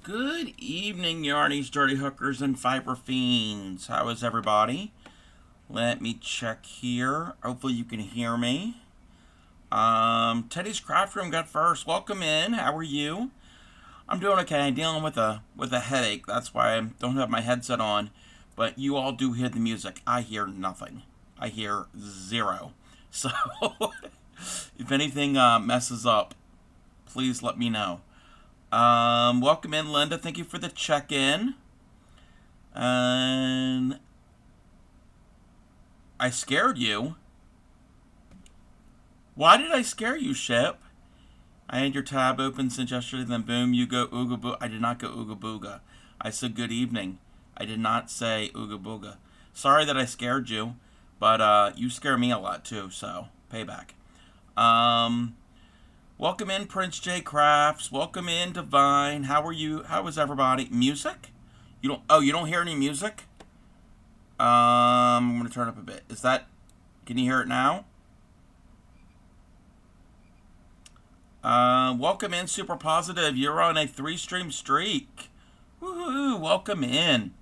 Good evening, yarnies, dirty hookers, and fiber fiends. How is everybody? Let me check here. Hopefully you can hear me. Teddy's Craft Room got first. Welcome in. How are you? I'm doing okay. I'm dealing with a headache. That's why I don't have my headset on. But you all do hear the music. I hear nothing. I hear zero. So if anything messes up, please let me know. Welcome in, Linda. Thank you for the check-in. And I scared you. Why did I scare you, Ship? I had your tab open since yesterday, then boom, you go ooga booga. I did not go ooga booga. I said good evening. I did not say ooga booga. Sorry that I scared you, but you scare me a lot too, so payback. Welcome in, Prince J Crafts. Welcome in, Divine. How are you? How is everybody? Music? You don't? Oh, you don't hear any music? I'm gonna turn up a bit. Is that? Can you hear it now? Welcome in, Super Positive. You're on a 3-stream streak. Woohoo! Welcome in.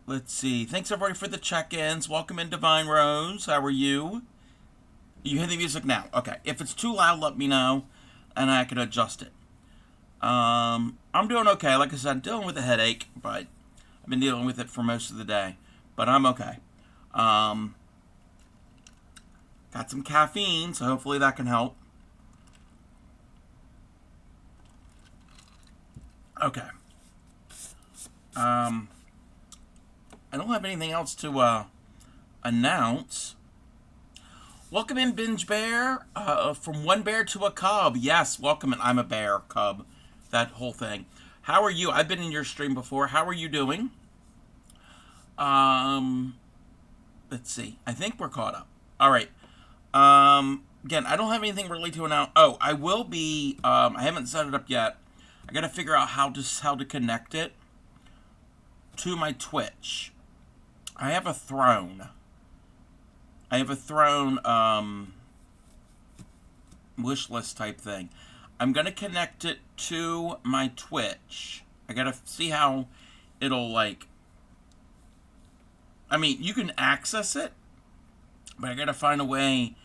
Let's see. Thanks everybody for the check-ins. Welcome in, Divine Rose. How are you? You hear the music now. Okay. If it's too loud, let me know, and I can adjust it. I'm doing okay. Like I said, I'm dealing with a headache, but I've been dealing with it for most of the day. But I'm okay. Got some caffeine, so hopefully that can help. Okay. I don't have anything else to announce. Welcome in, Binge Bear. From one bear to a cub. Yes, welcome in. I'm a bear, cub. That whole thing. How are you? I've been in your stream before. How are you doing? Let's see. I think we're caught up. All right. Again, I don't have anything really to announce. Oh, I will be. I haven't set it up yet. I got to figure out how to connect it to my Twitch. I have a throne. Wish list type thing. I'm going to connect it to my Twitch. I got to see how it'll like... I mean, you can access it, but I got to find a way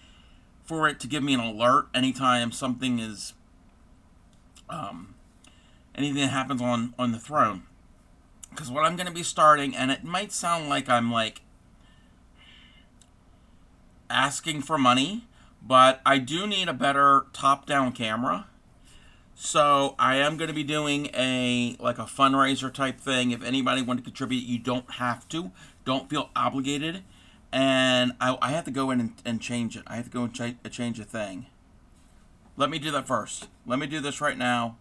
for it to give me an alert anytime something is... anything that happens on the throne. Because what I'm going to be starting, and it might sound like I'm like asking for money, but I do need a better top-down camera. So I am going to be doing a fundraiser type thing. If anybody wants to contribute, you don't have to. Don't feel obligated. And I have to go in and change it. I have to go and change a thing. Let me do that first. Let me do this right now.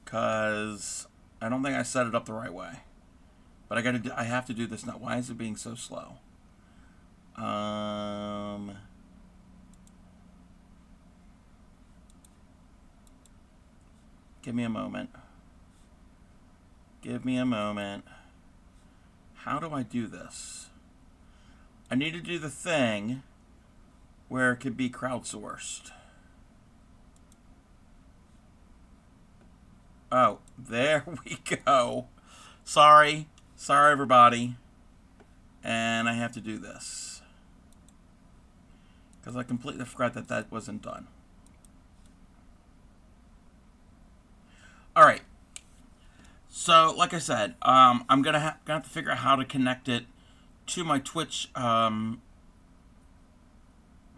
Because I don't think I set it up the right way. But I have to do this now. Why is it being so slow? Give me a moment. Give me a moment. How do I do this? I need to do the thing where it could be crowdsourced. Oh, there we go. Sorry, everybody. And I have to do this. Because I completely forgot that wasn't done. Alright. So, like I said, I'm going to have to figure out how to connect it to my Twitch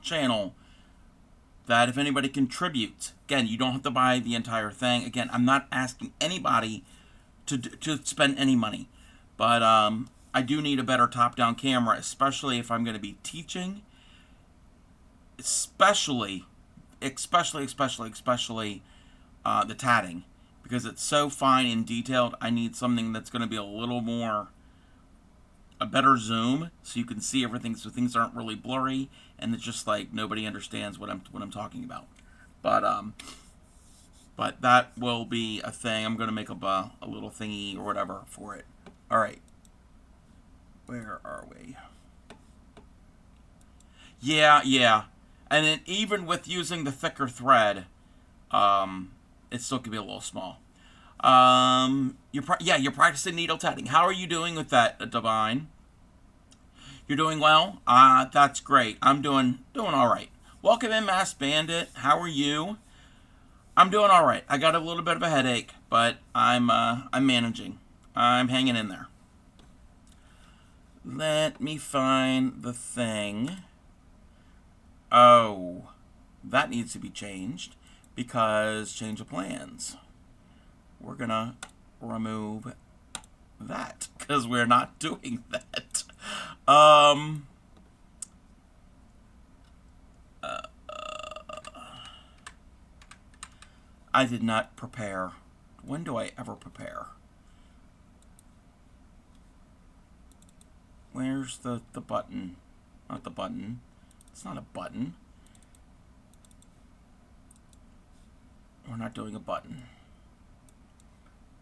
channel. That if anybody contributes, again, you don't have to buy the entire thing. Again, I'm not asking anybody to spend any money. But I do need a better top-down camera, especially if I'm going to be teaching. Especially the tatting. Because it's so fine and detailed, I need something that's going to be a better zoom, so you can see everything, so things aren't really blurry, and it's just like nobody understands what I'm talking about. But that will be a thing. I'm going to make up a little thingy or whatever for it. All right. Where are we? Yeah, yeah. And then even with using the thicker thread, it still can be a little small. You're practicing needle tatting. How are you doing with that, Divine? You're doing well? That's great. I'm doing all right. Welcome in, Mass Bandit. How are you? I'm doing all right. I got a little bit of a headache, but I'm managing. I'm hanging in there. Let me find the thing. Oh, that needs to be changed because change of plans. We're gonna remove that because we're not doing that. I did not prepare. When do I ever prepare? Where's the button? Not the button. It's not a button. We're not doing a button.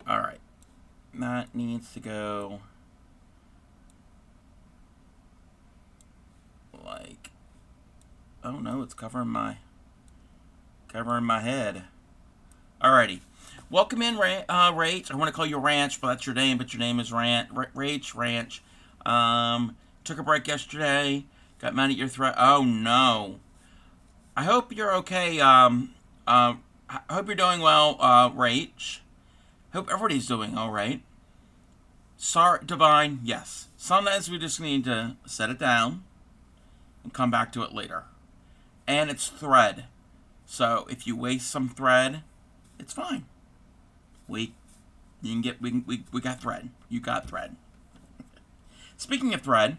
Alright. That needs to go like, oh no, it's covering my head. Alrighty. Welcome in, Rach. I want to call you Ranch, but that's your name, but your name is Ranch. Took a break yesterday. Got mad at your threat. Oh no. I hope you're okay. I hope you're doing well, Rach. Hope everybody's doing all right. Sorry, Divine. Yes. Sometimes we just need to set it down and come back to it later. And it's thread. So if you waste some thread, it's fine. We got thread. You got thread. Speaking of thread,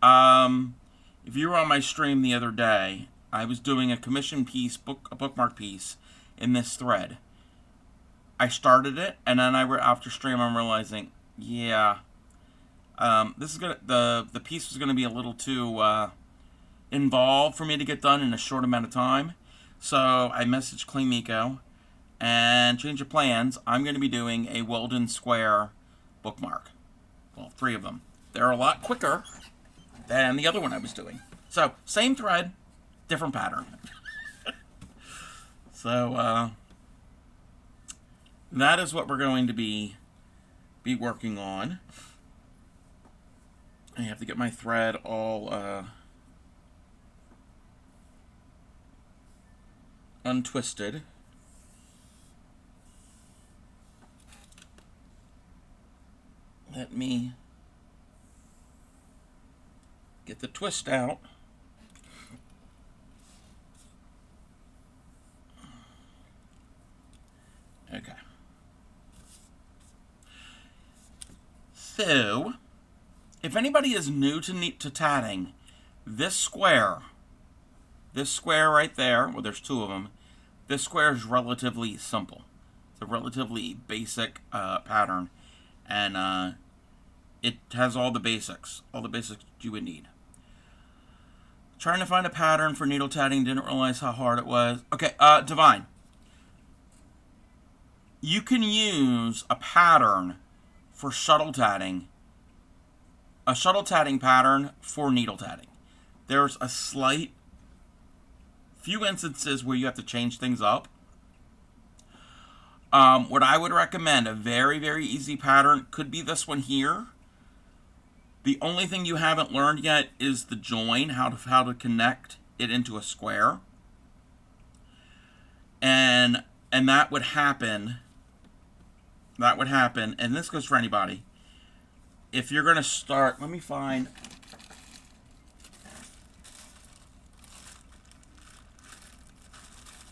if you were on my stream the other day, I was doing a commission piece, a bookmark piece in this thread. I started it, and then after stream, I'm realizing, yeah, this is the piece was gonna be a little too involved for me to get done in a short amount of time. So I messaged Clean and change of plans. I'm going to be doing a Weldon Square bookmark. Well, 3 of them. They're a lot quicker than the other one I was doing. So, same thread, different pattern. So, that is what we're going to be working on. I have to get my thread all untwisted. Let me get the twist out. Okay. So, if anybody is new to tatting, this square right there, well, there's 2 of them. This square is relatively simple. It's a relatively basic pattern, and it has all the basics you would need. Trying to find a pattern for needle tatting, didn't realize how hard it was. Okay, Divine. You can use a pattern for shuttle tatting, a shuttle tatting pattern for needle tatting. There's a slight few instances where you have to change things up. What I would recommend, a very, very easy pattern, could be this one here. The only thing you haven't learned yet is the join, how to connect it into a square. And that would happen. And this goes for anybody. If you're going to start, let me find.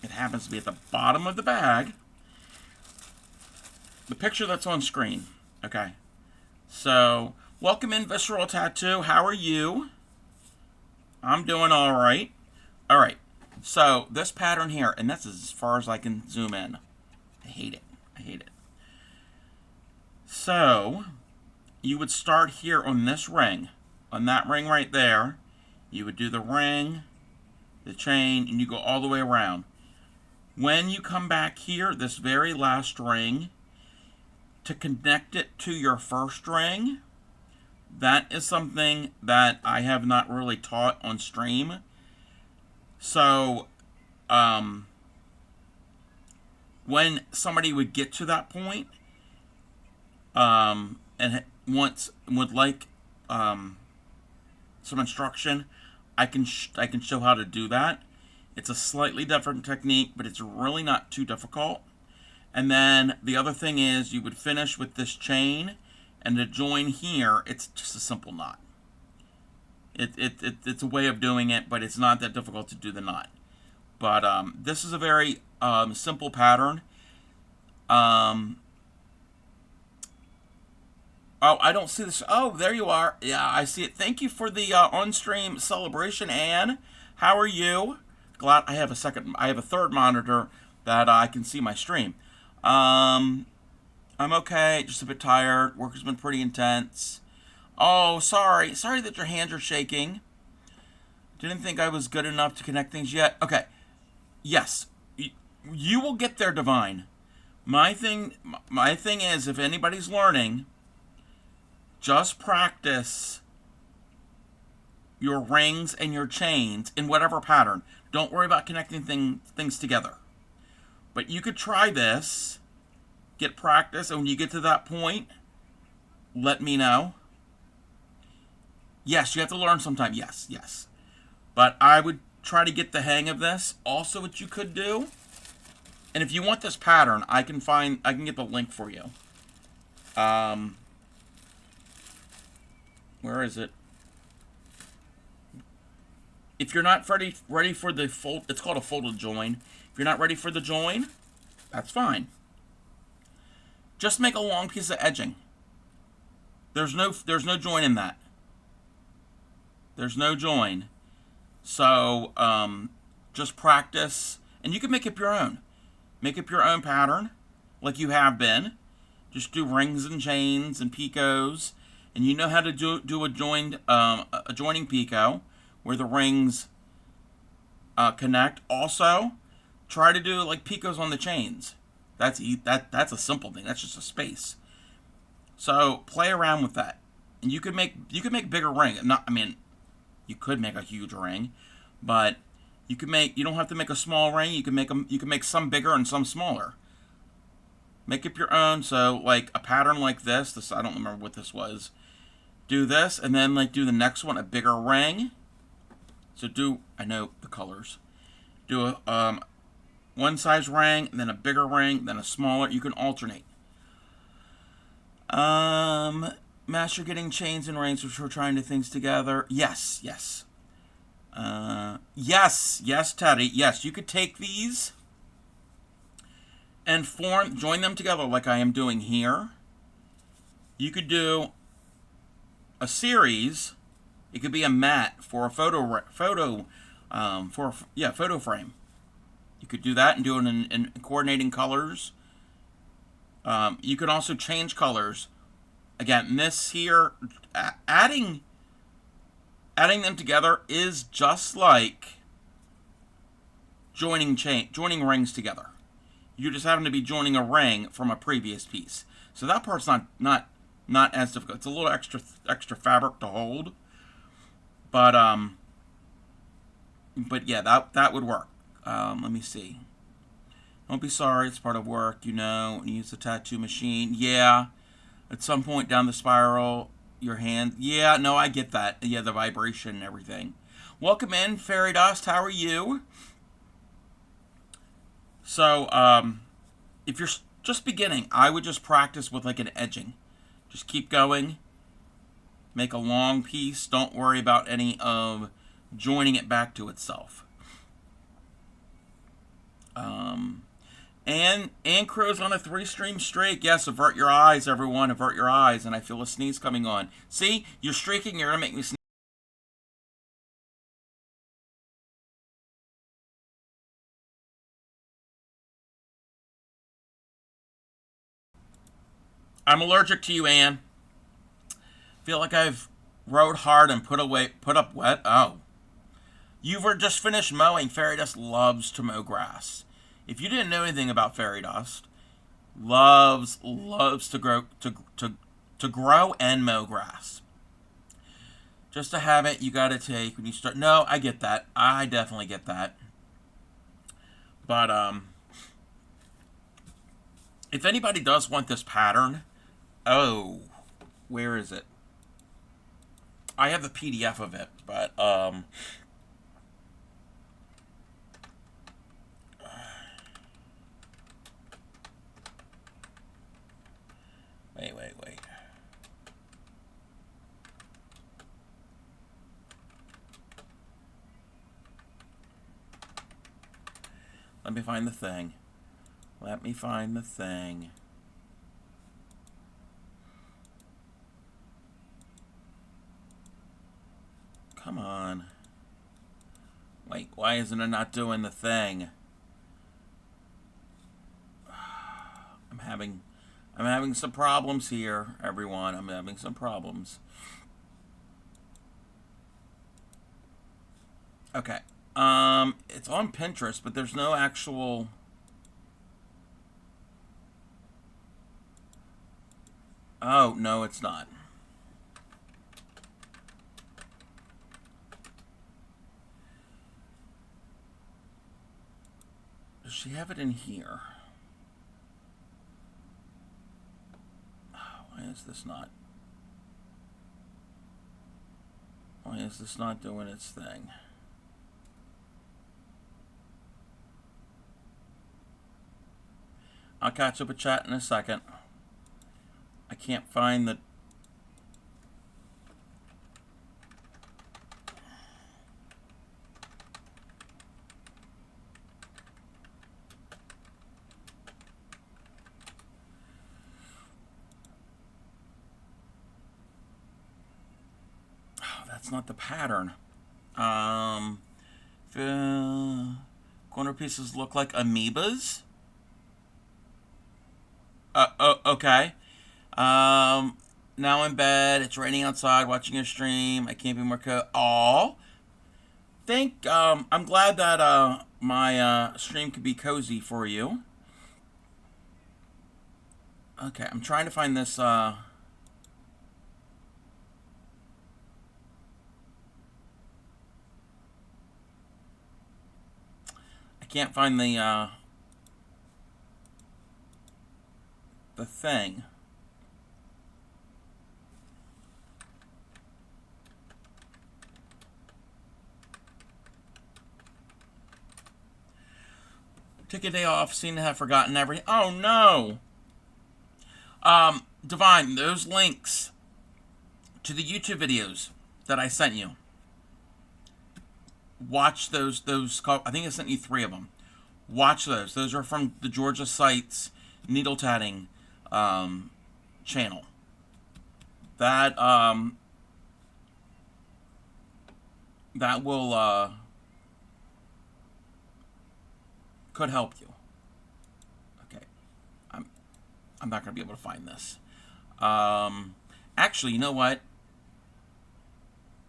It happens to be at the bottom of the bag. The picture that's on screen. Okay. So, welcome in, Visceral Tattoo. How are you? I'm doing all right. All right. So, this pattern here, and that's as far as I can zoom in. I hate it. So, you would start here on this ring. On that ring right there. You would do the ring, the chain, and you go all the way around. When you come back here, this very last ring, to connect it to your first ring, that is something that I have not really taught on stream. So, when somebody would get to that point, and would like some instruction, I can show how to do that. It's a slightly different technique, but it's really not too difficult. And then the other thing is you would finish with this chain, and to join here, it's just a simple knot. It's a way of doing it, but it's not that difficult to do the knot. But this is a very simple pattern. Oh, I don't see this. Oh, there you are. Yeah, I see it. Thank you for the on-stream celebration, Anne. How are you? Glad I have a third monitor that I can see my stream. I'm okay, just a bit tired. Work has been pretty intense. Oh, sorry. Sorry that your hands are shaking. Didn't think I was good enough to connect things yet. Okay. Yes. You will get there, Divine. My thing is, if anybody's learning, just practice your rings and your chains in whatever pattern. Don't worry about connecting things together. But you could try this, get practice, and when you get to that point, let me know. Yes, you have to learn sometime. Yes. But I would try to get the hang of this. Also, what you could do, and if you want this pattern, I can get the link for you. Where is it? If you're not ready for the fold, it's called a folded join. If you're not ready for the join, that's fine. Just make a long piece of edging. There's no join in that. There's no join. So just practice, and you can make up your own. Make up your own pattern, like you have been. Just do rings and chains and picots, and you know how to do a joining picot where the rings connect. Also, try to do like picots on the chains. That's a simple thing. That's just a space. So play around with that, and you could make bigger ring. You could make a huge ring, but you don't have to make a small ring. You can make some bigger and some smaller. Make up your own. So like a pattern like this I don't remember what this was. Do this, and then like do the next one, a bigger ring. So I know the colors. Do a one size ring, then a bigger ring, then a smaller. You can alternate. Master getting chains and rings, which we're trying to things together. Yes. Yes, Teddy. Yes, you could take these and join them together like I am doing here. You could do a series. It could be a mat for a photo frame. You could do that and do it in coordinating colors. You could also change colors. Again, this here, adding them together is just like joining rings together. You just happen to be joining a ring from a previous piece. So that part's not as difficult. It's a little extra fabric to hold. But yeah, that would work. Let me see. Don't be sorry, it's part of work, use the tattoo machine. Yeah. At some point down the spiral, your hand. Yeah, no, I get that. Yeah, the vibration and everything. Welcome in, Fairy Dust. How are you? So, if you're just beginning, I would just practice with like an edging. Just keep going. Make a long piece. Don't worry about any of joining it back to itself. And Crow's on a 3-stream streak. Yes, avert your eyes, everyone. Avert your eyes. And I feel a sneeze coming on. See? You're streaking. You're going to make me sneeze. I'm allergic to you, Anne. Feel like I've rode hard and put up wet. Oh. You've just finished mowing. Fairy Dust loves to mow grass. If you didn't know anything about Fairy Dust, loves to grow and mow grass. Just a habit you got to take when you start. No, I get that. I definitely get that. But if anybody does want this pattern, oh, where is it? I have the PDF of it, but wait. Let me find the thing. Let me find the thing. Come on. Wait, why isn't it not doing the thing? I'm having some problems here, everyone. I'm having some problems. Okay. It's on Pinterest, but there's no actual... Oh, no, it's not. Does she have it in here? Why is this not? Why is this not doing its thing? I'll catch up with chat in a second. I can't find the... That's not the pattern. Corner pieces look like amoebas. Okay. Now in bed. It's raining outside. Watching your stream. I can't be more Aw. I'm glad that my stream could be cozy for you. Okay, I'm trying to find this. I can't find the thing. Took a day off, seem to have forgotten everything. Oh no! Divine, those links to the YouTube videos that I sent you. Watch those. I think I sent you 3 of them. Watch those. Those are from the Georgia Sites needle tatting channel. That will could help you. Okay, I'm not gonna be able to find this. Actually, you know what?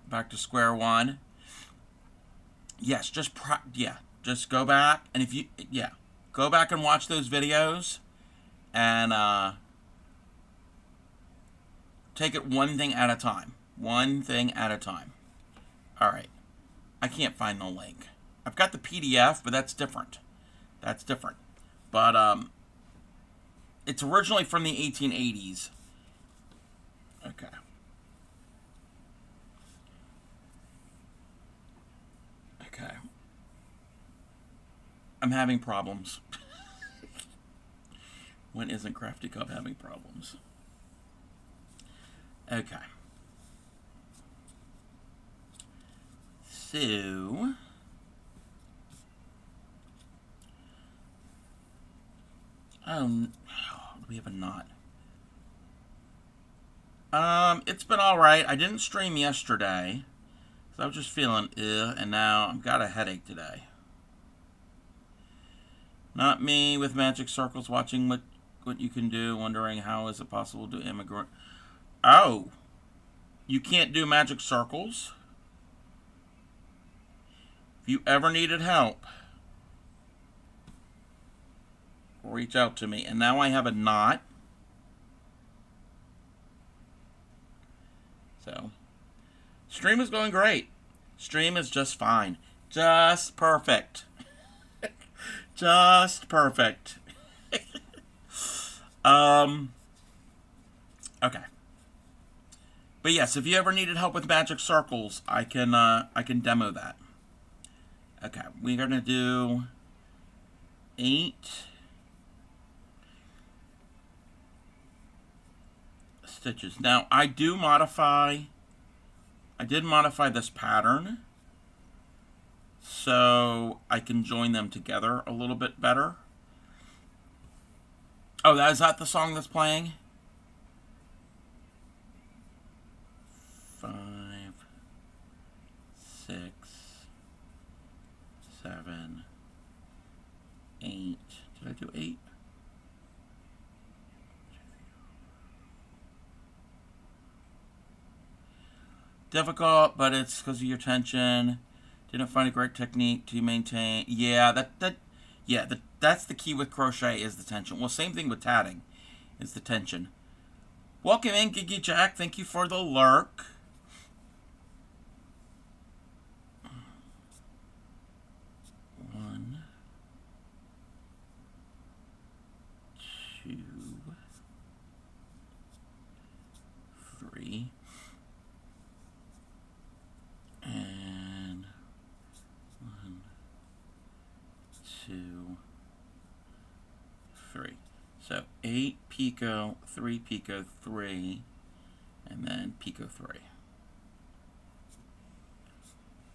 Back to square one. Yes, just go back, and go back and watch those videos, and take it one thing at a time. One thing at a time. All right. I can't find the link. I've got the PDF, but that's different. That's different. But it's originally from the 1880s. Okay. Okay. I'm having problems. When isn't Crafty Cub having problems? Okay. So... we have a knot. It's been alright. I didn't stream yesterday. So I was just feeling and now I've got a headache today. Not me with magic circles watching what you can do, wondering how is it possible to immigrate. Oh, you can't do magic circles? If you ever needed help, reach out to me. And now I have a knot. So Stream is going great. Stream is just fine. Just perfect. Just perfect. Okay. But yes, if you ever needed help with magic circles, I can demo that. Okay, we're gonna do 8 stitches. Now I did modify this pattern so I can join them together a little bit better. Oh, is that the song that's playing? 5, 6, 7, 8. Did I do 8? Difficult, but it's because of your tension. Didn't find a great technique to maintain. Yeah, that's the key with crochet is the tension. Well, same thing with tatting, is the tension. Welcome in, Giggy Jack. Thank you for the lurk. One, 2, 3. And 1, 2, 3. So 8 picot, 3 picot, 3, and then picot 3.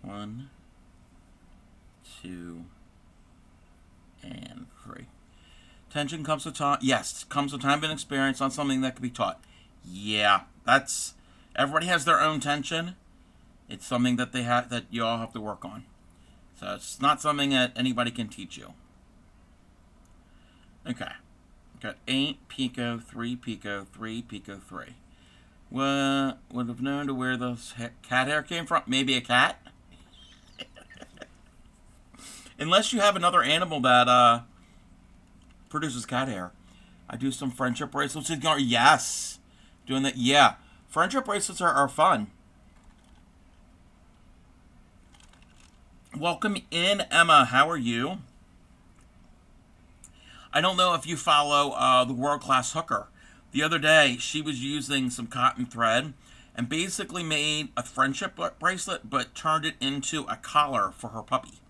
1, 2, and 3. Tension comes with time. Yes, comes with time and experience on something that can be taught. Yeah, everybody has their own tension. It's something that that you all have to work on. So it's not something that anybody can teach you. Okay. Got 8 picot, 3 picot, 3 picot, 3. What would have known to where those cat hair came from? Maybe a cat? Unless you have another animal that produces cat hair. I do some friendship bracelets. Yes. Doing that. Yeah. Friendship bracelets are fun. Welcome in, Emma. How are you? I don't know if you follow the World Class Hooker. The other day, she was using some cotton thread and basically made a friendship bracelet, but turned it into a collar for her puppy.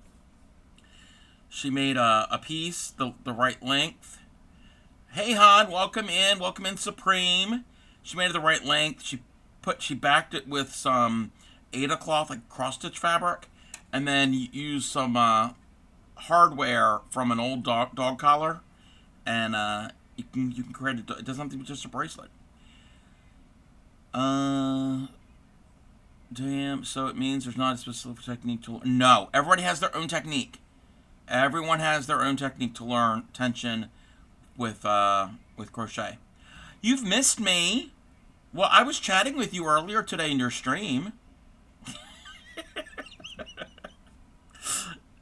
She made a piece the right length. Hey, Han, welcome in, Supreme. She made it the right length. She backed it with some Ada cloth, like cross stitch fabric, and then used some hardware from an old dog collar, and you can create it. It doesn't have to be just a bracelet. Damn. So it means there's not a specific technique to learn. No, everybody has their own technique. Everyone has their own technique to learn tension with crochet. You've missed me. Well, I was chatting with you earlier today in your stream.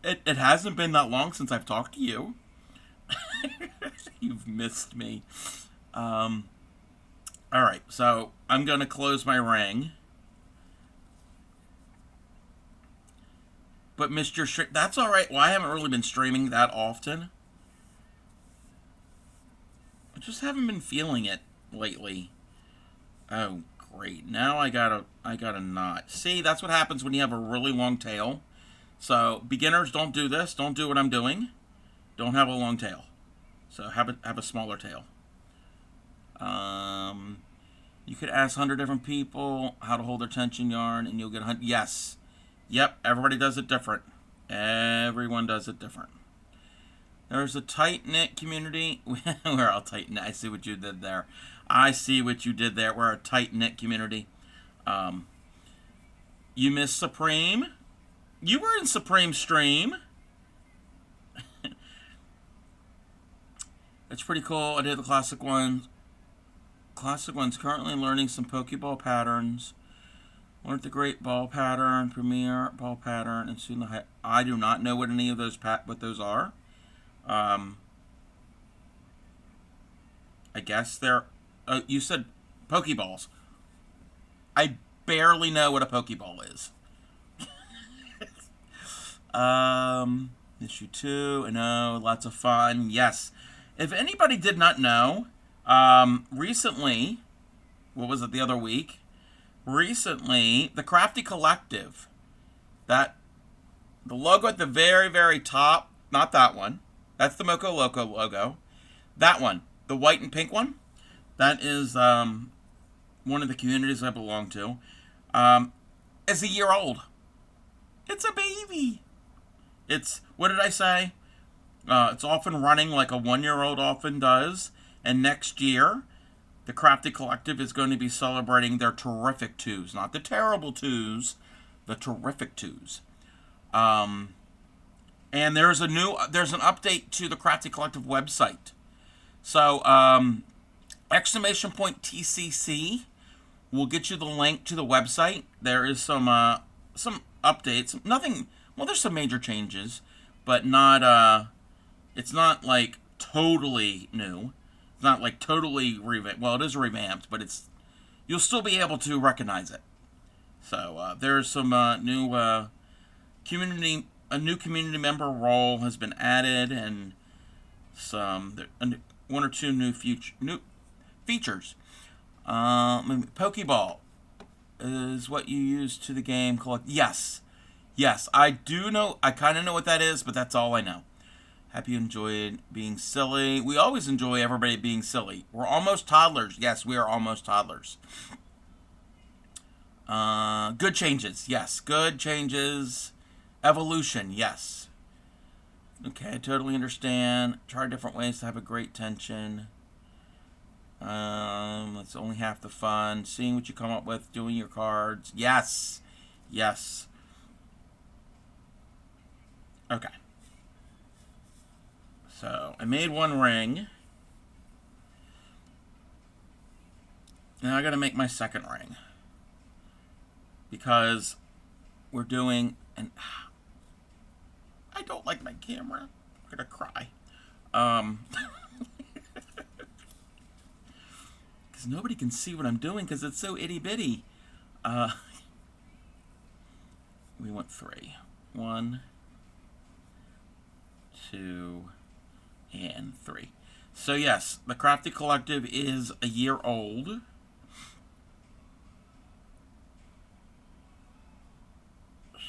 It hasn't been that long since I've talked to you. You've missed me. All right, so I'm going to close my ring. But Mr. Stream, that's all right. Well, I haven't really been streaming that often. I just haven't been feeling it lately. Oh, great. Now I got a knot. See, that's what happens when you have a really long tail. So, beginners, don't do this. Don't do what I'm doing. Don't have a long tail. So, have a smaller tail. You could ask 100 different people how to hold their tension yarn, and you'll get 100. Yes. Yep, everybody does it different. Everyone does it different. There's a tight-knit community. We're all tight-knit. I see what you did there. I see what you did there. We're a tight-knit community. You missed Supreme. You were in Supreme stream. It's pretty cool. I did the classic ones. Classic ones. Currently learning some Pokeball patterns. Learned the Great Ball pattern, Premier Ball pattern, and soon the I do not know what any of those what those are. I guess they're. You said Pokeballs. I barely know what a Pokeball is. Issue 2, I know, lots of fun. Yes. If anybody did not know, recently, what was it, the other week? Recently, the Crafty Collective, the logo at the very, very top, not that one. That's the Moco Loco logo. That one, the white and pink one, that is one of the communities I belong to, is a year old. It's a baby. It's, what did I say? It's often running like a 1-year-old often does. And next year, the Crafty Collective is going to be celebrating their terrific 2s. Not the terrible 2s, the terrific 2s. And there's an update to the Crafty Collective website. So, exclamation point TCC will get you the link to the website. There is some updates. Nothing, well, there's some major changes, but not, it's not like totally new. It's not like totally revamped. Well, it is revamped, but you'll still be able to recognize it. So, there's some new community member role has been added, and some one or two new features. Pokeball is what you use to the game collect. Yes, I do know. I kind of know what that is, but that's all I know. Happy you enjoyed being silly. We always enjoy everybody being silly. We're almost toddlers. Yes, we are almost toddlers. Good changes. Yes, good changes. Evolution. Yes. Okay, I totally understand. Try different ways to have a great tension. That's only half the fun. Seeing what you come up with, doing your cards. Yes. Okay. So, I made one ring. Now I gotta make my second ring. Because we're doing an... I don't like my camera. I'm gonna cry. Because nobody can see what I'm doing because it's so itty bitty. We want 3. 1, 2, and 3. So yes, the Crafty Collective is a year old.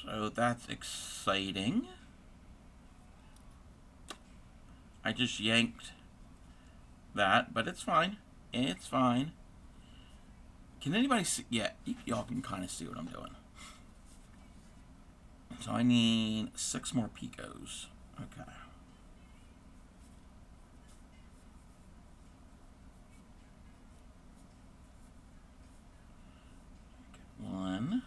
So that's exciting. I just yanked that, but it's fine. It's fine. Can anybody see? Yeah, y'all can kind of see what I'm doing. So I need 6 more picos. Okay. Okay, 1,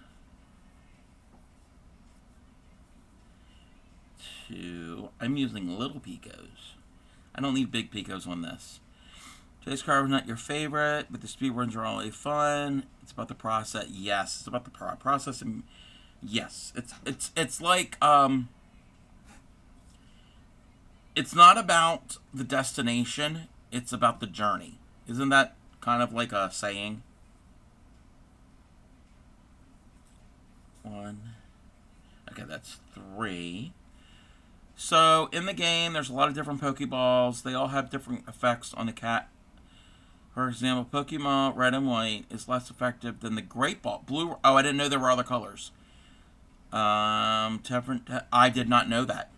2. I'm using little picos. I don't need big picos on this. Today's card was not your favorite, but the speed runs are always fun. It's about the process. Yes, it's about the process, and yes, it's like it's not about the destination. It's about the journey. Isn't that kind of like a saying? 1. Okay, that's 3. So, in the game, there's a lot of different Pokeballs. They all have different effects on the cat. For example, Pokemon Red and White is less effective than the Great Ball. Blue... Oh, I didn't know there were other colors. I did not know that.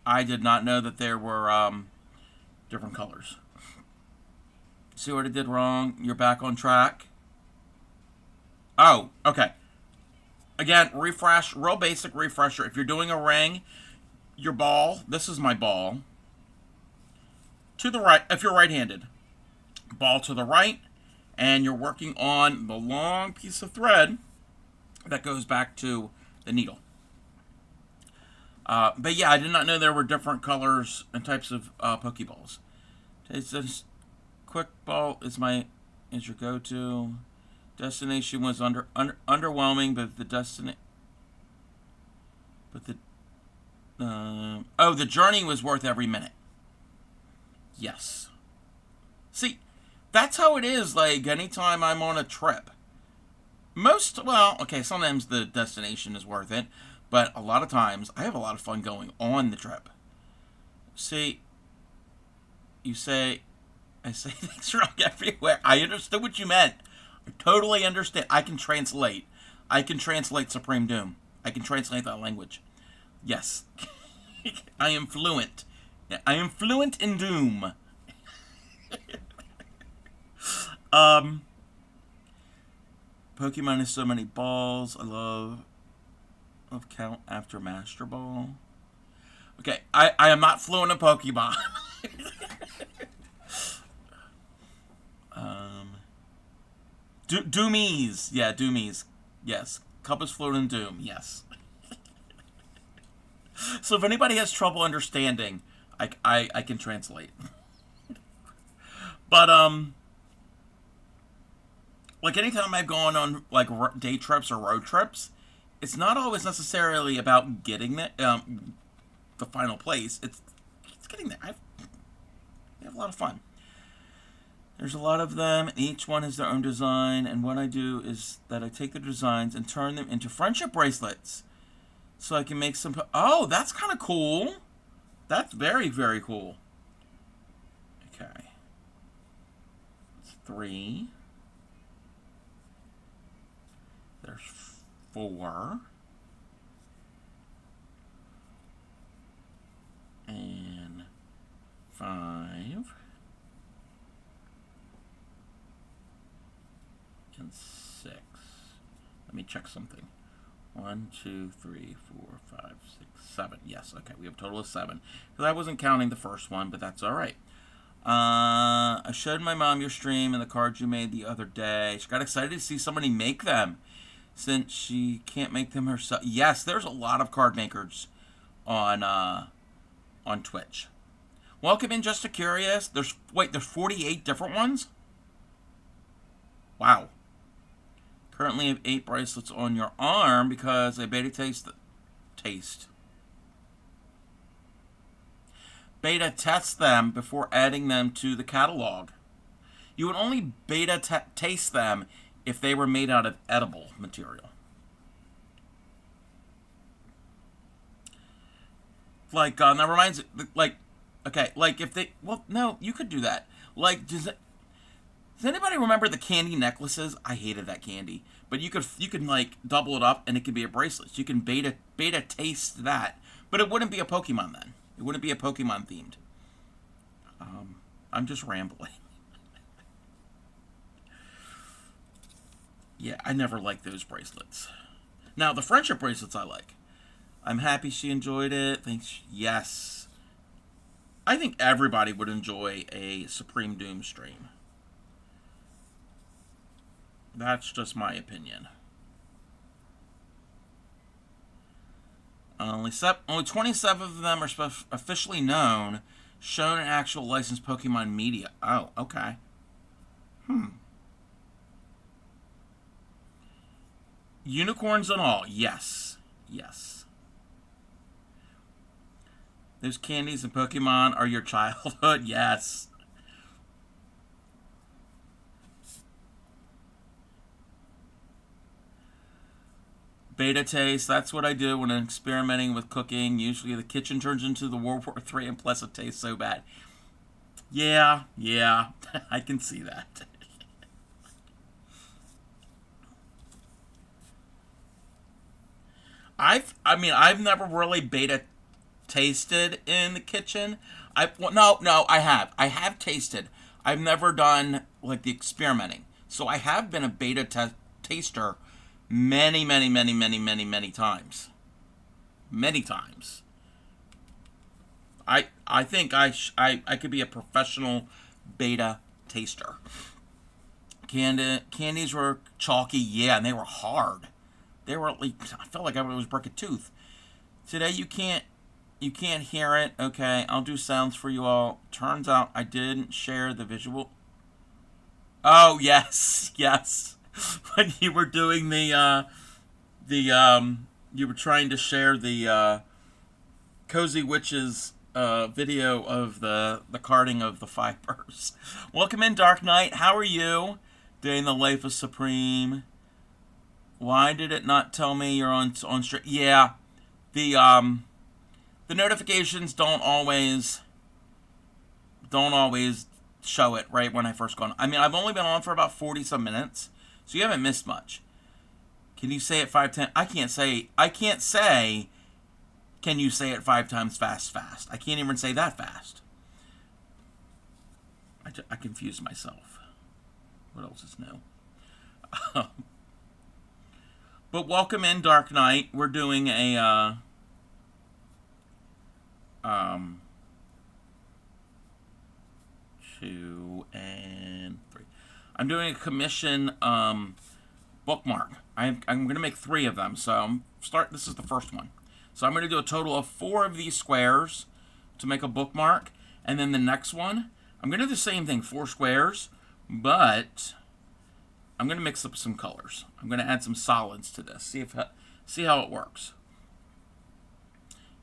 I did not know that there were different colors. See what I did wrong? You're back on track. Oh, okay. Again, refresh. Real basic refresher. If you're doing a ring... Your ball, this is my ball, to the right, if you're right-handed, ball to the right, and you're working on the long piece of thread that goes back to the needle. But yeah, I did not know there were different colors and types of Pokeballs. It's this quick ball is your go-to. Destination was underwhelming, but the the journey was worth every minute. Yes. See, that's how it is, like, anytime I'm on a trip. Well, okay, sometimes the destination is worth it, but a lot of times I have a lot of fun going on the trip. See, you say, I say things wrong everywhere. I understood what you meant. I totally understand. I can translate. I can translate Supreme Doom. I can translate that language. Yes. I am fluent. I am fluent in Doom. um, Pokemon has so many balls. I love count after Master Ball. Okay, I am not fluent in Pokemon. Doomies. Yeah, Doomies. Yes. Cup is fluent in Doom. Yes. So if anybody has trouble understanding, I can translate. But like anytime I've gone on like day trips or road trips, it's not always necessarily about getting the final place. It's getting there. I have a lot of fun. There's a lot of them. Each one has their own design, and what I do is that I take the designs and turn them into friendship bracelets, so I can make some. Oh, that's kind of cool. That's very, very cool. Okay. That's 3. There's 4. And 5. And 6. Let me check something. 1, 2, 3, 4, 5, 6, 7. Yes, okay, we have a total of 7. Because I wasn't counting the first one, but that's alright. I showed my mom your stream and the cards you made the other day. She got excited to see somebody make them, since she can't make them herself. Yes, there's a lot of card makers on Twitch. Welcome in, Just a Curious. There's 48 different ones? Wow. Currently have 8 bracelets on your arm because I beta test them before adding them to the catalog. You would only beta taste them if they were made out of edible material. Like, that reminds me, like, okay, like if they, well, no, you could do that. Like, does anybody remember the candy necklaces? I hated that candy. But you can like double it up and it could be a bracelet. So you can beta taste that. But it wouldn't be a Pokemon then. It wouldn't be a Pokemon themed. I'm just rambling. Yeah, I never liked those bracelets. Now, the friendship bracelets I like. I'm happy she enjoyed it. Thanks. Yes. I think everybody would enjoy a Supreme Doom stream. That's just my opinion. Only 27 of them are officially known, shown in actual licensed Pokemon media. Oh, okay. Unicorns and all. Yes. Yes. Those candies in Pokemon are your childhood. Yes. Beta taste, that's what I do when I'm experimenting with cooking. Usually the kitchen turns into the World War III, and plus it tastes so bad. Yeah, I can see that. I've never really beta tasted in the kitchen. No, I have. I have tasted. I've never done like the experimenting. So I have been a beta taster many times. Many times. I think I could be a professional beta taster. Candies were chalky, yeah, and they were hard. They were like, I felt like I was broke a tooth. Today you can't hear it. Okay, I'll do sounds for you all. Turns out I didn't share the visual. Oh yes. When you were doing you were trying to share the Cozy Witches video of the carding of the fibers. Welcome in, Dark Knight. How are you? Day in the life of Supreme. Why did it not tell me you're on stream? Yeah, the notifications don't always show it right when I first go on. I mean, I've only been on for about 40 some minutes, so you haven't missed much. Can you say it 5 times? I can't say. Can you say it 5 times fast? I can't even say that fast. I confuse myself. What else is new? But welcome in, Dark Knight. We're doing a 2 and 3. I'm doing a commission bookmark. I'm going to make 3 of them. So this is the first one. So I'm going to do a total of 4 of these squares to make a bookmark, and then the next one I'm going to do the same thing, 4 squares, but I'm going to mix up some colors. I'm going to add some solids to this. See how it works.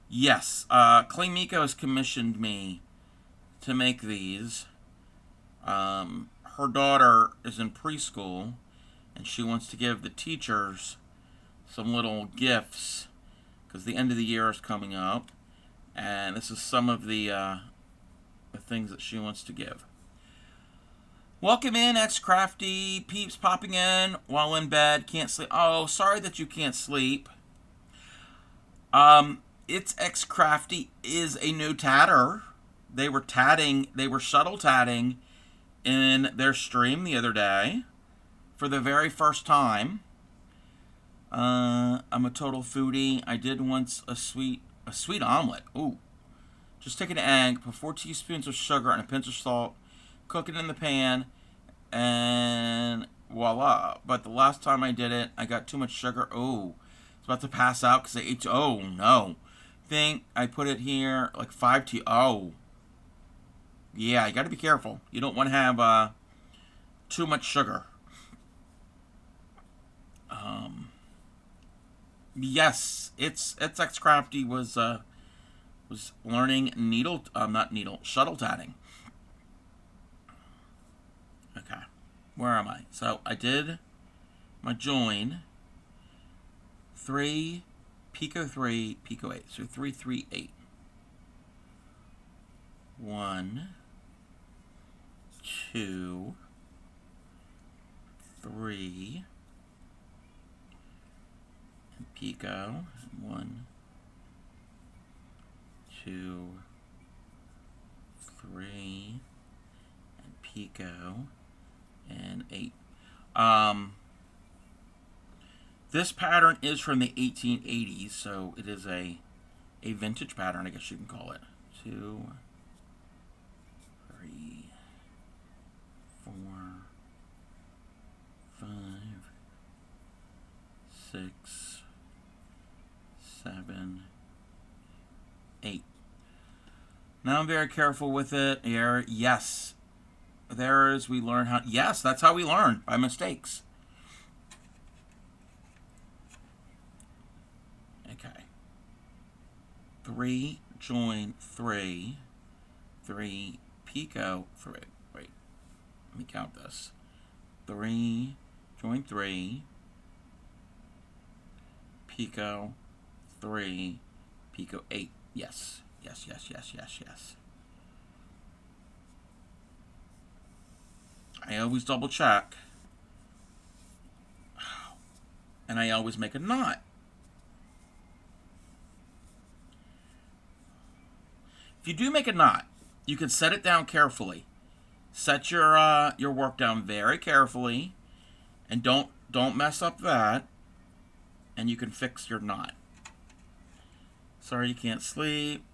Yes, Clay Miko has commissioned me to make these. Her daughter is in preschool, and she wants to give the teachers some little gifts because the end of the year is coming up, and this is some of the things that she wants to give. Welcome in, X-Crafty. Peeps popping in while in bed. Can't sleep. Oh, sorry that you can't sleep. It's X-Crafty is a new tatter. They were shuttle tatting in their stream the other day for the very first time. I'm a total foodie. I did once a sweet omelet. Ooh. Just take an egg, put 4 teaspoons of sugar and a pinch of salt, cook it in the pan, and voila. But the last time I did it, I got too much sugar. Oh, it's about to pass out because I ate. Oh, no. I put it here, like 5 tea. Oh. Yeah, you got to be careful. You don't want to have too much sugar. Yes, it's X-Crafty was learning shuttle tatting. Okay, where am I? So I did my join 3, Pico 3, Pico 8. So 3, 3, 8. 1, 2, 3, and Pico. 1, 2, 3, and Pico, and 8. This pattern is from the 1880s, so it is a vintage pattern, I guess you can call it. 2, 3, 4, 5, 6, 7, 8. Now I'm very careful with it here. Yes. We learn how. Yes, that's how we learn, by mistakes. Okay. 3, join 3, 3, Pico 3. Wait, let me count this. 3, join 3, Pico 3, Pico 8. Yes. I always double check. And I always make a knot. If you do make a knot, you can set it down carefully. Set your work down very carefully, and don't mess up that, and you can fix your knot. Sorry you can't sleep.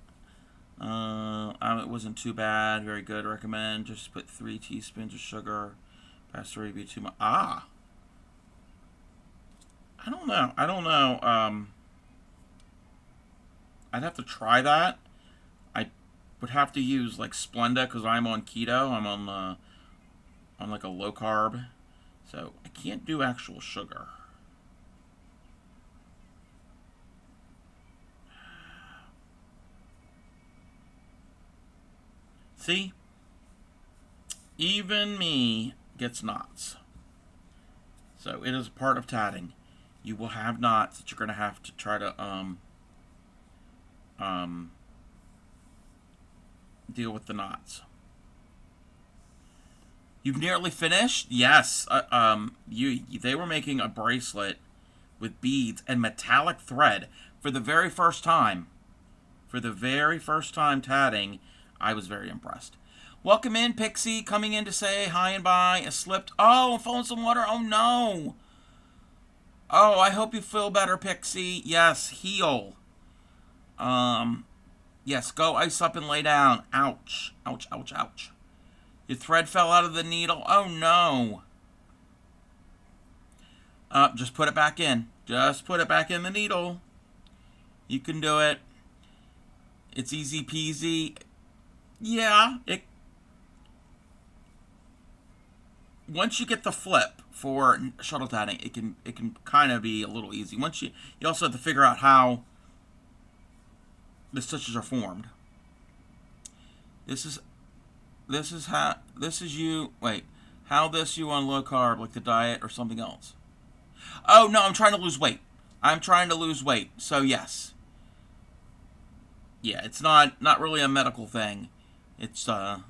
It wasn't too bad. Very good. Recommend. Just put 3 teaspoons of sugar. Pastor be too much. I don't know. I'd have to try that. I would have to use like Splenda because I'm on keto. I'm on like a low carb, so I can't do actual sugar. See? Even me gets knots. So it is a part of tatting. you will have knots that you're going to have to try to deal with the knots. You've nearly finished? Yes. They were making a bracelet with beads and metallic thread for the very first time. For the very first time tatting, I was very impressed. Welcome in, Pixie, coming in to say hi and bye. I slipped. Oh, I'm falling some water. Oh, no. Oh, I hope you feel better, Pixie. Yes, heal. Yes, go ice up and lay down. Ouch. Ouch, ouch, ouch. Your thread fell out of the needle. Oh, no. Just put it back in. Just put it back in the needle. You can do it. It's easy peasy. Yeah, once you get the flip for shuttle tatting, it can kind of be a little easy. Once you also have to figure out how the stitches are formed. This is you on low carb, like the diet or something else. Oh no, I'm trying to lose weight. So yes. Yeah, it's not really a medical thing. It's it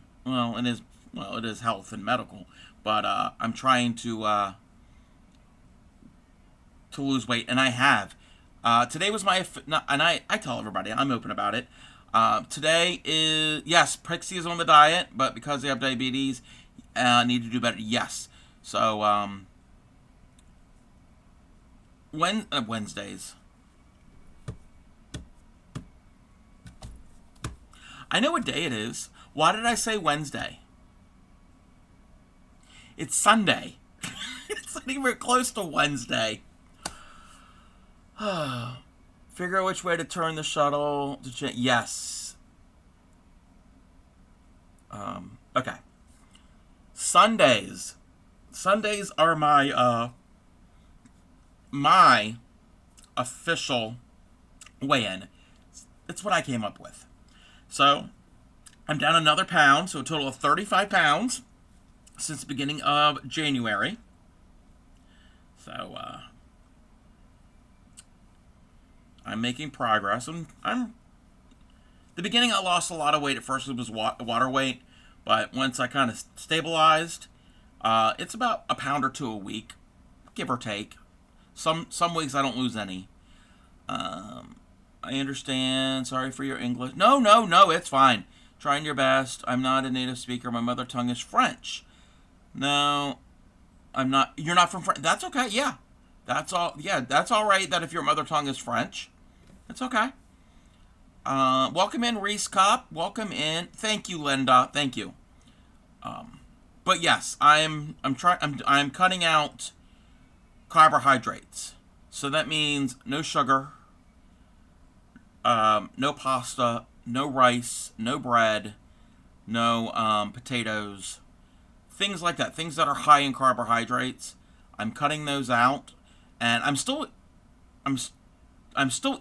is health and medical, but I'm trying to lose weight, and I have. Today was and I tell everybody, I'm open about it. Today is, yes, Pixie is on the diet, but because they have diabetes, need to do better. Yes. So Wednesdays. I know what day it is. Why did I say Wednesday? It's Sunday. It's not even close to Wednesday. Figure out which way to turn the shuttle to change. Yes. Okay. Sundays. Sundays are my my official weigh-in. It's what I came up with. So, I'm down another pound, so a total of 35 pounds since the beginning of January. So, I'm making progress. The beginning, I lost a lot of weight. At first, it was water weight, but once I kind of stabilized, it's about a pound or two a week, give or take. Some weeks I don't lose any. I understand. Sorry for your English. No, it's fine. Trying your best. I'm not a native speaker. My mother tongue is French. No, I'm not. You're not from France. That's okay. Yeah. That's all. Yeah, that's all right that if your mother tongue is French. It's okay. Welcome in, Reese Cup. Welcome in. Thank you, Linda. Thank you. But yes, I'm cutting out carbohydrates. So that means no sugar, no pasta, no rice, no bread, no potatoes, things like that. Things that are high in carbohydrates. I'm cutting those out, and I'm still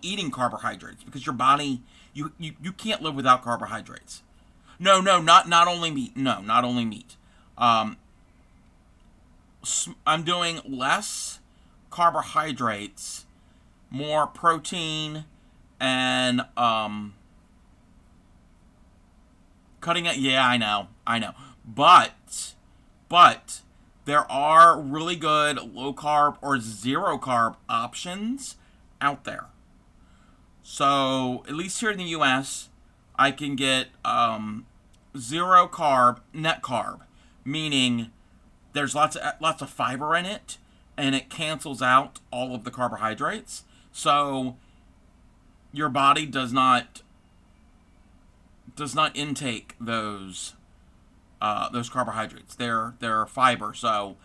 eating carbohydrates because your body you can't live without carbohydrates. No, not only meat. No, not only meat. I'm doing less carbohydrates, more protein, and cutting it. Yeah, I know. But there are really good low carb or zero carb options out there. So at least here in the U.S., I can get zero carb, net carb, meaning there's lots of fiber in it, and it cancels out all of the carbohydrates. So your body does not intake those carbohydrates. They're fiber. So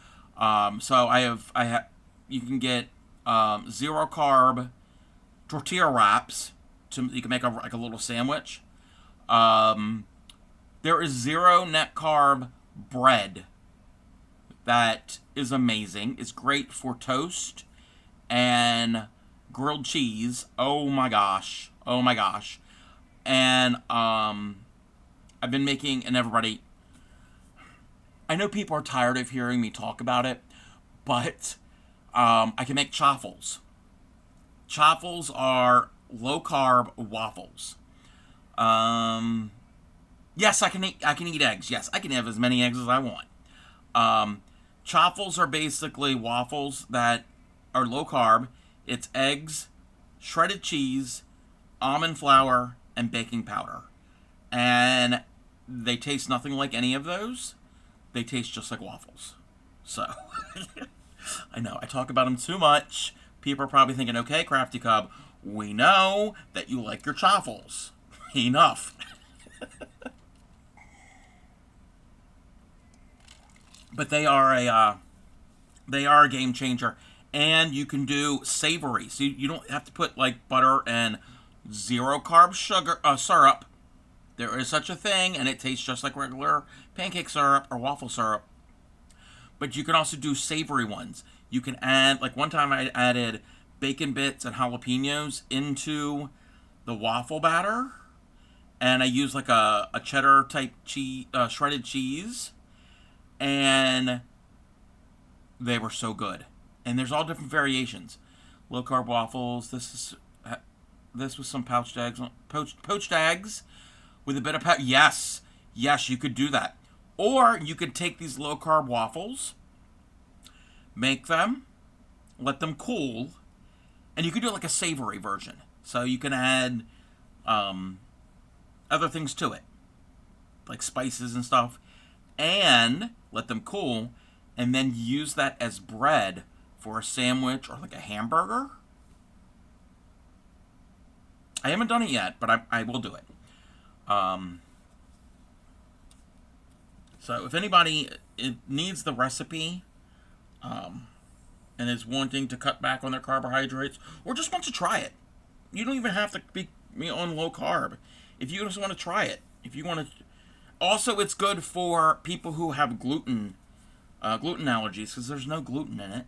you can get zero carb tortilla wraps. You can make like a little sandwich. There is zero net carb bread. That is amazing. It's great for toast and grilled cheese. Oh my gosh. And I've been making, and everybody, I know people are tired of hearing me talk about it, but I can make chaffles. Chaffles are low-carb waffles. Um, yes, I can eat eggs. Yes, I can have as many eggs as I want. Chaffles are basically waffles that are low carb. It's eggs, shredded cheese, almond flour, and baking powder. And they taste nothing like any of those. They taste just like waffles. So, I know, I talk about them too much. People are probably thinking, okay, Crafty Cub, we know that you like your chaffles. Enough. But they are a game changer, and you can do savory. So you don't have to put like butter and zero carb sugar syrup. There is such a thing, and it tastes just like regular pancake syrup or waffle syrup. But you can also do savory ones. You can add, like one time I added bacon bits and jalapenos into the waffle batter, and I used like a cheddar type cheese, shredded cheese, and they were so good. And there's all different variations. Low carb waffles. This was some poached eggs with a bit of yes, yes, you could do that. Or you could take these low carb waffles, make them, let them cool, and you could do like a savory version. So you can add other things to it, like spices and stuff, and let them cool, and then use that as bread for a sandwich or like a hamburger. I haven't done it yet, but I will do it. So if anybody needs the recipe and is wanting to cut back on their carbohydrates or just wants to try it, you don't even have to be on low carb. If you just want to try it, if you want to. Also, it's good for people who have gluten allergies because there's no gluten in it.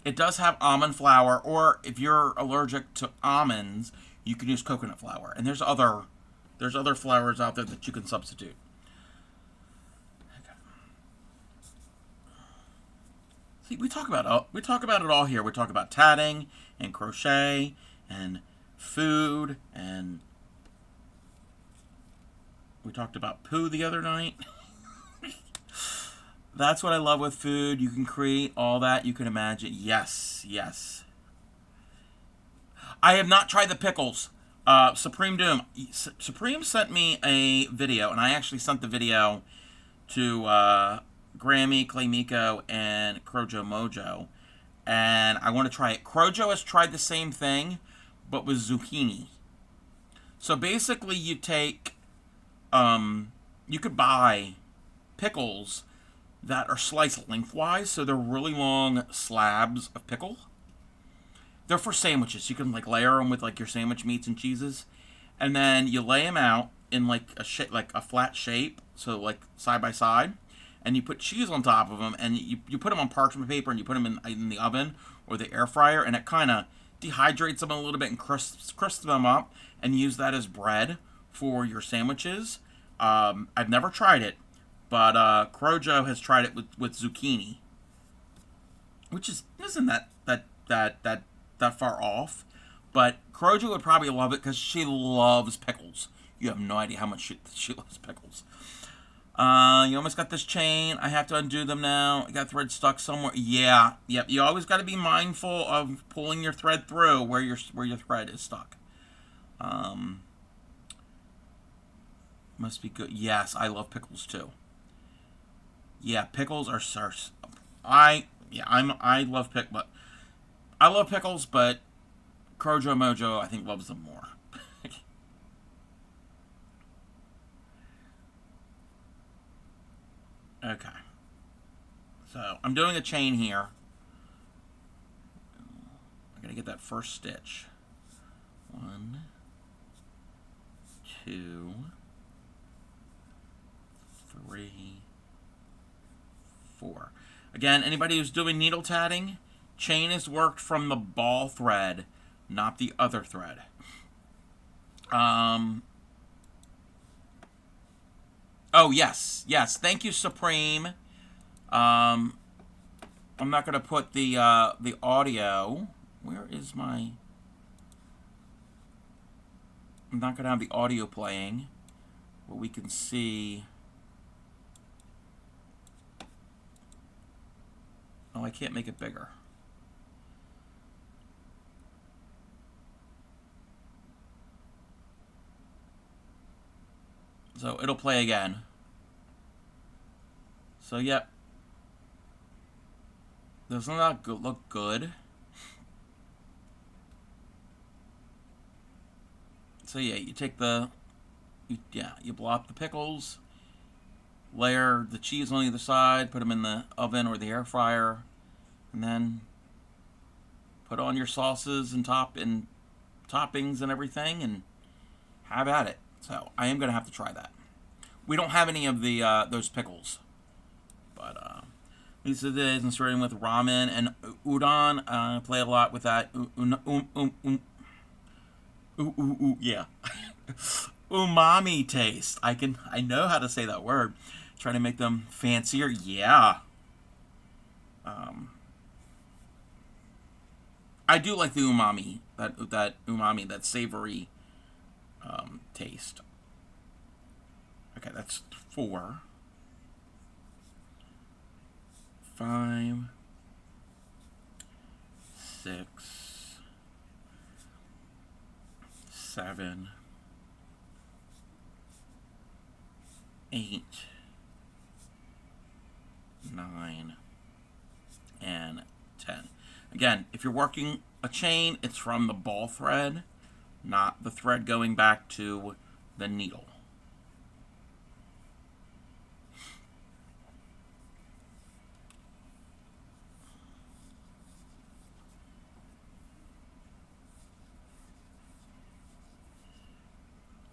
It does have almond flour, or if you're allergic to almonds, you can use coconut flour. And there's other flours out there that you can substitute. Okay. See, we talk about it all here. We talk about tatting and crochet and food, and we talked about poo the other night. That's what I love with food. You can create all that you can imagine. Yes, yes. I have not tried the pickles. Supreme Doom. Supreme sent me a video, and I actually sent the video to Grammy, Claymiko, and Crojo Mojo. And I want to try it. Crojo has tried the same thing, but with zucchini. So basically you take, you could buy pickles that are sliced lengthwise, so they're really long slabs of pickle. They're for sandwiches. You can like layer them with like your sandwich meats and cheeses, and then you lay them out in like a flat shape, so like side by side, and you put cheese on top of them, and you put them on parchment paper, and you put them in the oven or the air fryer, and it kind of dehydrates them a little bit and crisps them up, and use that as bread for your sandwiches. I've never tried it, but Crojo has tried it with zucchini, which isn't that far off. But Crojo would probably love it because she loves pickles. You have no idea how much she loves pickles. You almost got this chain. I have to undo them now. I got thread stuck somewhere. Yeah, yep. You always got to be mindful of pulling your thread through where your thread is stuck. Must be good. Yes, I love pickles too. Yeah, pickles are I love pickles, but Crojo Mojo I think loves them more. Okay. So I'm doing a chain here. I'm gonna get that first stitch. 1, 2, 3, 4. Again, anybody who's doing needle tatting, chain is worked from the ball thread, not the other thread. Oh, yes. Yes. Thank you, Supreme. I'm not going to put the audio. Where is my... I'm not going to have the audio playing where we can see... Oh, I can't make it bigger. So it'll play again. So, yep. Doesn't that look good? So yeah, you take the... you blow up the pickles. Layer the cheese on either side. Put them in the oven or the air fryer. And then put on your sauces and toppings and everything. And have at it. So I am going to have to try that. We don't have any of the those pickles. But these are days I'm starting with ramen and udon. I play a lot with that. Yeah. Umami taste. I know how to say that word. Trying to make them fancier. Yeah. I do like the umami. That umami, that savory taste. Okay, that's 4. 5, 6, 7, 8, 9, and 10. Again, if you're working a chain, it's from the ball thread, not the thread going back to the needle.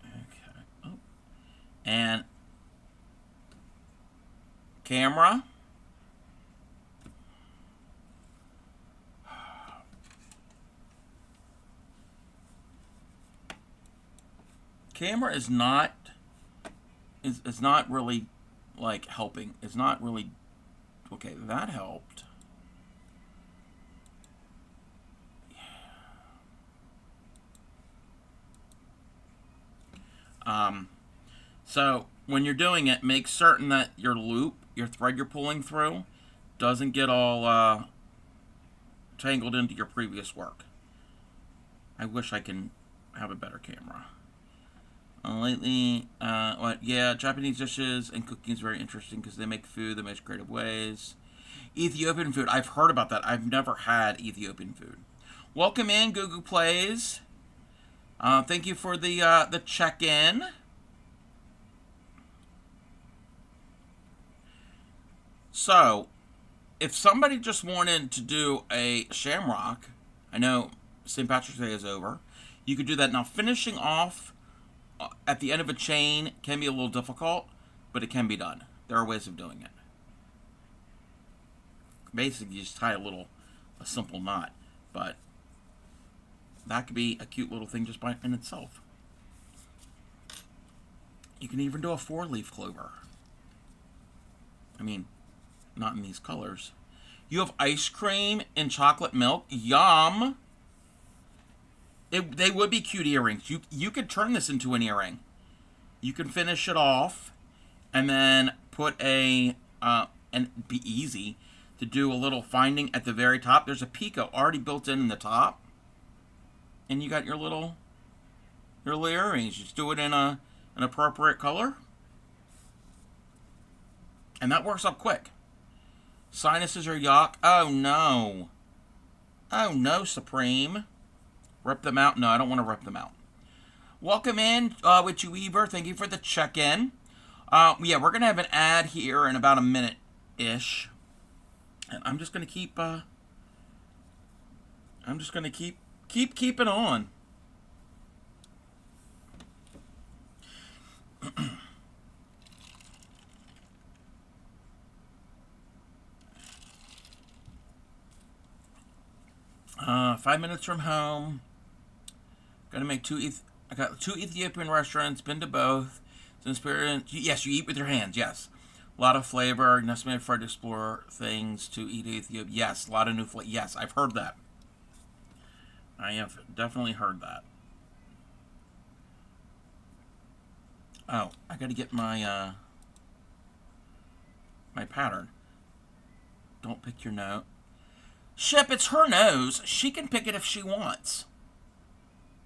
Okay. Oh. And camera. Camera is not really like helping. It's not really okay. That helped. So when you're doing it, make certain that your loop, your thread you're pulling through, doesn't get all tangled into your previous work. I wish I can have a better camera. Lately, yeah, Japanese dishes and cooking is very interesting because they make food the most creative ways. Ethiopian food, I've heard about that. I've never had Ethiopian food. Welcome in, Gugu Plays. Thank you for the check-in. So, if somebody just wanted to do a shamrock, I know St. Patrick's Day is over, you could do that. Now, finishing off at the end of a chain can be a little difficult, but it can be done. There are ways of doing it. Basically, you just tie a simple knot, but that could be a cute little thing just in itself. You can even do a 4-leaf clover. I mean, not in these colors. You have ice cream and chocolate milk. Yum! They would be cute earrings. You could turn this into an earring. You can finish it off, and then put and be easy to do a little finding at the very top. There's a picot already built in the top, and you got your little earrings. Just do it in an appropriate color, and that works up quick. Sinuses are yuck. Oh no! Oh no, Supreme. Rip them out? No, I don't want to rip them out. Welcome in, Witchy Weaver. Thank you for the check-in. Yeah, we're going to have an ad here in about a minute-ish. And I'm just going to keep, keep it on. 5 minutes from home. Gonna make I got 2 Ethiopian restaurants. Been to both. Yes, you eat with your hands. Yes. A lot of flavor. Not be afraid to explore things to eat Ethiopia. Yes, a lot of new flavor. Yes, I've heard that. I have definitely heard that. Oh, I gotta get my my pattern. Don't pick your nose. Ship, it's her nose. She can pick it if she wants.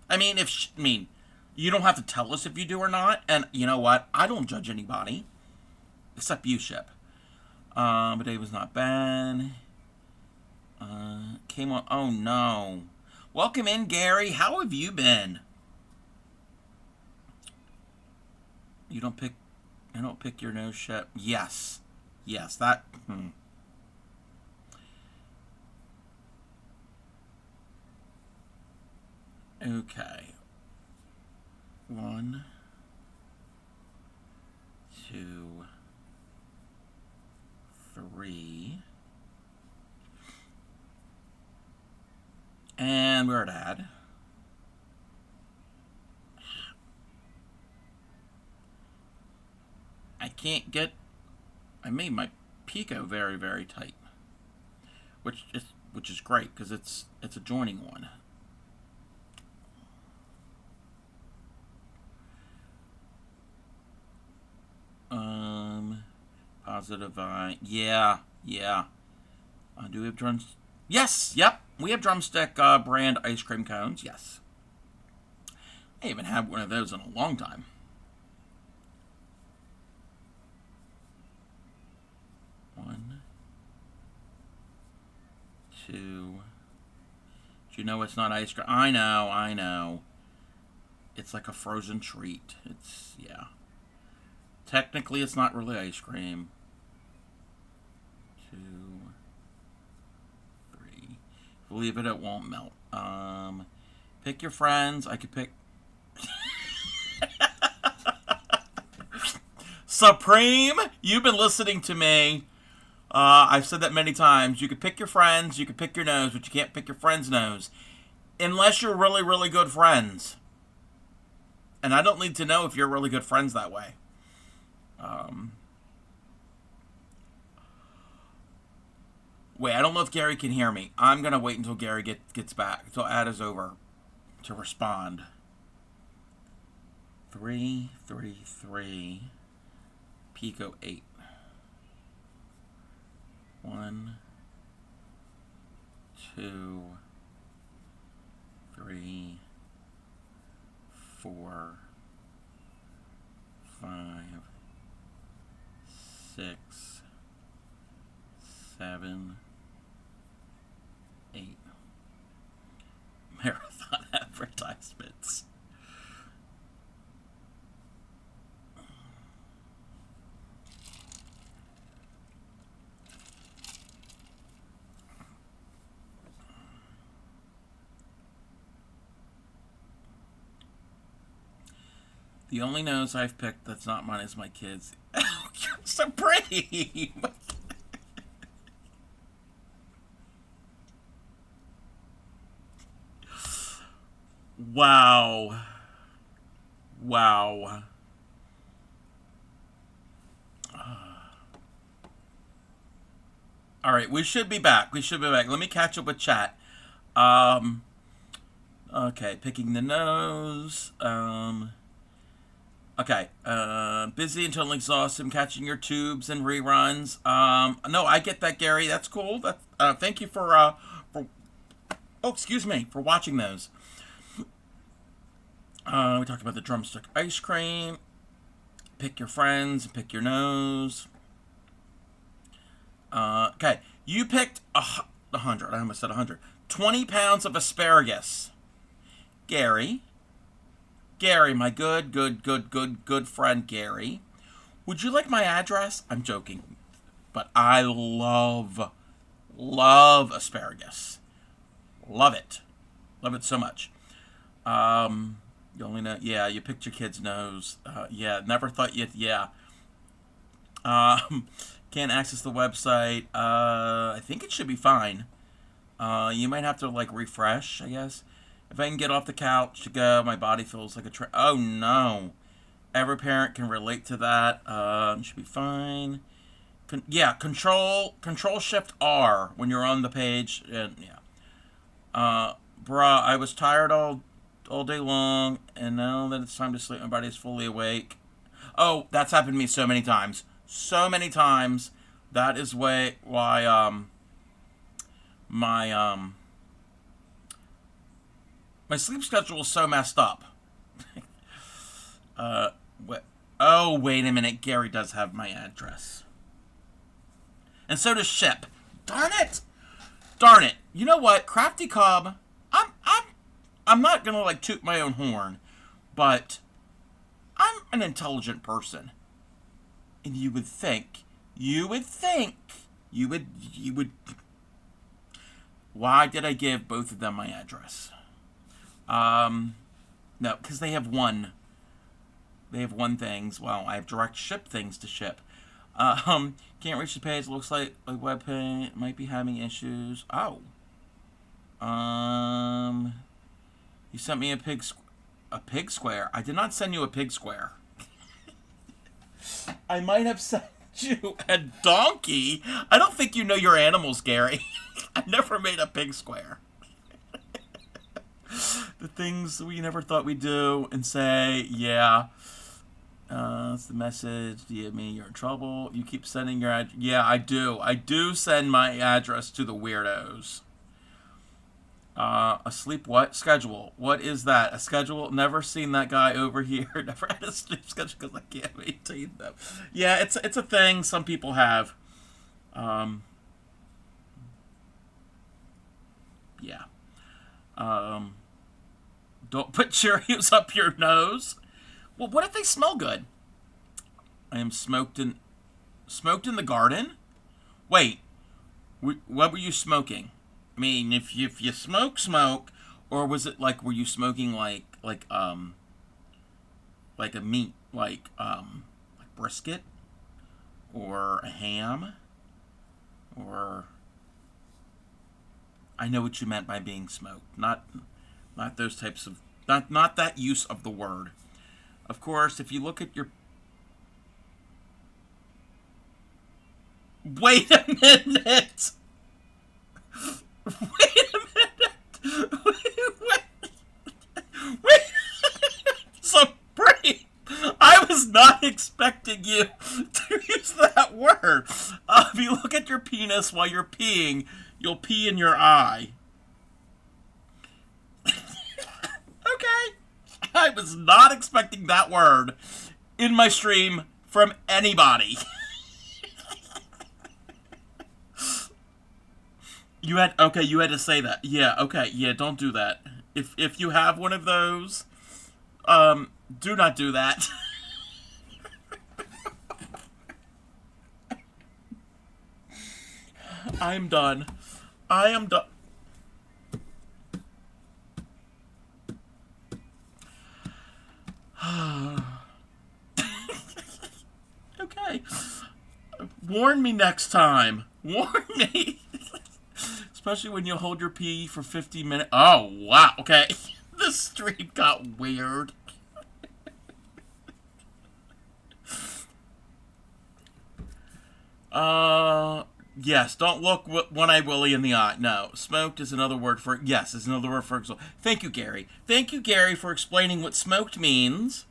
I mean, you don't have to tell us if you do or not. And you know what? I don't judge anybody. Except you, Ship. But it was not bad. Came on. Oh, no. Welcome in, Gary. How have you been? I don't pick your nose, Ship. Yes. Yes, that... Okay. 1, 2, 3. And we're at add. I made my picot very, very tight. Which is great because it's a joining one. Positive eye. Yeah. Do we have drums? Yes, yep. We have drumstick brand ice cream cones. Yes. I haven't had one of those in a long time. One, 2. Do you know it's not ice cream? I know. It's like a frozen treat. Yeah. Technically, it's not really ice cream. 2, 3. Believe it won't melt. Pick your friends. I could pick... Supreme, you've been listening to me. I've said that many times. You could pick your friends, you could pick your nose, but you can't pick your friend's nose. Unless you're really, really good friends. And I don't need to know if you're really good friends that way. Wait, I don't know if Gary can hear me. I'm going to wait until Gary gets back, until Ad is over to respond. 3, 3, 3. Pico 8. 1, 2, 3, 4, 5, 6, 7, 8. Marathon advertisements. The only nose I've picked that's not mine is my kids. Oh, you're Supreme! Wow. All right, we should be back. Let me catch up with chat. Okay, picking the nose. Okay, busy until exhausted, catching your tubes and reruns. No, I get that, Gary. That's cool. Thank you for watching those. We talked about the drumstick ice cream. Pick your friends, pick your nose. Okay, you picked 100. I almost said 100. 20 pounds of asparagus. Gary, my good friend Gary. Would you like my address? I'm joking. But I love asparagus. Love it so much. You only know, yeah, you picked your kid's nose. Yeah, never thought you'd, yeah. Can't access the website. I think it should be fine. You might have to, like, refresh, I guess. If I can get off the couch to go, my body feels like oh, no. Every parent can relate to that. Should be fine. Yeah, Control Shift R when you're on the page, and yeah. Bruh, I was tired all day long, and now that it's time to sleep, my body's fully awake. Oh, that's happened to me so many times. So many times. That is why my sleep schedule is so messed up. Oh, wait a minute. Gary does have my address. And so does Ship. Darn it! Darn it. You know what? Crafty Cobb, I'm not gonna like toot my own horn, but I'm an intelligent person. And you would think, why did I give both of them my address? No, because they have one things. Well, I have direct ship things to ship. Can't reach the page. Looks like a web page might be having issues. Oh. You sent me a pig square. I did not send you a pig square. I might have sent you a donkey. I don't think you know your animals, Gary. I never made a pig square. The things we never thought we'd do and say, yeah. That's the message. Do you mean you're in trouble? You keep sending your address. Yeah, I do. I do send my address to the weirdos. A sleep what? Schedule. What is that? A schedule? Never seen that guy over here. Never had a sleep schedule because I can't maintain them. Yeah, it's a thing some people have. Yeah. Don't put Cheerios up your nose. Well, what if they smell good? I am smoked in the garden? Wait. What were you smoking? I mean, if you smoke, or was it like, were you smoking like a meat, like brisket, or a ham, or I know what you meant by being smoked, not those types of, not that use of the word. Of course, if you look at your, wait a minute. Wait a minute. Wait. Supreme. I was not expecting you to use that word. If you look at your penis while you're peeing, you'll pee in your eye. Okay. I was not expecting that word in my stream from anybody. You had to say that. Yeah, okay, yeah, don't do that. If you have one of those, do not do that. I am done. I am done. Okay. Warn me next time. Warn me. Especially when you hold your pee for 50 minutes. Oh, wow. Okay. This stream got weird. Yes, don't look one-eyed Willie in the eye. No, smoked is another word for, yes, is another word for, thank you, Gary. Thank you, Gary, for explaining what smoked means.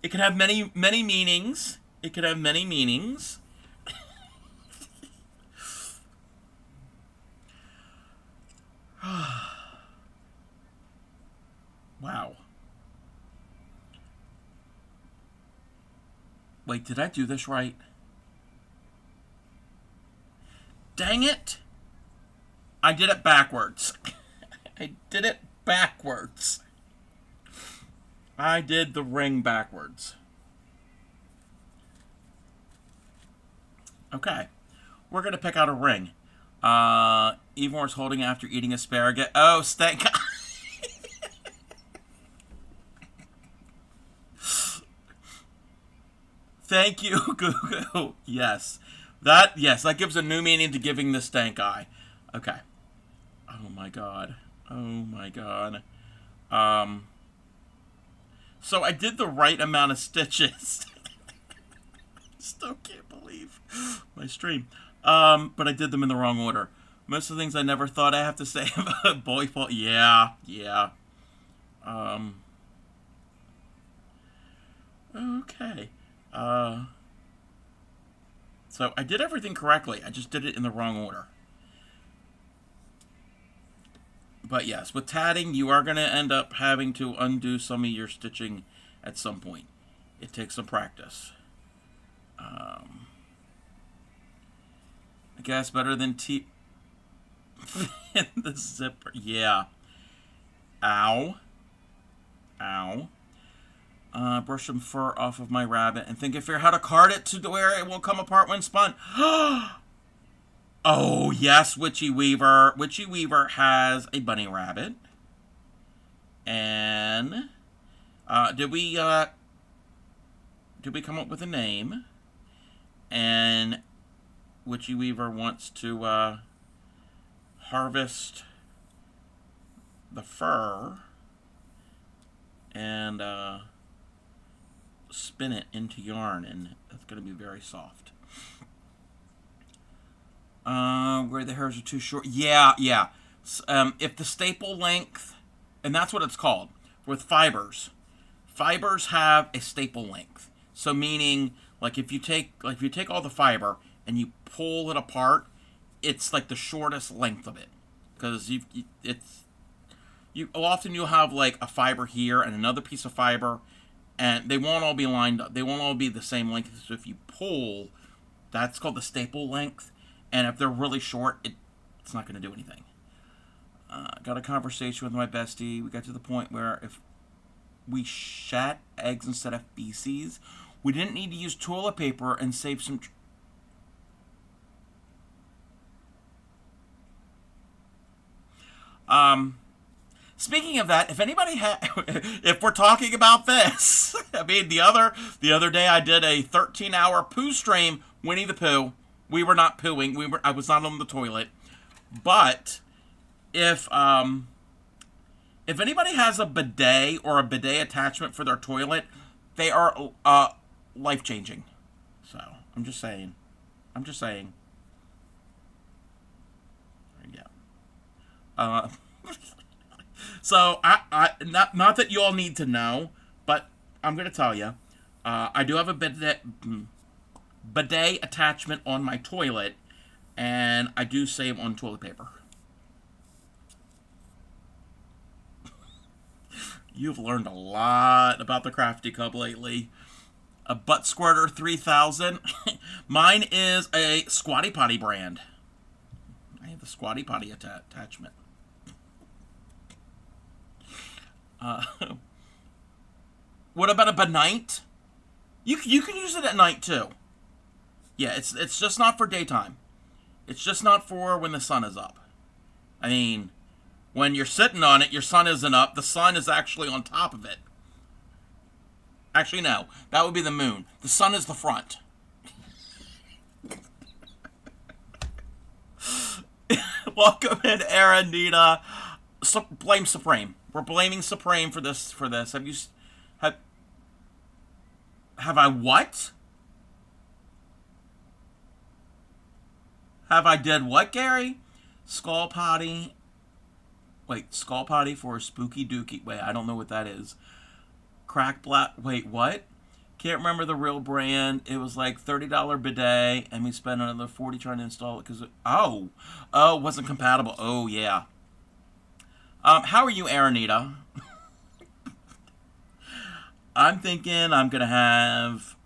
It can have many meanings. It could have many meanings. Wow. Wait, did I do this right? Dang it! I did it backwards. I did it backwards. I did the ring backwards. Okay. We're going to pick out a ring. Evor's holding after eating asparagus. Oh, stank. Thank you, Google. Yes. That gives a new meaning to giving the stank eye. Okay. Oh my god. Oh my god. So I did the right amount of stitches. Still can't believe my stream. But I did them in the wrong order. Most of the things I never thought I have to say about boy fault. Yeah, yeah. Okay. So I did everything correctly. I just did it in the wrong order. But yes, with tatting, you are going to end up having to undo some of your stitching at some point. It takes some practice. I guess better than in the zipper. Yeah. Ow. Ow. Brush some fur off of my rabbit and think and figure how to card it to where it won't come apart when spun. Oh, yes, Witchy Weaver. Witchy Weaver has a bunny rabbit. And did we come up with a name? And Witchy Weaver wants to harvest the fur and spin it into yarn, and it's going to be very soft. Where the hairs are too short. Yeah, yeah. If the staple length, and that's what it's called, with fibers. Fibers have a staple length. So meaning, like if you take all the fiber and you pull it apart, it's like the shortest length of it. Because often you'll have like a fiber here and another piece of fiber, and they won't all be lined up. They won't all be the same length. So if you pull, that's called the staple length. And if they're really short, it's not going to do anything. Got a conversation with my bestie. We got to the point where if we shat eggs instead of feces, we didn't need to use toilet paper and save some... Speaking of that, if anybody if we're talking about this, I mean, the other day I did a 13-hour poo stream, Winnie the Pooh. We were not pooing. I was not on the toilet. But if anybody has a bidet or a bidet attachment for their toilet, they are life-changing. So, I'm just saying. There you go. So, not that you all need to know, but I'm going to tell you. I do have a bidet attachment on my toilet, and I do save on toilet paper. You've learned a lot about the Crafty Cub lately. A Butt Squirter 3000. Mine is a Squatty Potty brand. I have the Squatty Potty attachment. What about a benite? You can use it at night too. Yeah, it's just not for daytime. It's just not for when the sun is up. I mean, when you're sitting on it, your sun isn't up. The sun is actually on top of it. Actually, no. That would be the moon. The sun is the front. Welcome in, Aranita. Blame Supreme. We're blaming Supreme for this. Have I what? Have I did what, Gary? Skull potty. Wait, skull potty for a spooky dookie. Wait, I don't know what that is. Crack black. Wait, what? Can't remember the real brand. It was like $30 bidet, and we spent another $40 trying to install it because it wasn't compatible. Oh yeah. How are you, Aranita? I'm thinking I'm gonna have.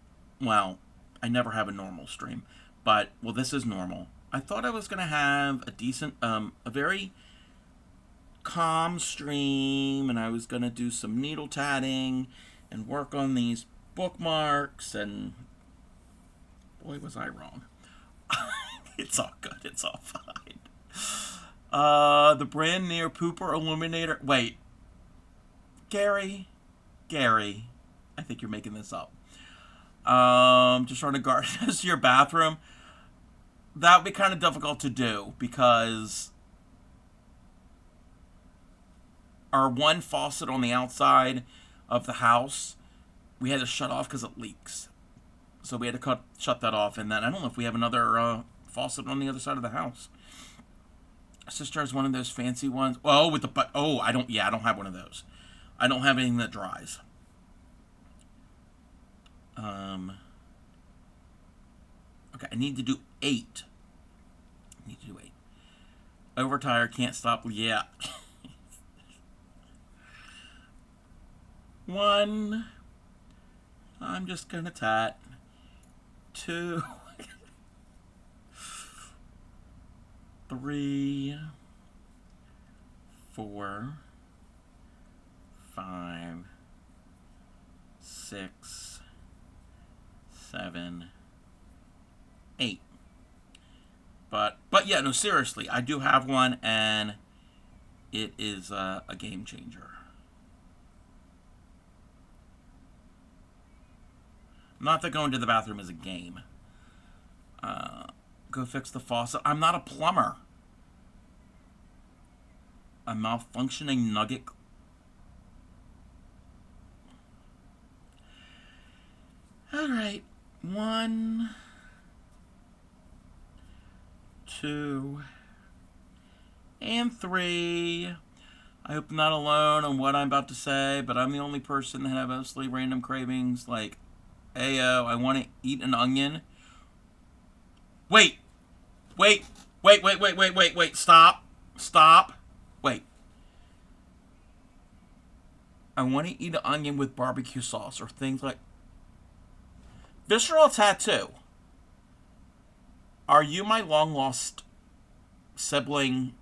Well, I never have a normal stream, but this is normal. I thought I was gonna have a decent, a very calm stream, and I was gonna do some needle tatting and work on these bookmarks, and boy was I wrong. It's all good. It's all fine. The brand near Pooper Illuminator. Wait, Gary, I think you're making this up. Just trying to guard this your bathroom. That would be kind of difficult to do because our one faucet on the outside of the house, we had to shut off because it leaks. So we had to shut that off. And then I don't know if we have another faucet on the other side of the house. Sister has one of those fancy ones. Oh, with the I don't have one of those. I don't have anything that dries. Okay, I need to do 8. Overtired, can't stop. Yeah. 1. I'm just gonna tat. 2. 3. 4. 5. 6. 7. 8. But yeah, no, seriously, I do have one, and it is a game changer. Not that going to the bathroom is a game. Go fix the faucet. I'm not a plumber. A malfunctioning nugget. All right. 1, 2, and 3. I hope I'm not alone on what I'm about to say, but I'm the only person that have mostly random cravings like, ayo, I want to eat an onion. Wait. Stop. Wait. I want to eat an onion with barbecue sauce or things like visceral tattoo. Are you my long-lost sibling,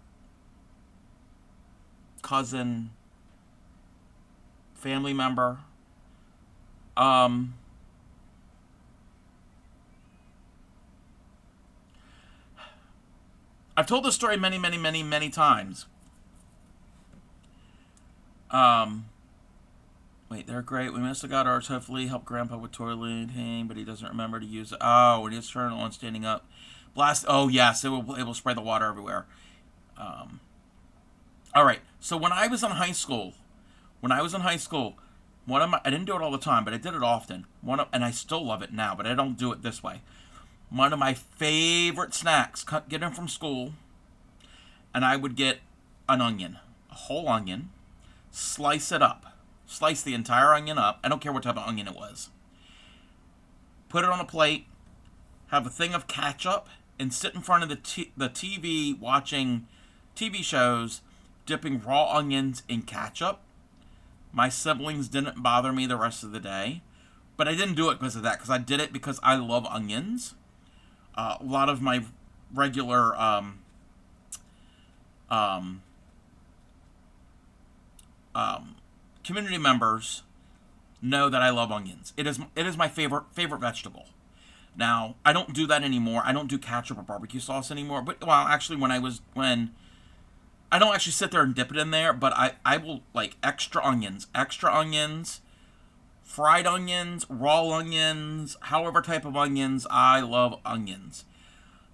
cousin, family member? I've told this story many times. Wait, they're great. We must have got ours. Hopefully help Grandpa with toileting, but he doesn't remember to use it. Oh, when he's turning on standing up. Blast. Oh, yes, it will spray the water everywhere. All right, so when I was in high school, I didn't do it all the time, but I did it often. And I still love it now, but I don't do it this way. One of my favorite snacks, get in from school, and I would get an onion, a whole onion, slice it up, slice the entire onion up. I don't care what type of onion it was. Put it on a plate, have a thing of ketchup, and sit in front of the TV watching TV shows, dipping raw onions in ketchup. My siblings didn't bother me the rest of the day, but I didn't do it because of that, because I did it because I love onions. A lot of my regular community members know that I love onions. It is my favorite vegetable. Now, I don't do that anymore. I don't do ketchup or barbecue sauce anymore. But well, actually, when I don't actually sit there and dip it in there, but I will like extra onions, fried onions, raw onions, however type of onions. I love onions.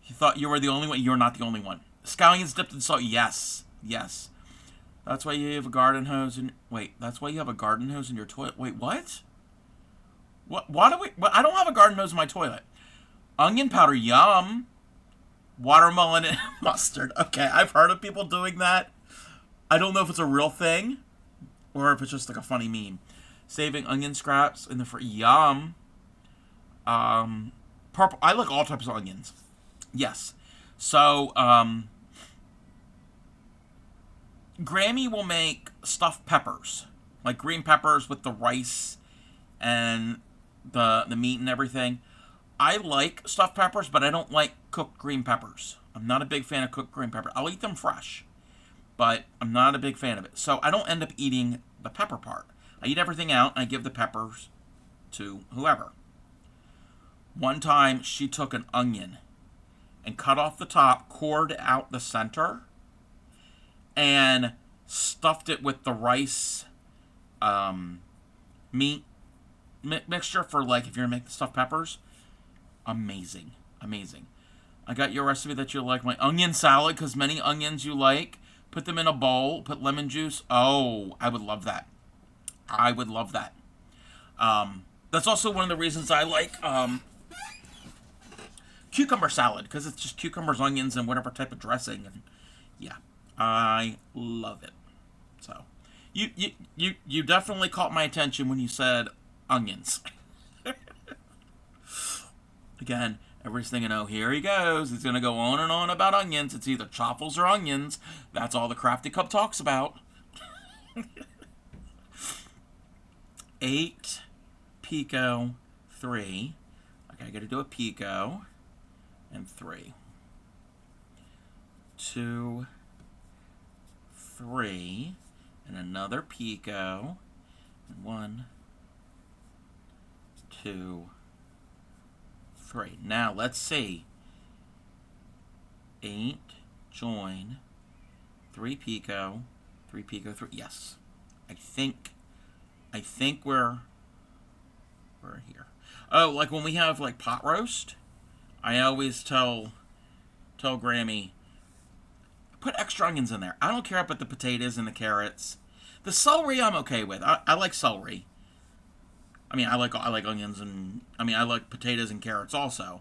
You thought you were the only one? You're not the only one. Scallions dipped in salt. Yes. That's why you have a garden hose in. Wait, that's why you have a garden hose in your toilet. Wait, what? Why do we? I don't have a garden hose in my toilet. Onion powder, yum. Watermelon and mustard. Okay, I've heard of people doing that. I don't know if it's a real thing or if it's just like a funny meme. Saving onion scraps in the yum. Purple. I like all types of onions. Yes. So, Grammy will make stuffed peppers, like green peppers with the rice and the meat and everything. I like stuffed peppers, but I don't like cooked green peppers. I'm not a big fan of cooked green pepper. I'll eat them fresh, but I'm not a big fan of it. So I don't end up eating the pepper part. I eat everything out, and I give the peppers to whoever. One time, she took an onion and cut off the top, cored out the center, and stuffed it with the rice meat mixture for, like, if you're going to make stuffed peppers. Amazing. I got your recipe that you like. My onion salad, because many onions you like. Put them in a bowl. Put lemon juice. Oh, I would love that. That's also one of the reasons I like cucumber salad, because it's just cucumbers, onions, and whatever type of dressing. And yeah, I love it. So, you definitely caught my attention when you said onions. Again, everybody's thinking, oh, here he goes. He's going to go on and on about onions. It's either chaffles or onions. That's all the Crafty Cup talks about. 8, Pico, 3. Okay, I got to do a Pico and 3. 2, 3, and another Pico, and 1, 2, 3. Now let's see. 8, join, 3 Pico, 3 Pico, 3. Yes, I think we're here. Oh, like when we have like pot roast, I always tell Grammy, put extra onions in there. I don't care about the potatoes and the carrots. The celery I'm okay with. I like celery. I mean, I like onions, and I mean I like potatoes and carrots also,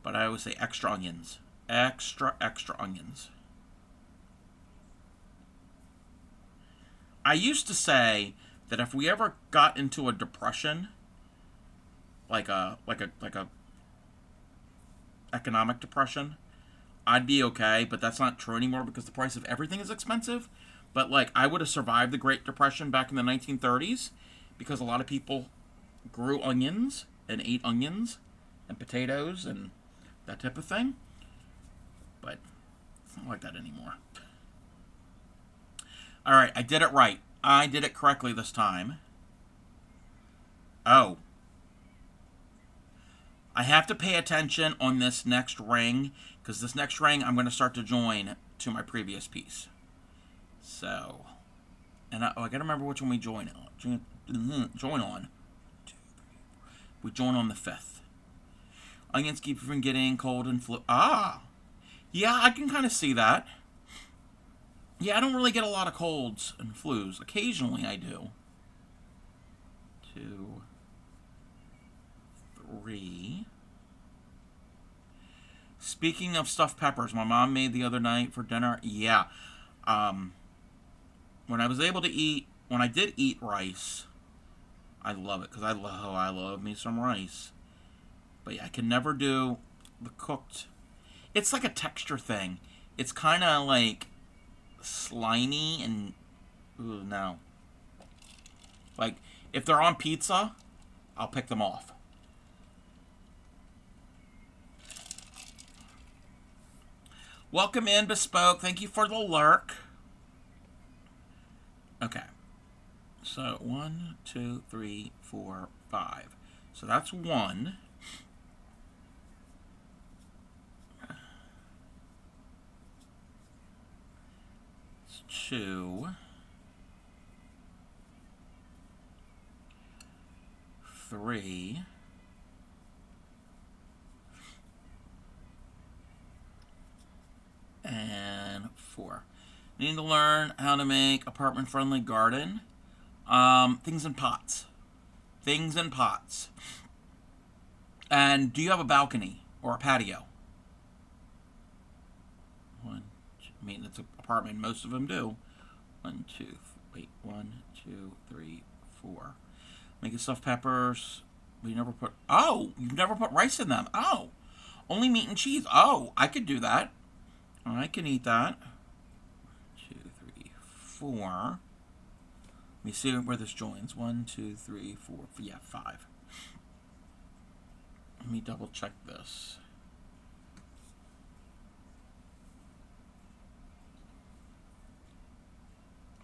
but I always say extra onions. Extra onions. I used to say that if we ever got into a depression, like a economic depression, I'd be okay, but that's not true anymore because the price of everything is expensive. But like I would have survived the Great Depression back in the 1930s because a lot of people grew onions and ate onions and potatoes and that type of thing. But it's not like that anymore. All right, I did it right. I did it correctly this time. Oh. I have to pay attention on this next ring, because this next ring I'm going to start to join to my previous piece. So, and I got to remember which one we join on. Join on. We join on the 5th. Onions keep you from getting cold and flu. Ah! Yeah, I can kind of see that. Yeah, I don't really get a lot of colds and flus. Occasionally I do. 2, 3. Speaking of stuffed peppers, my mom made the other night for dinner. Yeah. When I was able to eat, when I did eat rice, I love it because I love me some rice. But yeah, I can never do the cooked. It's like a texture thing. It's kind of like slimy and ooh, no. Like if they're on pizza, I'll pick them off. Welcome in, Bespoke. Thank you for the lurk. Okay. So 1, 2, 3, 4, 5. So that's 1. It's 2. 3. And 4. Need to learn how to make apartment-friendly garden. Things in pots. Things in pots. And do you have a balcony or a patio? I mean, it's an apartment. Most of them do. 1, 2, wait. 1, 2, 3, 4. Making stuffed peppers. We never put. Oh, you've never put rice in them. Oh, only meat and cheese. Oh, I could do that. I can eat that. 2, 3, 4. Let me see where this joins. 1, 2, 3, 4. Yeah, 5. Let me double check this.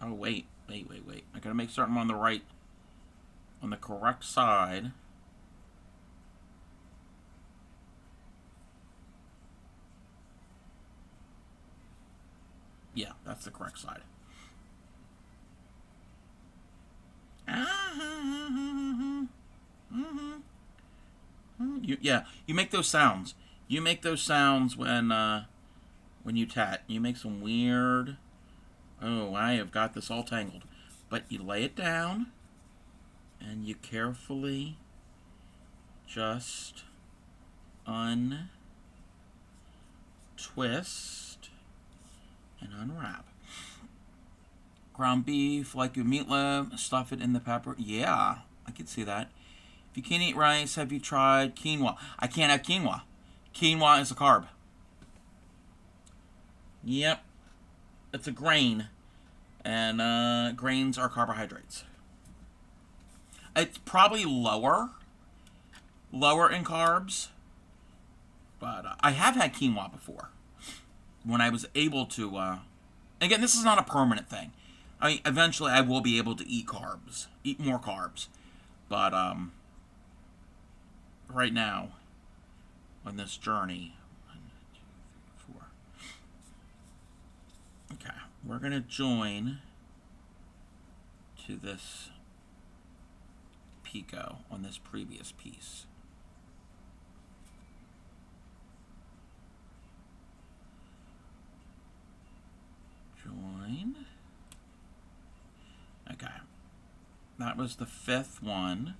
Oh, wait. I gotta make certain I'm on the right, on the correct side. Yeah, that's the correct side. You make those sounds. You make those sounds when you tat. You make some weird. Oh, I have got this all tangled. But you lay it down, and you carefully just untangle twist, and unwrap. Ground beef, like your meatloaf, stuff it in the pepper. Yeah, I can see that. If you can't eat rice, have you tried quinoa? I can't have quinoa. Quinoa is a carb. Yep. It's a grain. And grains are carbohydrates. It's probably lower in carbs. But I have had quinoa before. When I was able to... again, this is not a permanent thing. I mean, eventually I will be able to eat carbs. Eat more carbs. But, right now, on this journey... 1, 2, 3, 4. Okay. We're going to join to this picot on this previous piece. Join. Okay. That was the 5th one.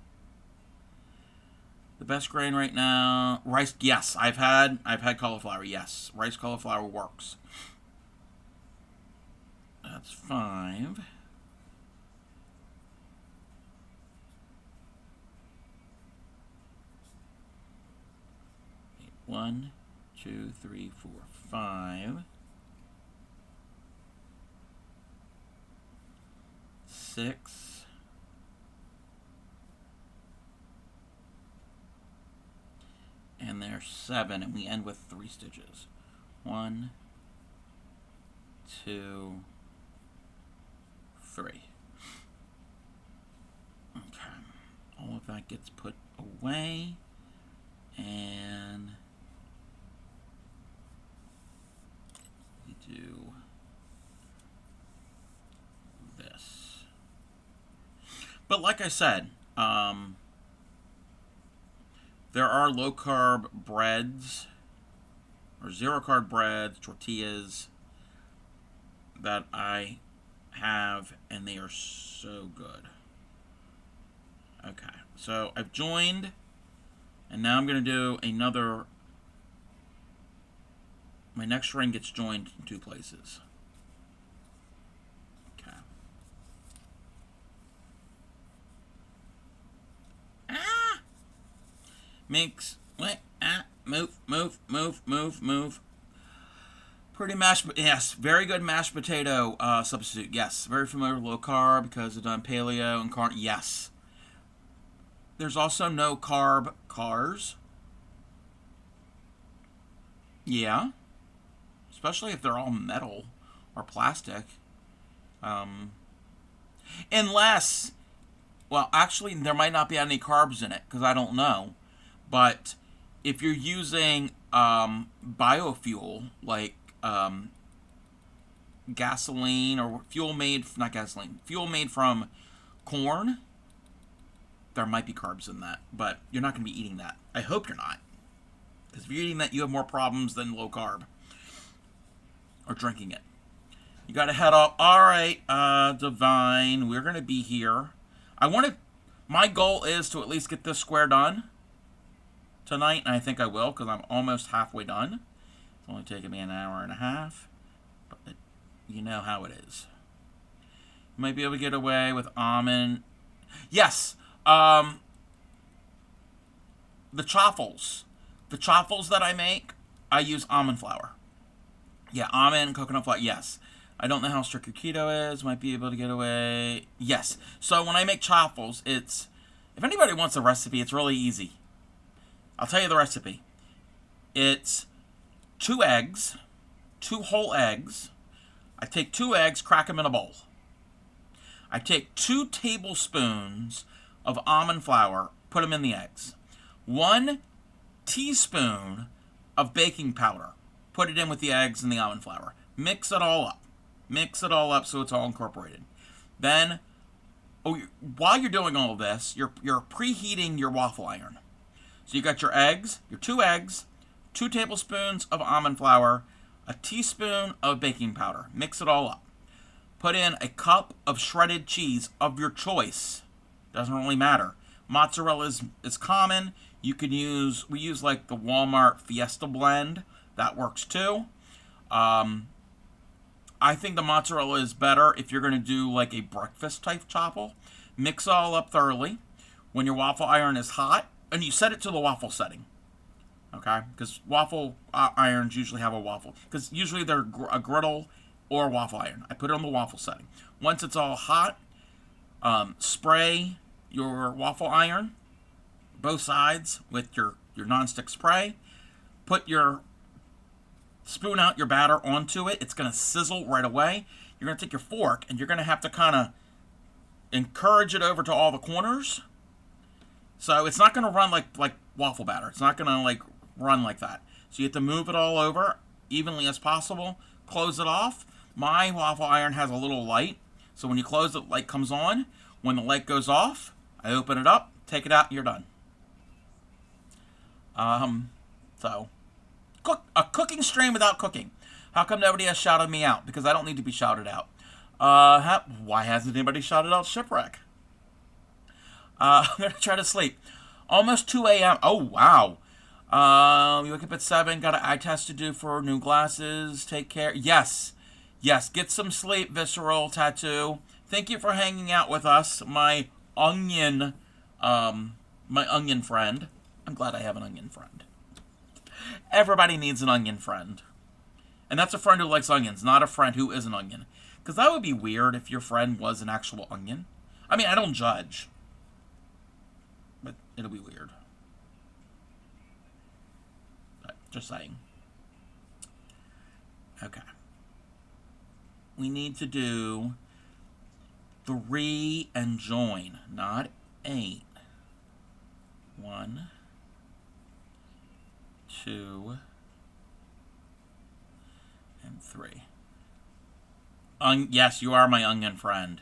The best grain right now, rice. Yes, I've had cauliflower. Yes, rice cauliflower works. That's 5. Okay, 1, 2, 3, 4, 5. 6. And there's 7, and we end with 3 stitches. 1, 2, 3. Okay. All of that gets put away. And we do this. But like I said, there are low-carb breads or zero-carb breads, tortillas that I have, and they are so good. Okay, so I've joined, and now I'm going to do another. My next ring gets joined in 2 places. Okay. Mix, move. Pretty mashed, yes, very good mashed potato substitute. Yes, very familiar with low carb because I've done paleo and carb. Yes. There's also no carb cars. Yeah. Especially if they're all metal or plastic. Unless, well, actually, there might not be any carbs in it because I don't know. But if you're using biofuel, like gasoline or fuel made, not gasoline, fuel made from corn, there might be carbs in that. But you're not going to be eating that. I hope you're not. Because if you're eating that, you have more problems than low carb. Or drinking it. You got to head off. All right, Divine, we're going to be here. My goal is to at least get this square done tonight, and I think I will because I'm almost halfway done. It's only taking me an hour and a half, but you know how it is. You might be able to get away with almond. Yes, the chaffles. The chaffles that I make, I use almond flour. Yeah, almond and coconut flour, yes. I don't know how strict your keto is. Might be able to get away. Yes. So when I make chaffles, if anybody wants a recipe, it's really easy. I'll tell you the recipe. It's 2 eggs, 2 whole eggs. I take 2 eggs, crack them in a bowl. I take 2 tablespoons of almond flour, put them in the eggs. 1 teaspoon of baking powder. Put it in with the eggs and the almond flour. Mix it all up. Mix it all up so it's all incorporated. Then, while you're doing all of this, you're preheating your waffle iron. So you got your eggs, your 2 eggs, 2 tablespoons of almond flour, a teaspoon of baking powder. Mix it all up. Put in a cup of shredded cheese of your choice. Doesn't really matter. Mozzarella is common. We use like the Walmart Fiesta blend. That works too. I think the mozzarella is better if you're going to do like a breakfast type chopple. Mix it all up thoroughly. When your waffle iron is hot, and you set it to the waffle setting. Okay? Because waffle irons usually have a waffle. Because usually they're a griddle or waffle iron. I put it on the waffle setting. Once it's all hot, spray your waffle iron, both sides, with your nonstick spray. Put your spoon out your batter onto it. It's going to sizzle right away. You're going to take your fork, and you're going to have to kind of encourage it over to all the corners. So it's not going to run like waffle batter. It's not going to like run like that. So you have to move it all over evenly as possible. Close it off. My waffle iron has a little light. So when you close it, the light comes on. When the light goes off, I open it up, take it out, and you're done. So a cooking stream without cooking. How come nobody has shouted me out? Because I don't need to be shouted out. Why hasn't anybody shouted out Shipwreck? I'm going to try to sleep. Almost 2 a.m. Oh, wow. You wake up at 7. Got an eye test to do for new glasses. Take care. Yes. Yes. Get some sleep, Visceral Tattoo. Thank you for hanging out with us. My onion friend. I'm glad I have an onion friend. Everybody needs an onion friend. And that's a friend who likes onions, not a friend who is an onion. Because that would be weird if your friend was an actual onion. I mean, I don't judge. But it'll be weird. But just saying. Okay. We need to do 3 and join, not 8. 1, 2, and 3. Yes, you are my onion friend.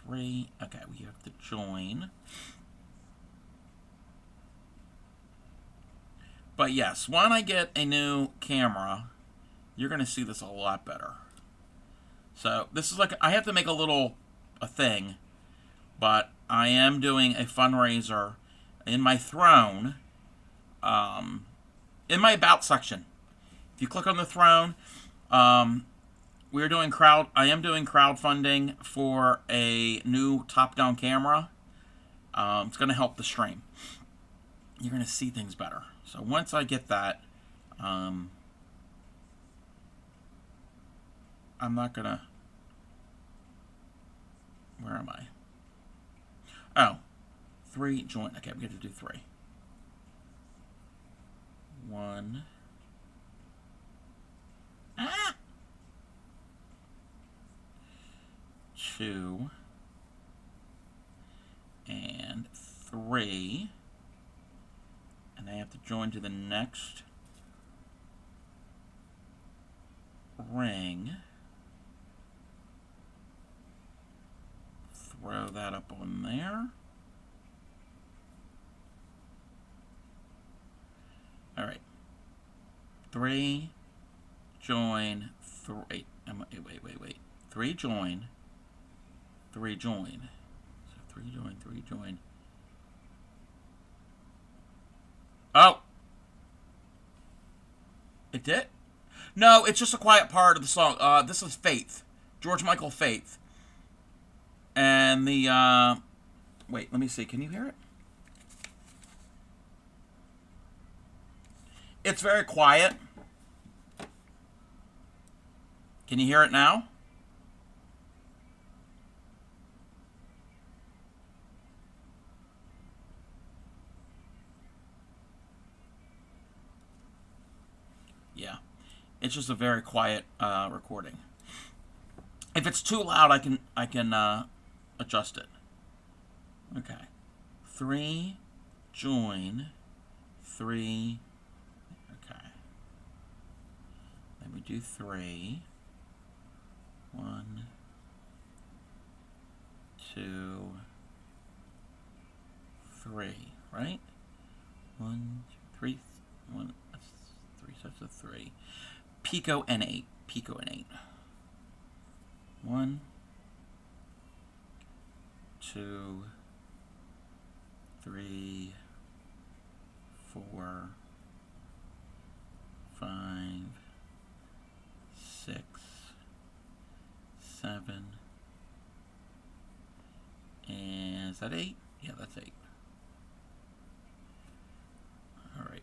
3. Okay, we have to join. But yes, when I get a new camera, you're going to see this a lot better. So this is like, I have to make a thing, but I am doing a fundraiser in my throne, in my about section. If you click on the throne, I am doing crowdfunding for a new top-down camera. It's going to help the stream. You're going to see things better. So once I get that, I'm not going to... Where am I? Oh, 3 join. Okay, we got to do 3. 1. 2. And 3. And I have to join to the next ring. Throw that up on there. All right. 3, join, 3. Wait. 3 join. 3 join. So 3 join, 3 join. Oh! It did? No, it's just a quiet part of the song. This is Faith. George Michael Faith. And the, wait, let me see. Can you hear it? It's very quiet. Can you hear it now? Yeah. It's just a very quiet recording. If it's too loud, I can adjust it. Okay. 3 join, 3. Okay. Let me do 3. 1, 2, 3. Right? 1, 2, 3. 1, 3 sets of 3. Pico and 8. Pico and 8. 1, 2, 3, 4, 5, 6, 7, and is that 8? Yeah, that's 8. All right.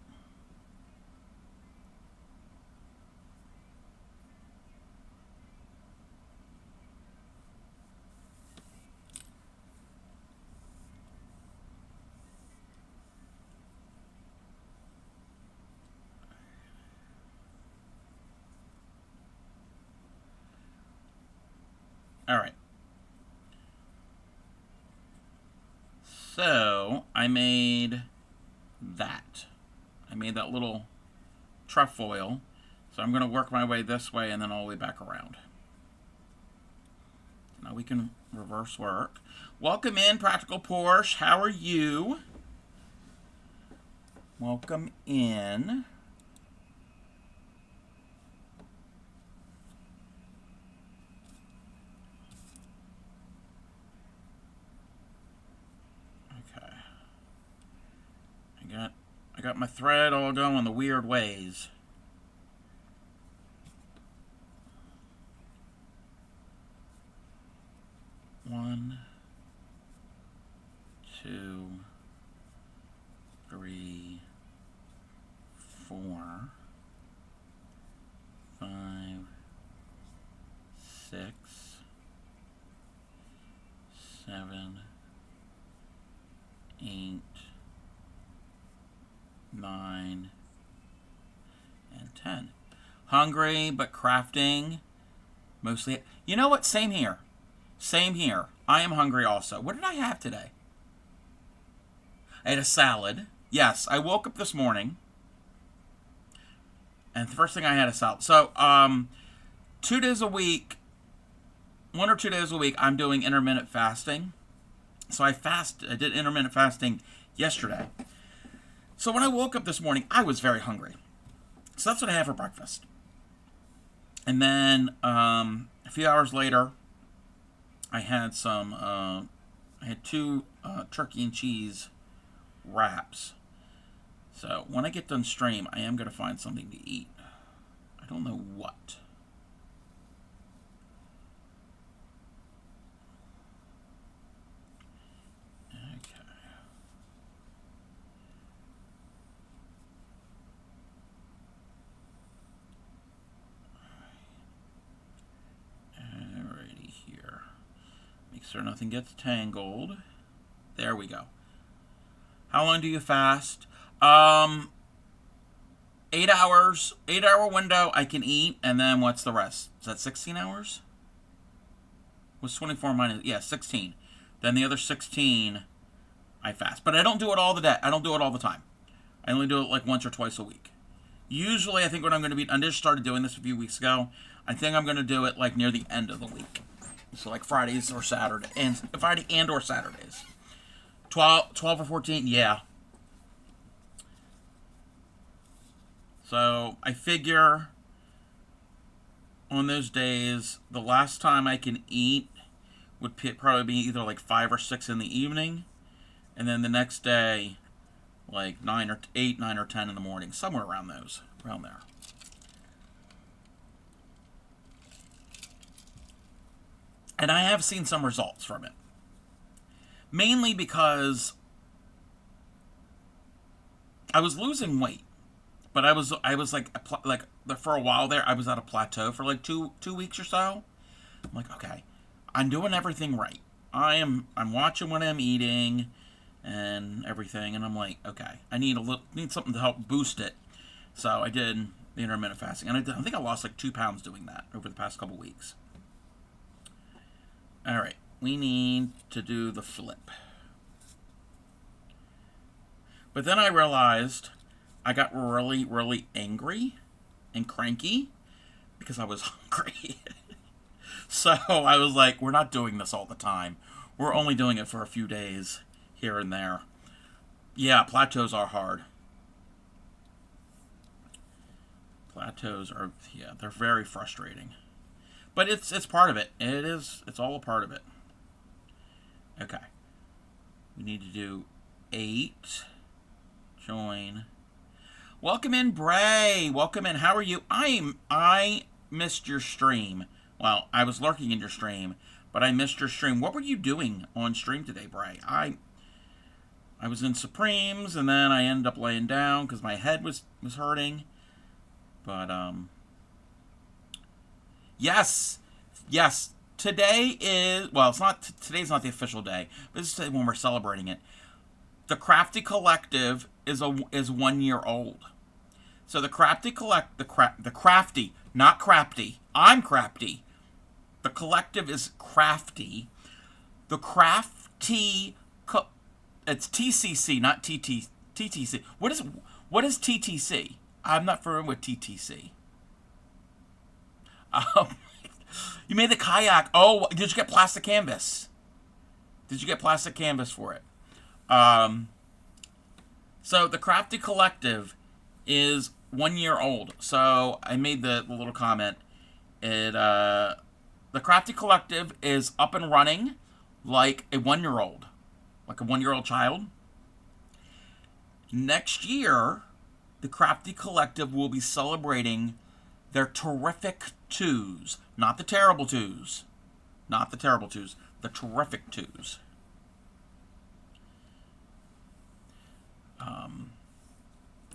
All right. So I made that. I made that little trefoil. So I'm going to work my way this way and then all the way back around. Now we can reverse work. Welcome in, Practical Porsche. How are you? Welcome in. Okay. I got my thread all going the weird ways. One, 2, 3, 4, 5, 6, 7, 8, 9, and 10. Hungry, but crafting. Mostly. You know what? Same here. Same here. I am hungry also. What did I have today? I had a salad. Yes, I woke up this morning, and the first thing I had a salad. So, 2 days a week, 1 or 2 days a week, I'm doing intermittent fasting. So I did intermittent fasting yesterday. So when I woke up this morning, I was very hungry. So that's what I had for breakfast. And then a few hours later, I had I had 2 turkey and cheese wraps. So when I get done stream, I am going to find something to eat. I don't know what. Okay. Alrighty here. Make sure nothing gets tangled. There we go. How long do you fast? 8 hours. 8-hour window I can eat, and then what's the rest? Is that 16 hours? What's 24 minus? Yeah, 16. Then the other 16 I fast. But I don't do it all the day. I don't do it all the time. I only do it like once or twice a week. Usually, I think what I'm going to be... I just started doing this a few weeks ago. I think I'm going to do it like near the end of the week. So like Fridays or Saturday. Friday and or Saturdays. 12 or 14, yeah. So I figure on those days, the last time I can eat would probably be either like 5 or 6 in the evening, and then the next day, like 8, 9, or 10 in the morning, somewhere around there. And I have seen some results from it. Mainly because I was losing weight, but I was like for a while there I was at a plateau for like two weeks or so. I'm like, okay, I'm doing everything right. I'm watching what I'm eating and everything, and I'm like, okay, I need something to help boost it. So I did the intermittent fasting, and I think I lost like 2 pounds doing that over the past couple weeks. All right. We need to do the flip. But then I realized I got really, really angry and cranky because I was hungry. So I was like, we're not doing this all the time. We're only doing it for a few days here and there. Yeah, plateaus are hard. Plateaus are, yeah, they're very frustrating. But it's part of it. It's all a part of it. Okay. We need to do 8. Join. Welcome in, Bray. Welcome in. How are you? I missed your stream. Well, I was lurking in your stream, but I missed your stream. What were you doing on stream today, Bray? I was in Supremes, and then I ended up laying down because my head was hurting. But, yes. Today is, well, it's not, today's not the official day, but this is when we're celebrating it. The Crafty Collective is 1 year old. So the Crafty the Crafty, not Crafty. I'm Crafty. The collective is Crafty. The Crafty, it's TCC, not TTC. What is TTC? I'm not familiar with TTC. You made the kayak. Oh, did you get plastic canvas? Did you get plastic canvas for it? So the Crafty Collective is 1 year old. So I made the little comment. The Crafty Collective is up and running like a 1 year old. Like a 1 year old child. Next year, the Crafty Collective will be celebrating their terrific 2s. Not the terrible 2s. Not the terrible 2s. The terrific 2s.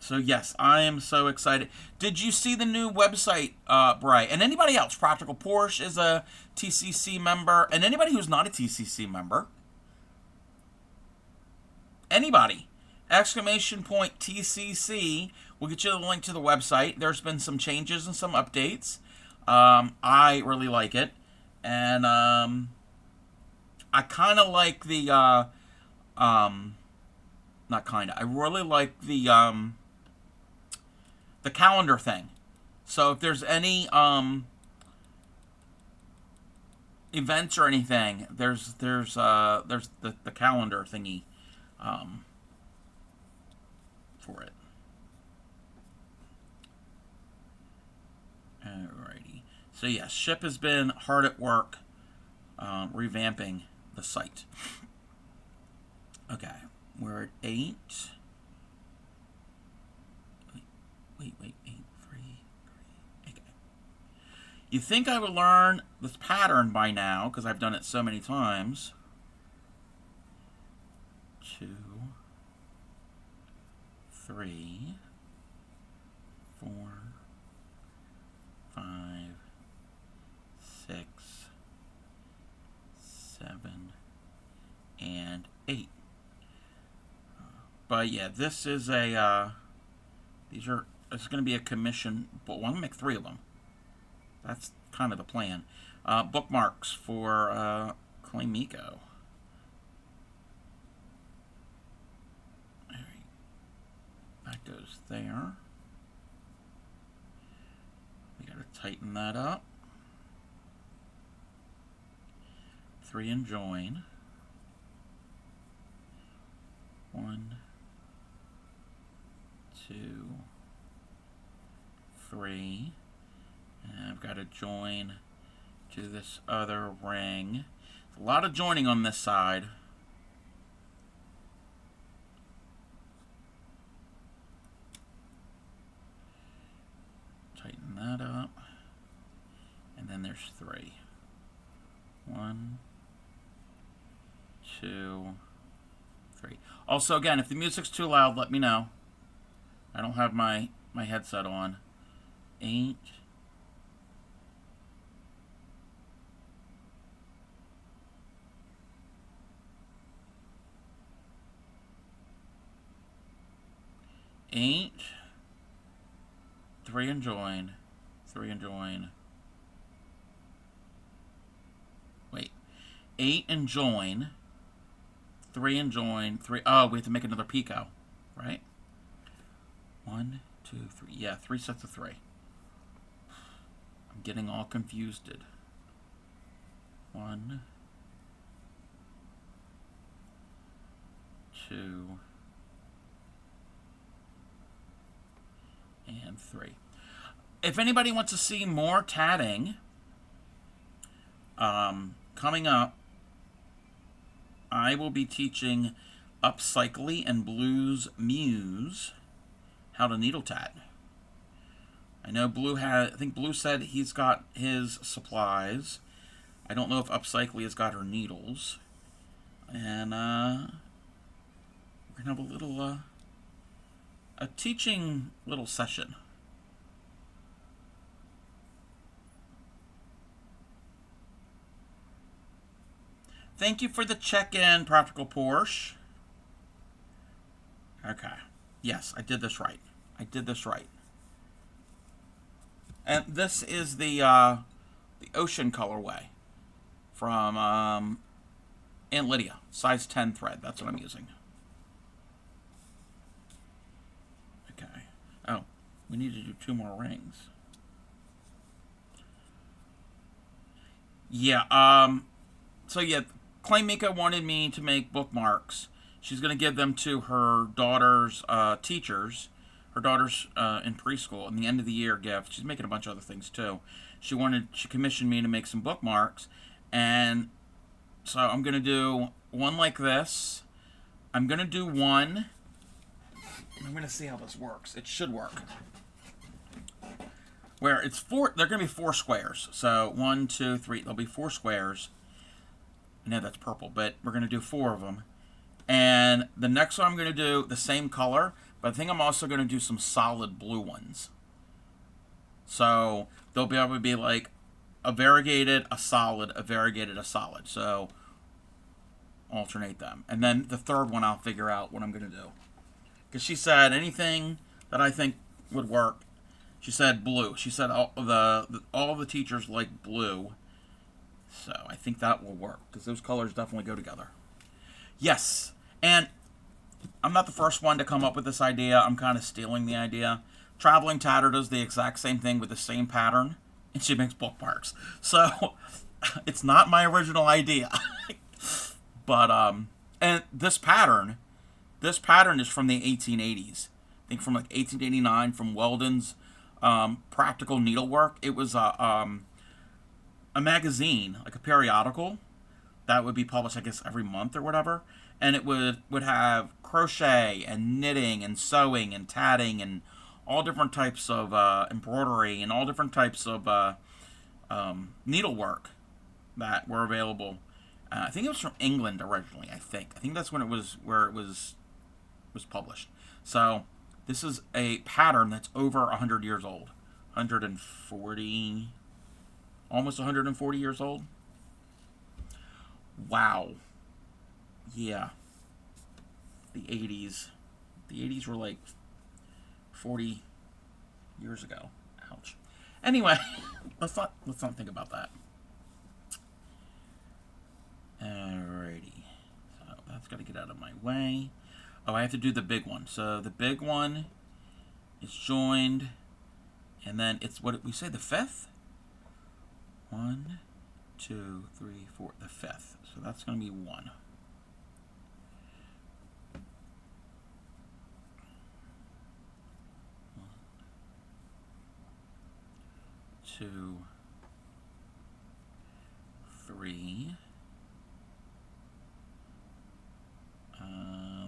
So yes, I am so excited. Did you see the new website, Bray? And anybody else? Practical Porsche is a TCC member. And anybody who's not a TCC member. Anybody. ! TCC. We'll get you the link to the website. There's been some changes and some updates. I really like it. And I kind of like the... not kind of. I really like the calendar thing. So if there's any events or anything, there's the calendar thingy for it. Alrighty. So yes, Ship has been hard at work revamping the site. Okay, we're at 8. Wait, 8, 3. Okay. You think I would learn this pattern by now, because I've done it so many times. 2, 3, 4, 5, 6, 7, and 8. But yeah, this is a, this is going to be a commission, but I'm going to make 3 of them. That's kind of the plan. Bookmarks for Claymiko. That goes there. We got to tighten that up. 3 and join. 1, 2, 3. And I've got to join to this other ring. A lot of joining on this side. Tighten that up. And then there's 3. 1, 2, 3. Also, again, if the music's too loud, let me know. I don't have my headset on. 8. 8. 3 and join. 3 and join. Wait. 8 and join. 3 and join. 3. Oh, we have to make another picot, right? 1, 2, 3. Yeah, 3 sets of 3. I'm getting all confused. 1, 2, and 3. If anybody wants to see more tatting coming up, I will be teaching Upcycly and Blue's Muse, how to needle tat. I know I think Blue said he's got his supplies. I don't know if Upcycly has got her needles. And we're gonna have a little a teaching little session. Thank you for the check-in, Practical Porsche. Okay. Yes, I did this right. I did this right. And this is the ocean colorway from Aunt Lydia, size 10 thread. That's what I'm using. Okay. Oh, we need to do 2 more rings. Yeah. So yeah, Clay Mika wanted me to make bookmarks. She's going to give them to her daughter's teachers, her daughter's in preschool, and the end of the year gift. She's making a bunch of other things too. She commissioned me to make some bookmarks, and so I'm going to do one like this. I'm going to do one. I'm going to see how this works. It should work. Where it's 4, they're going to be 4 squares. So 1, 2, 3, there'll be 4 squares. I know that's purple, but we're going to do 4 of them. And the next one I'm going to do the same color, but I think I'm also going to do some solid blue ones. So they'll be able to be like a variegated, a solid, a variegated, a solid. So alternate them. And then the third one I'll figure out what I'm going to do. Because she said anything that I think would work. She said blue. She said all the teachers like blue. So I think that will work, because those colors definitely go together. Yes, and I'm not the first one to come up with this idea. I'm kind of stealing the idea. Traveling Tatter does the exact same thing with the same pattern, and she makes bookmarks. So it's not my original idea. But, and this pattern is from the 1880s. I think from like 1889, from Weldon's Practical Needlework. It was a magazine, like a periodical, that would be published, I guess, every month or whatever. And it would have crochet and knitting and sewing and tatting and all different types of embroidery and all different types of needlework that were available. I think it was from England originally. I think that's when it was published. So this is a pattern that's over 100 years old, 140, almost 140 years old. Wow. Yeah. The 80s. The 80s were like 40 years ago. Ouch. Anyway, let's not think about that. Alrighty. So that's got to get out of my way. Oh, I have to do the big one. So the big one is joined, and then it's what we say, the 5th? 1, 2, 3, 4, the 5th. So that's going to be 1. 1, 2, 3.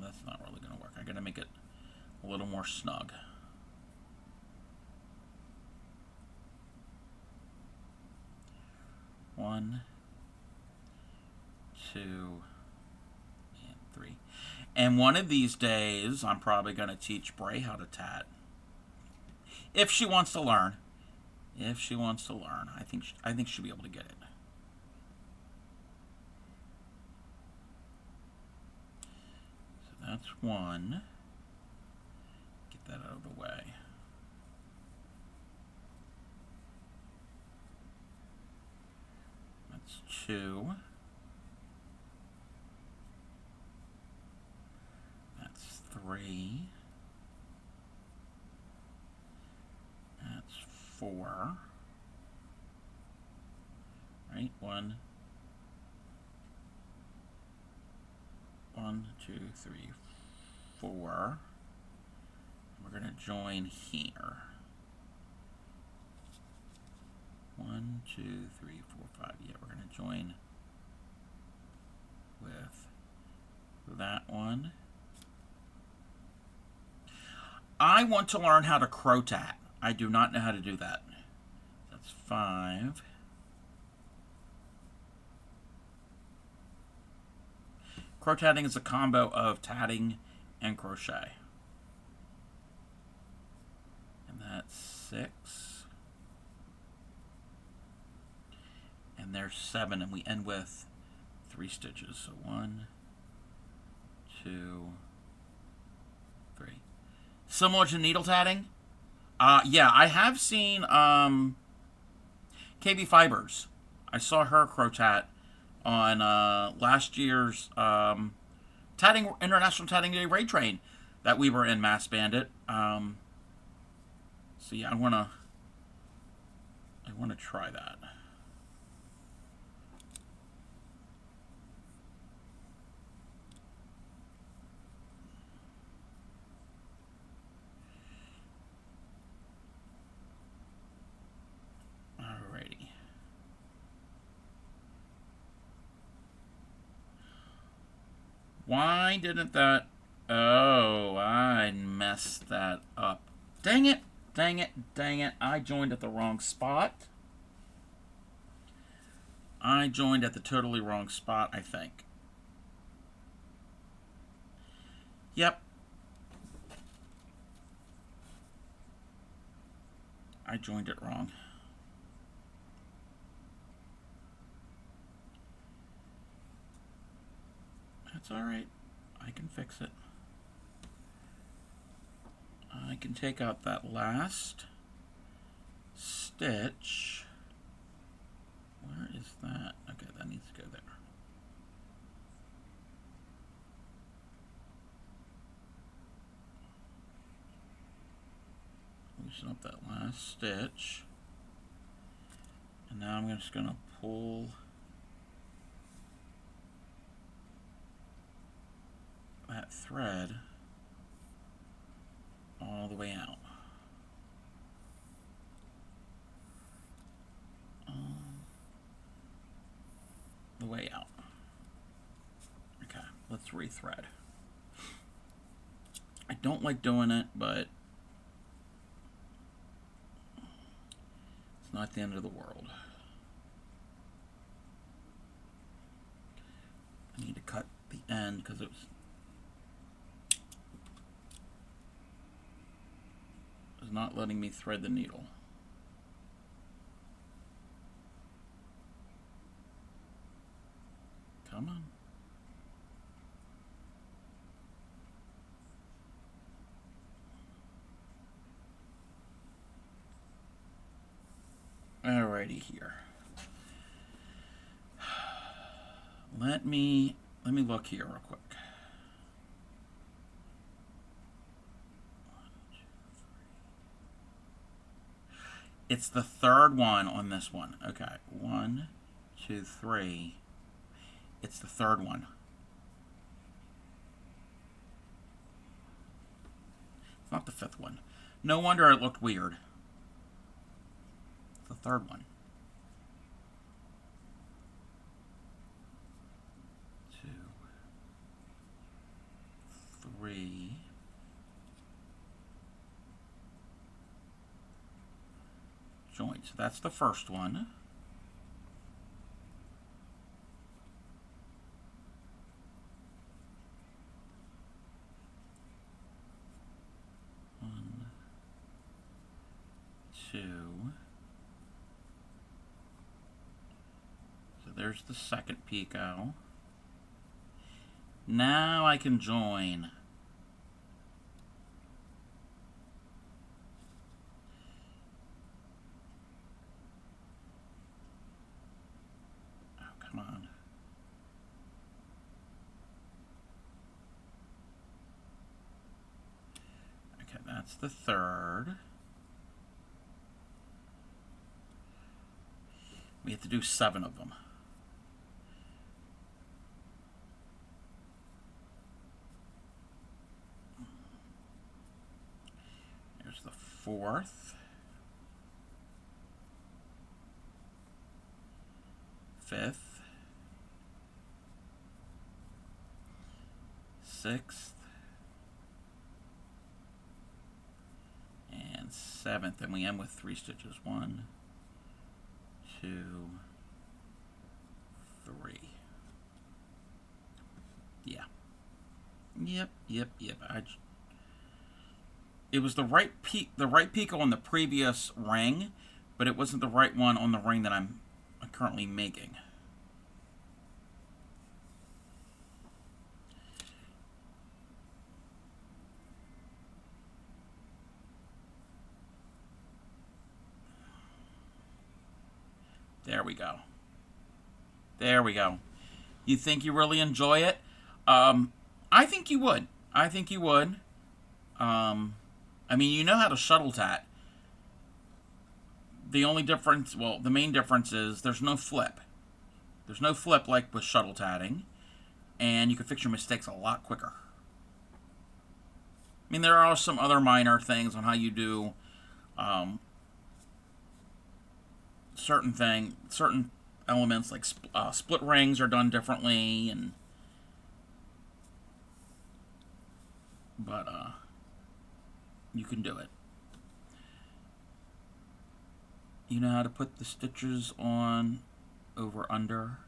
That's not really going to work. I got to make it a little more snug. One, 2, and 3. And one of these days, I'm probably going to teach Bray how to tat. If she wants to learn. If she wants to learn. I think she'll be able to get it. So that's 1. Get that out of the way. That's 2. That's 3. That's 4. Right? 1, 2, 3, 4. We're going to join here. 1, 2, 3, 4, 5. Yeah, we're going to join with that one I want to learn how to crow-tat. I do not know how to do that. That's 5. Crow-tatting is a combo of tatting and crochet. And that's 6. And there's 7, and we end with 3 stitches. So 1, 2, 3. Similar to needle tatting? Yeah, I have seen KB Fibers. I saw her crow-tat on last year's International Tatting Day raid train that we were in, Mass Bandit. So yeah, I wanna try that. Alrighty. Why didn't that... Oh, I messed that up. Dang it, dang it, dang it. I joined at the wrong spot. I joined at the totally wrong spot, I think. Yep. I joined it wrong. That's alright. I can fix it. I can take out that last stitch. Where is that? Okay, that needs to go there. Loosen up that last stitch. And now I'm just going to pull that thread all the way out. The way out. Okay, let's rethread. I don't like doing it, but it's not the end of the world. I need to cut the end because it's not letting me thread the needle. Come on. Alrighty here. Let me look here real quick. It's the third one on this one. Okay, 1, 2, 3. It's the third one. It's not the fifth one. No wonder it looked weird. It's the third one. 2, 3. Joint. So that's the first one. One, 2. So there's the second picot. Now I can join. Come on. Okay, that's the third. We have to do 7 of them. There's the 4th. 5th. 6th, 7th, and we end with 3 stitches. 1, 2, 3. Yeah. Yep. It was the right picot on the previous ring, but it wasn't the right one on the ring that I'm currently making. There we go. There we go. You think you really enjoy it? I think you would. I think you would. I mean, you know how to shuttle tat. The only difference, well, the main difference is there's no flip. There's no flip like with shuttle tatting, and you can fix your mistakes a lot quicker. I mean, there are some other minor things on how you do certain elements, like split rings are done differently, but you can do it. You know how to put the stitches on over under.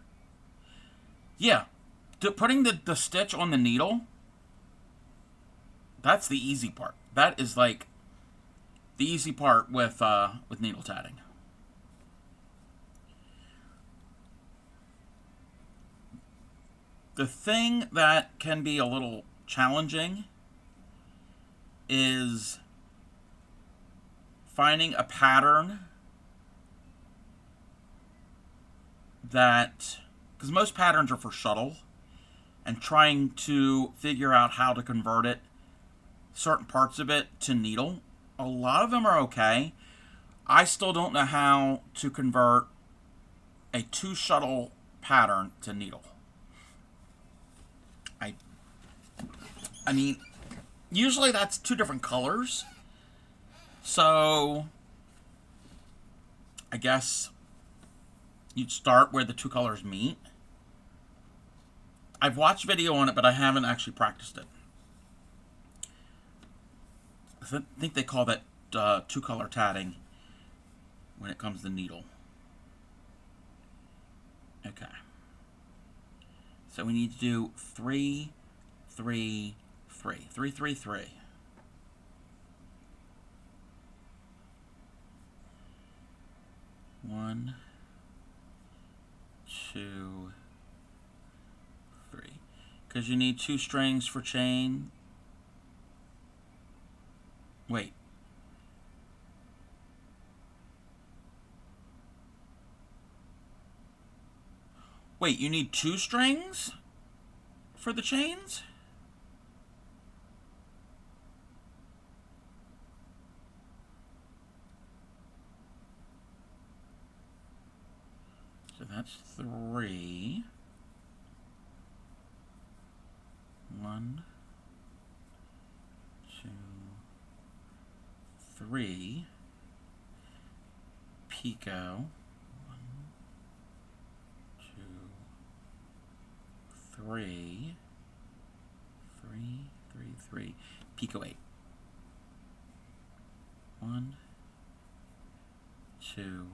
Yeah, putting the stitch on the needle, that's the easy part. That is like the easy part with needle tatting. The thing that can be a little challenging is finding a pattern that, because most patterns are for shuttle, and trying to figure out how to convert it, certain parts of it, to needle. A lot of them are okay. I still don't know how to convert a 2 shuttle pattern to needle. I mean, usually that's 2 different colors. So I guess you'd start where the 2 colors meet. I've watched video on it, but I haven't actually practiced it. I think they call that 2-color tatting when it comes to needle. Okay. So we need to do 3, 3, 3. 3, 3, 3. 1, 2, 3. Because you need 2 strings for chain. Wait. Wait, you need 2 strings for the chains? So that's 3. 1, 2, 3. Picot. 1, 2, 3. 3, 3, 3. Picot 8. 1, 2,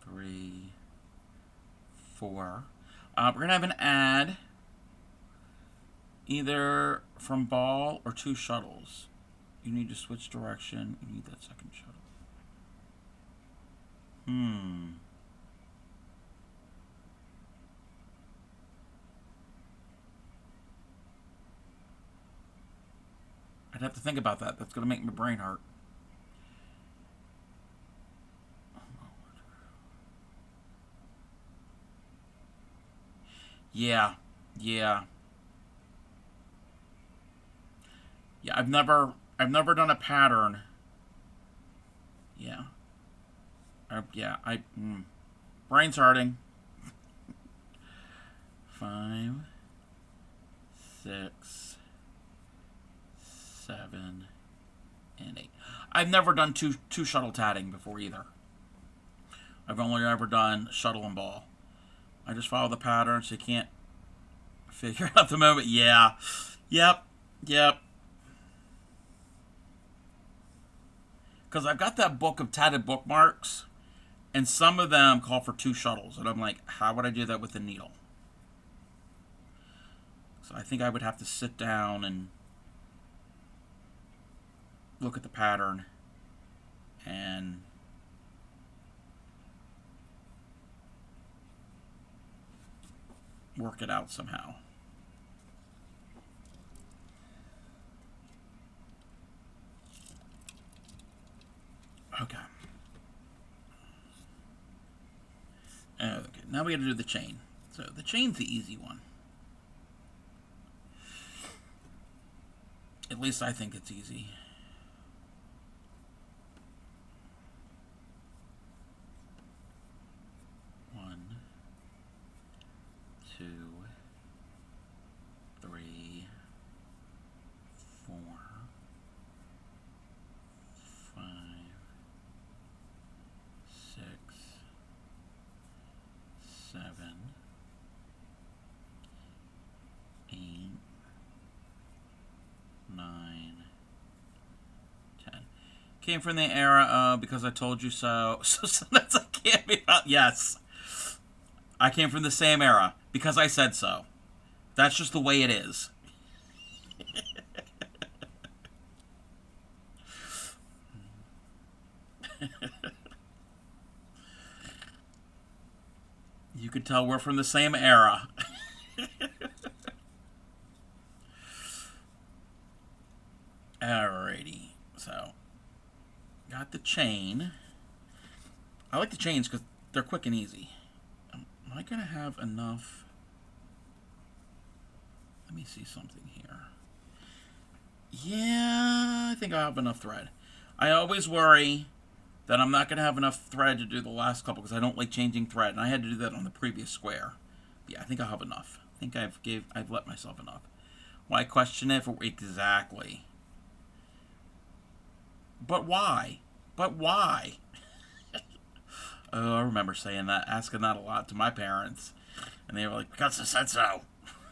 3, 4. We're going to have an add either from ball or 2 shuttles. You need to switch direction. You need that second shuttle. I'd have to think about that. That's going to make my brain hurt. Yeah. I've never done a pattern. Yeah. Brain's hurting. 5, 6, 7, and 8. I've never done two shuttle tatting before either. I've only ever done shuttle and ball. I just follow the pattern, so you can't figure out the moment. Yeah. Yep. Because I've got that book of Tatted Bookmarks, and some of them call for 2 shuttles. And I'm like, how would I do that with a needle? So I think I would have to sit down and look at the pattern and work it out somehow. Okay. Okay, now we got to do the chain. So the chain's the easy one. At least I think it's easy. One, two, three, four, five, six, seven, 8, 9, 10. Came from the era of because I told you so. So sometimes I can't be about. Yes. I came from the same era because I said so. That's just the way it is. You could tell we're from the same era. Alrighty. So, got the chain. I like the chains because they're quick and easy. Am I going to have enough? Let me see something here. Yeah, I think I have enough thread. I always worry that I'm not going to have enough thread to do the last couple because I don't like changing thread, and I had to do that on the previous square. But yeah, I think I'll have enough. I think I've let myself enough. Why question it for exactly? But why? But why? Oh, I remember saying that, asking that a lot to my parents, and they were like, "Because I said so,"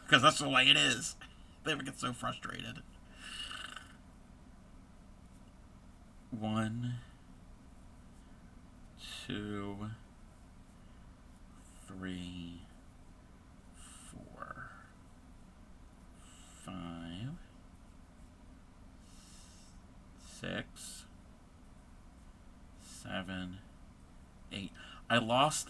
because that's the way it is. They would get so frustrated. 1, 2, 3, 4, 5, 6, 7, 8. I lost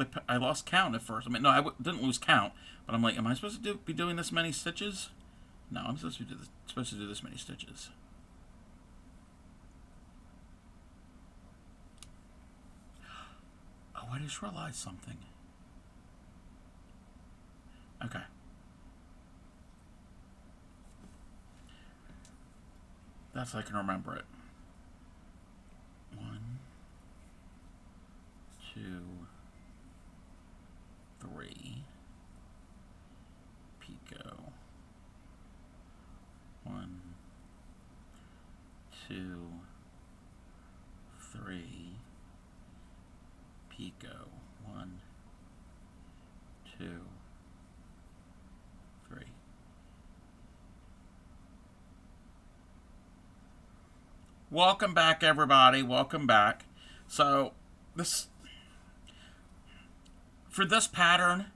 count at first. I mean, no, I didn't lose count, but I'm like, am I supposed to be doing this many stitches? No, I'm supposed to do this many stitches. Oh, I just realized something. Okay. That's how I can remember it. 1, 2, 3, picot. 1, 2, 3, picot. 1, 2, 3. Welcome back, everybody. Welcome back. So, for this pattern,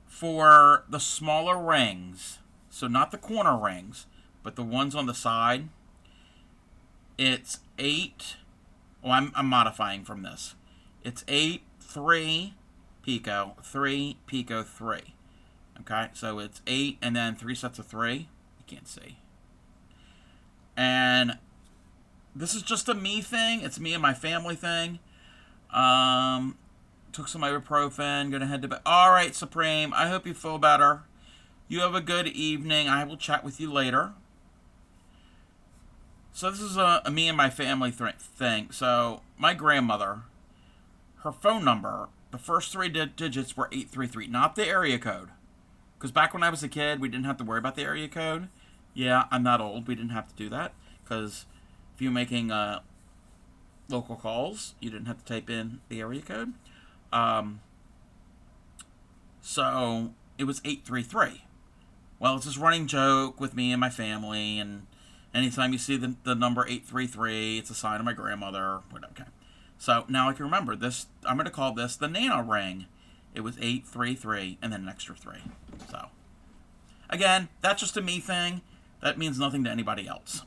for the smaller rings, so not the corner rings, but the ones on the side, it's 8. Well, I'm modifying from this. It's 8, 3, picot, 3, picot, 3. Okay, so it's 8 and then 3 sets of 3. You can't see. And this is just a me thing. It's me and my family thing. Took some ibuprofen. Gonna head to bed. All right, Supreme. I hope you feel better. You have a good evening. I will chat with you later. So this is a me and my family thing. So my grandmother, her phone number, the first 3 digits were 833, not the area code. Because back when I was a kid, we didn't have to worry about the area code. Yeah, I'm not old. We didn't have to do that. Because if you're making local calls, you didn't have to type in the area code. So it was 833. Well, it's this running joke with me and my family, and Anytime you see the number 833, it's a sign of my grandmother. Okay. So now I can remember this. I'm going to call this the Nana ring. It was 833 and then an extra 3. So, again, that's just a me thing. That means nothing to anybody else.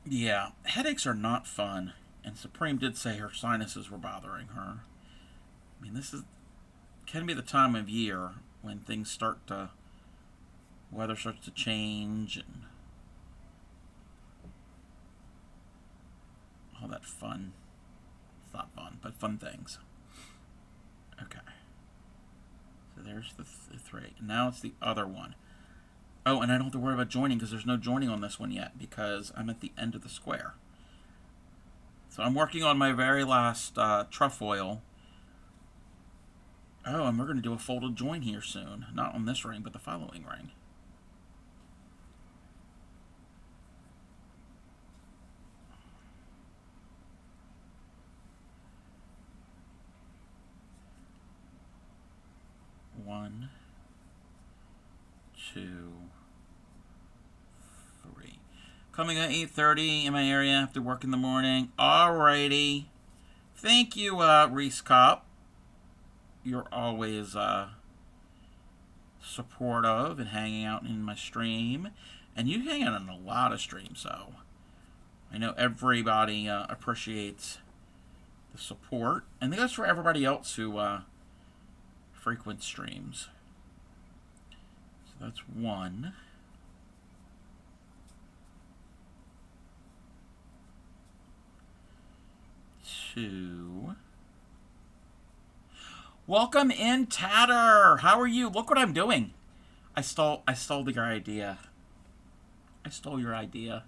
Yeah, headaches are not fun. And Supreme did say her sinuses were bothering her. I mean, this can be the time of year when things start to, weather starts to change and all that fun. It's not fun, but fun things. Okay. So there's the 3. Now it's the other one. Oh, and I don't have to worry about joining because there's no joining on this one yet because I'm at the end of the square. So I'm working on my very last trefoil. Oh, and we're going to do a folded join here soon. Not on this ring, but the following ring. One, 2, 3. Coming at 8:30 in my area after work in the morning. Alrighty. Thank you, Reese Cop. You're always supportive and hanging out in my stream. And you hang out in a lot of streams, so I know everybody appreciates the support. And that goes for everybody else who frequent streams. So that's 1. 2. Welcome in, Tatter. How are you? Look what I'm doing. I stole your idea. I stole your idea.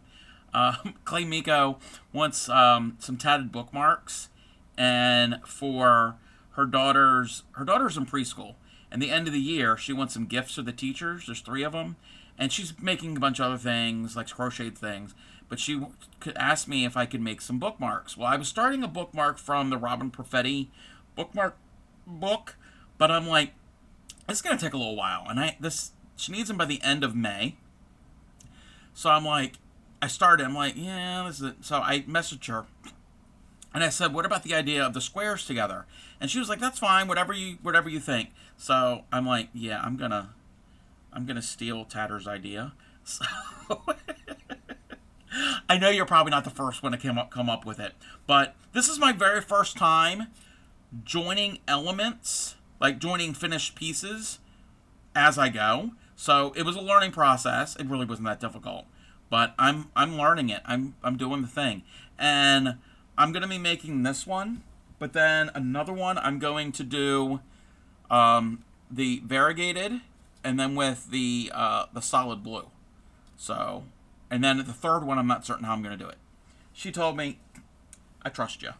Clay Miko wants some tatted bookmarks, and for her daughter's in preschool. And the end of the year, she wants some gifts for the teachers. There's 3 of them, and she's making a bunch of other things, like crocheted things. But she could ask me if I could make some bookmarks. Well, I was starting a bookmark from the Robin Perfetti bookmark book, but I'm like, it's gonna take a little while, and she needs them by the end of May. So I'm like, I'm like, yeah, this is it. So I messaged her, and I said, what about the idea of the squares together? And she was like, that's fine, whatever you think. So I'm like, yeah, I'm gonna steal Tatter's idea. So I know you're probably not the first one to come up with it, but this is my very first time joining elements, like joining finished pieces as I go. So it was a learning process. It really wasn't that difficult, but I'm learning it. I'm doing the thing, and I'm gonna be making this one, but then another one I'm going to do the variegated, and then with the solid blue. So, and then the third one I'm not certain how I'm gonna do it. She told me, I trust you.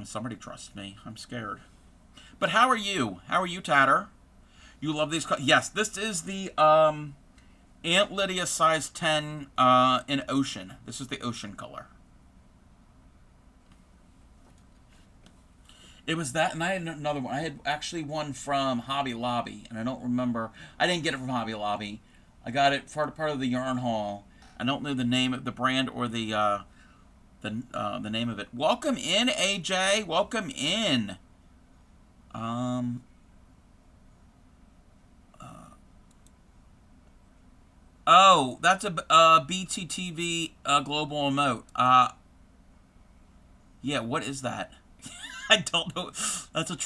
Somebody trusts me. I'm scared. But how are you? How are you, Tatter? You love these yes, this is the Aunt Lydia size 10 in ocean. This is the ocean color. It was that, and I had another one. I had actually one from Hobby Lobby, and I don't remember. I didn't get it from Hobby Lobby. I got it for part of the yarn haul. I don't know the name of the brand or the name of it. Welcome in, AJ. Welcome in. Oh, that's a BTTV global emote. Yeah, what is that? I don't know. That's a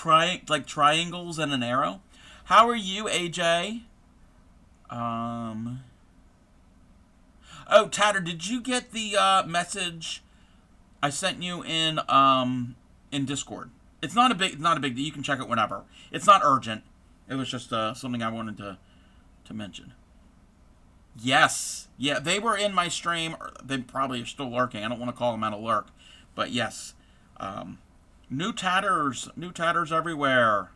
like triangles and an arrow. How are you, AJ? Oh, Tatter, did you get the message I sent you in Discord? It's not a big deal. You can check it whenever. It's not urgent. It was just something I wanted to mention. Yes. Yeah, they were in my stream. They probably are still lurking. I don't want to call them out of lurk. But yes. New tatters everywhere.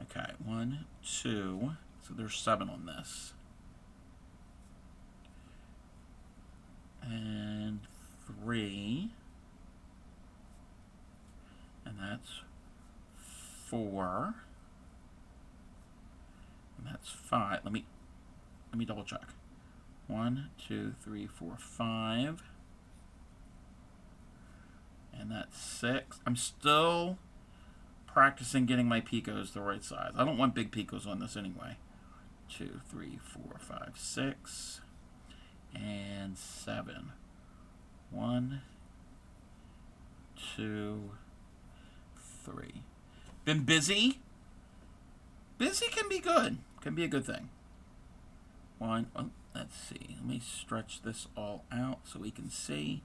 Okay, 1, 2. So there's 7 on this. And 3. that's 4. And that's 5. Let me double check. 1, 2, 3, 4, 5. And that's 6. I'm still practicing getting my picos the right size. I don't want big picos on this anyway. 2, 3, 4, 5, 6. And 7. 1, 2, 3. Been busy? Busy can be good. Can be a good thing. 1, oh, let's see. Let me stretch this all out so we can see.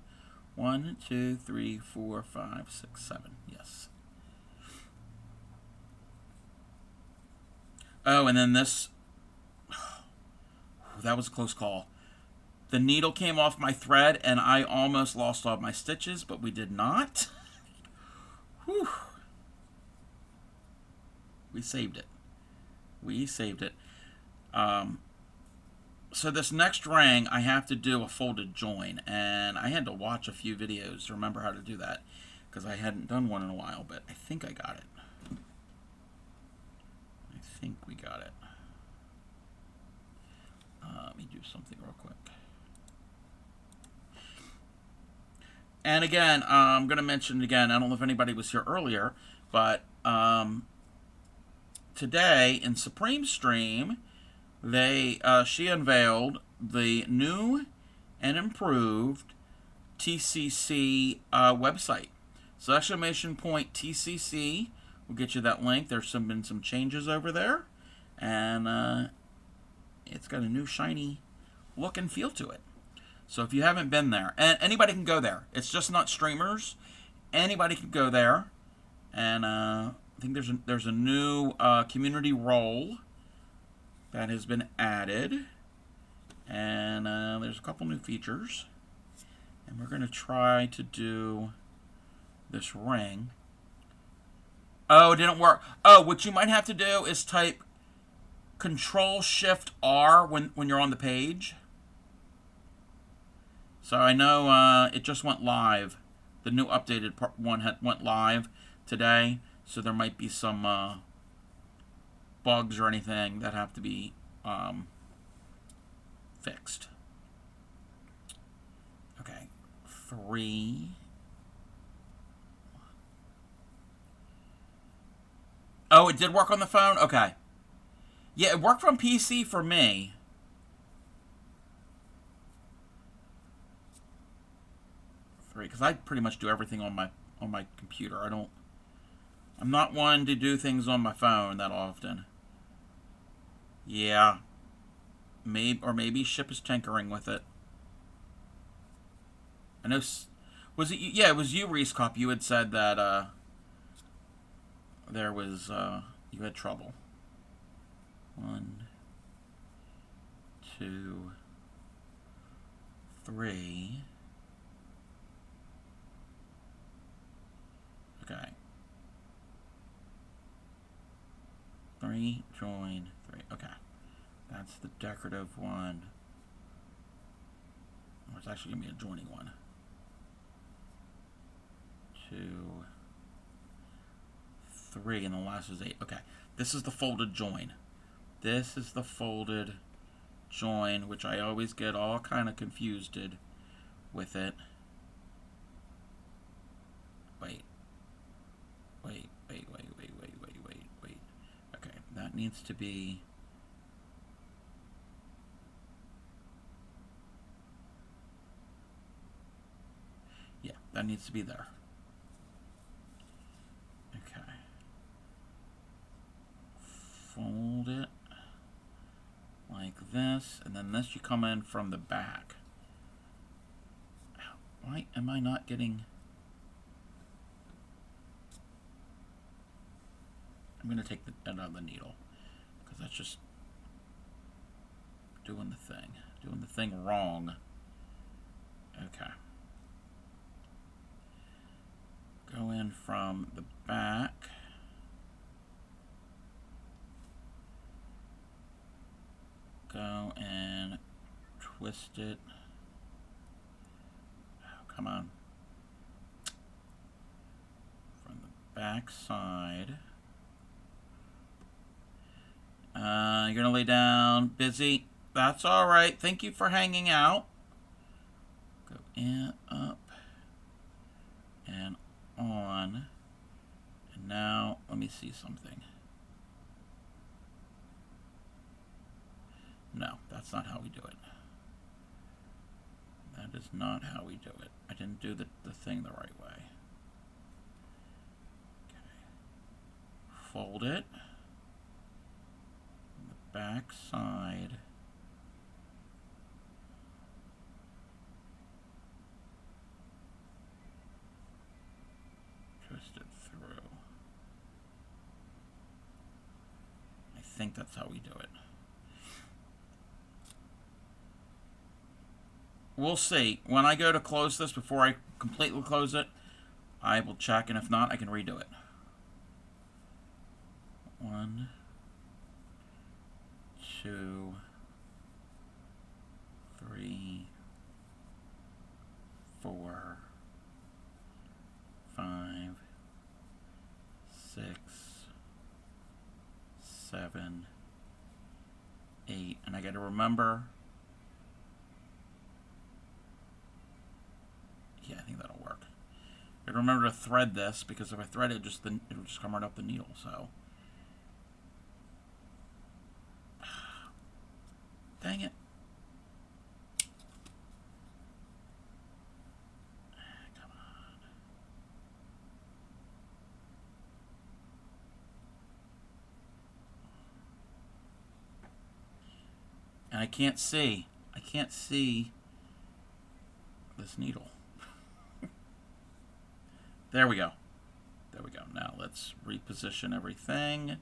1, 2, 3, 4, 5, 6, 7. Yes. Oh, and then this. That was a close call. The needle came off my thread, and I almost lost all my stitches, but we did not. Whew. We saved it. We saved it. So this next ring, I have to do a folded join, and I had to watch a few videos to remember how to do that, because I hadn't done one in a while, but I think I got it. I think we got it. Let me do something real quick. And again, I'm going to mention again, I don't know if anybody was here earlier, but today in Supreme Stream, she unveiled the new and improved TCC website. So exclamation point TCC will get you that link. There's been some changes over there, and it's got a new shiny look and feel to it. So if you haven't been there, and anybody can go there. It's just not streamers. Anybody can go there, and I think there's a new community role that has been added, and there's a couple new features, and we're going to try to do this ring. Oh, it didn't work. Oh, what you might have to do is type Control-Shift-R when you're on the page. So I know it just went live. The new updated one went live today, so there might be some bugs or anything that have to be fixed. Okay, 3. Oh, it did work on the phone? Okay. Yeah, it worked from PC for me. Because I pretty much do everything on my computer. I'm not one to do things on my phone that often. Yeah. Maybe Ship is tinkering with it. I know. Was it you? Yeah, it was you, Reese Cop. You had said that there was you had trouble. 1, 2, 3. Okay. 3, join 3. Okay. That's the decorative one. Oh, it's actually going to be a joining one. 2, 3, and the last is 8. Okay. This is the folded join. This is the folded join, which I always get all kind of confused with it. Wait. Okay, that needs to be... Yeah, that needs to be there. Okay. Fold it like this, and then this you come in from the back. Why am I not getting... I'm going to take the end out of the needle, because that's just doing the thing wrong. Okay. Go in from the back. Go and twist it. Oh, come on. From the back side. You're going to lay down. Busy. That's all right. Thank you for hanging out. Go in, up, and on. And now, let me see something. No, that's not how we do it. That is not how we do it. I didn't do the thing the right way. Okay. Fold it. On the back side. Twist it through. I think that's how we do it. We'll see. When I go to close this, before I completely close it, I will check, and if not, I can redo it. 1, 2, 3, 4, 5, 6, 7, 8, and I got to remember. Yeah, I think that'll work. I gotta remember to thread this, because if I thread it, it'll just come right up the needle. So, dang it! Come on. And I can't see. I can't see this needle. There we go. There we go. Now let's reposition everything.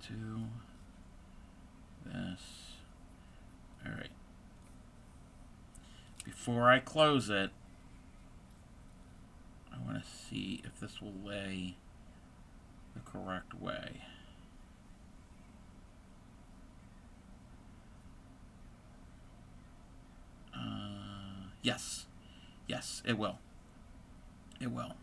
To this. All right. Before I close it, I want to see if this will lay the correct way. Yes. Yes, it will. It will.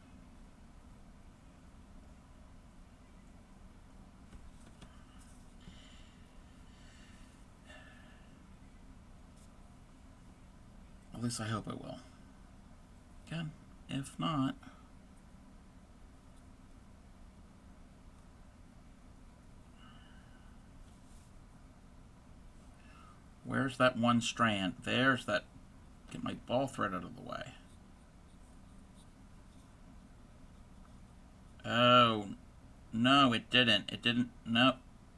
At least I hope it will. Again, if not... Where's that one strand? There's that... Get my ball thread out of the way. Oh, no, it didn't. It didn't. Nope.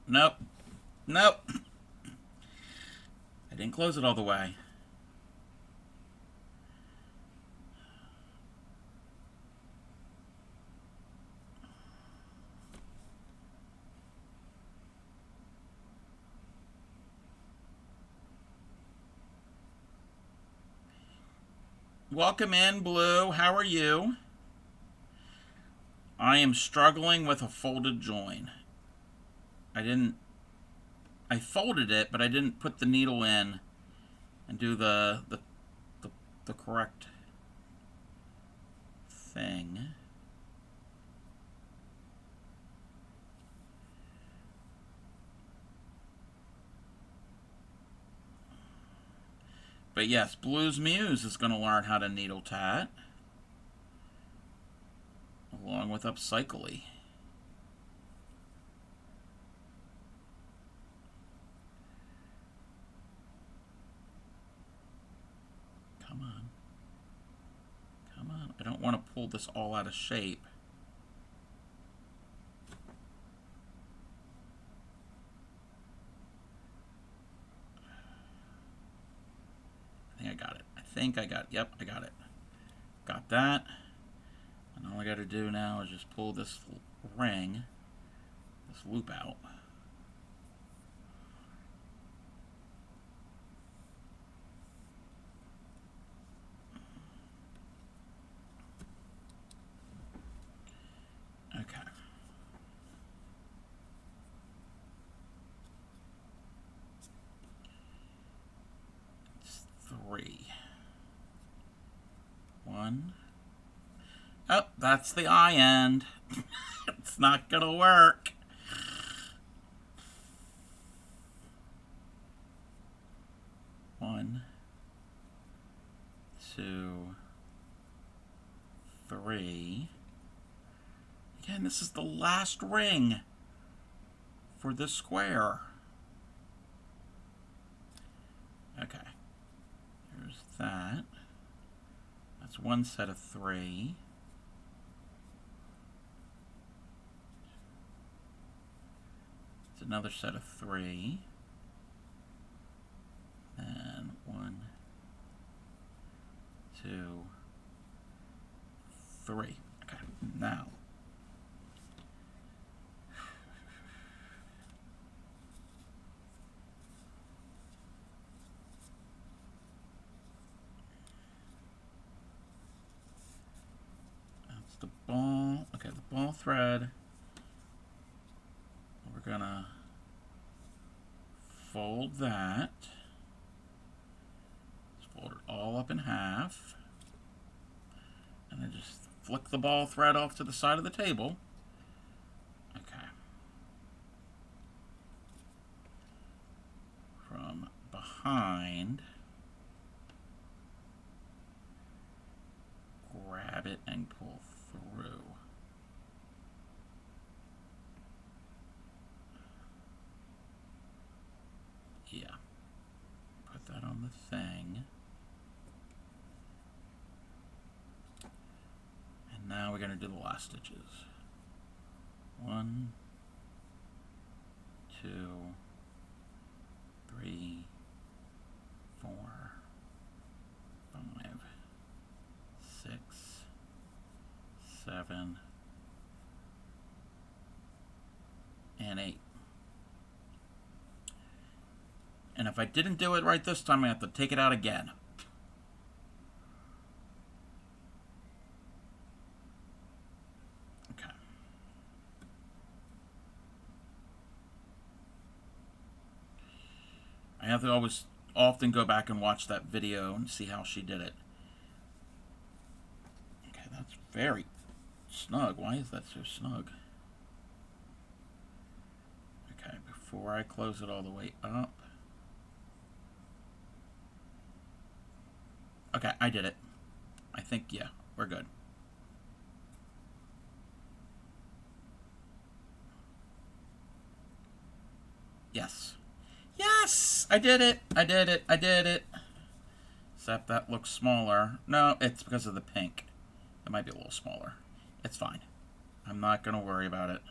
Nope. Nope. I didn't close it all the way. Welcome in, Blue. How are you? I am struggling with a folded join. I folded it, but I didn't put the needle in and do the correct thing. But yes, Blue's Muse is going to learn how to needle tat, along with Upcycly. Come on. Come on. I don't want to pull this all out of shape. I think I got it. Yep, I got it. Got that. And all I got to do now is just pull this ring, this loop out. Okay. It's 3. one. Oh, that's the eye end. It's not gonna work. One, two, three. Again, this is the last ring for this square. Okay, here's that. That's one set of three. It's another set of three. And one, two, three. Okay, now. That's the ball. Okay, the ball thread. We're gonna fold that. Fold it all up in half. And then just flick the ball thread off to the side of the table. Okay. From behind, grab it and pull through. Yeah. Put that on the thing. And now we're going to do the last stitches. 1, 2, 3, 4, 5, 6, 7, and 8. And if I didn't do it right this time, I have to take it out again. Okay. I have to often go back and watch that video and see how she did it. Okay, that's very snug. Why is that so snug? Okay, before I close it all the way up. Okay, I did it. I think, yeah, we're good. Yes. Yes! I did it! I did it! I did it! Except that looks smaller. No, it's because of the pink. It might be a little smaller. It's fine. I'm not going to worry about it.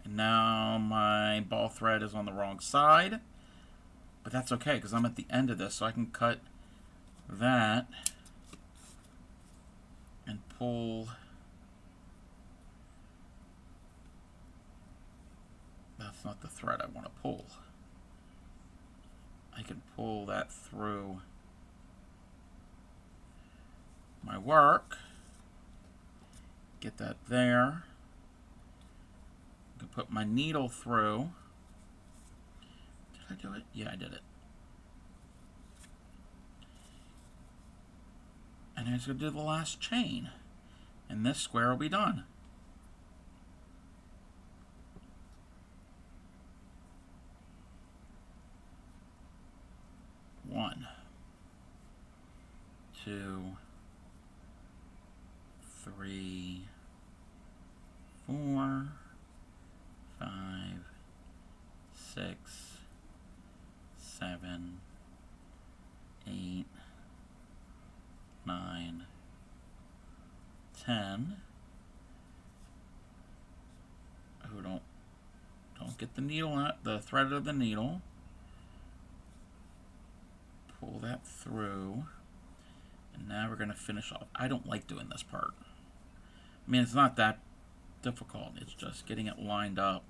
And now my ball thread is on the wrong side. But that's okay, because I'm at the end of this, so I can cut that and pull. That's not the thread I want to pull. I can pull that through my work. Get that there. I can put my needle through. Did I do it? Yeah, I did it. And I'm just going to do the last chain. And this square will be done. One, 2, 3, 4, 5, 6, 7, 8, 9, 10. Oh, don't get the needle out, the thread of the needle. Pull that through. And now we're going to finish off. I don't like doing this part. I mean, it's not that difficult. It's just getting it lined up.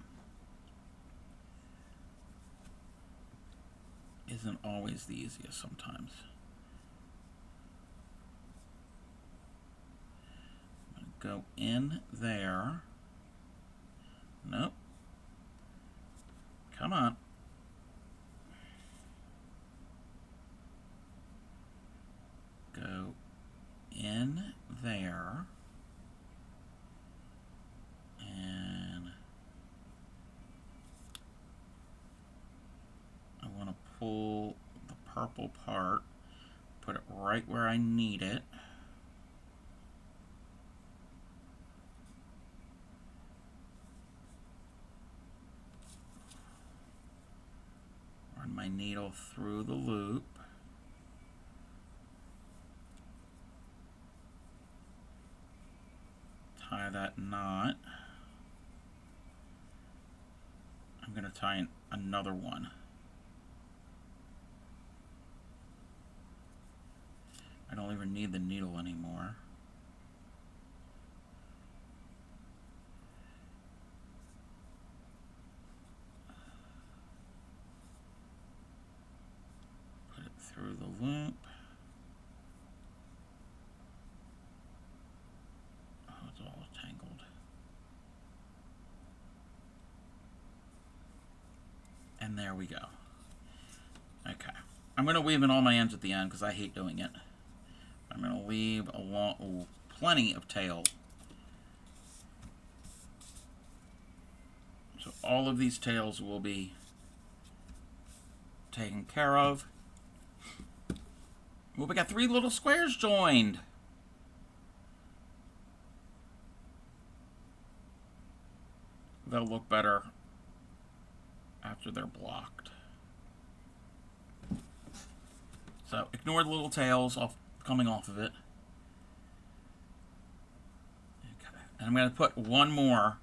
Isn't always the easiest sometimes. I'm going to go in there. Nope. Come on. Go in there. And I want to pull the purple part, put it right where I need it. Run my needle through the loop. Tie that knot. I'm going to tie in another one. I don't even need the needle anymore. Put it through the loop. Oh, it's all tangled. And there we go. Okay. I'm going to weave in all my ends at the end because I hate doing it. I'm going to leave plenty of tail. So all of these tails will be taken care of. Well, we got 3 little squares joined. They'll look better after they're blocked. So ignore the little tails coming off of it. Okay. And I'm going to put one more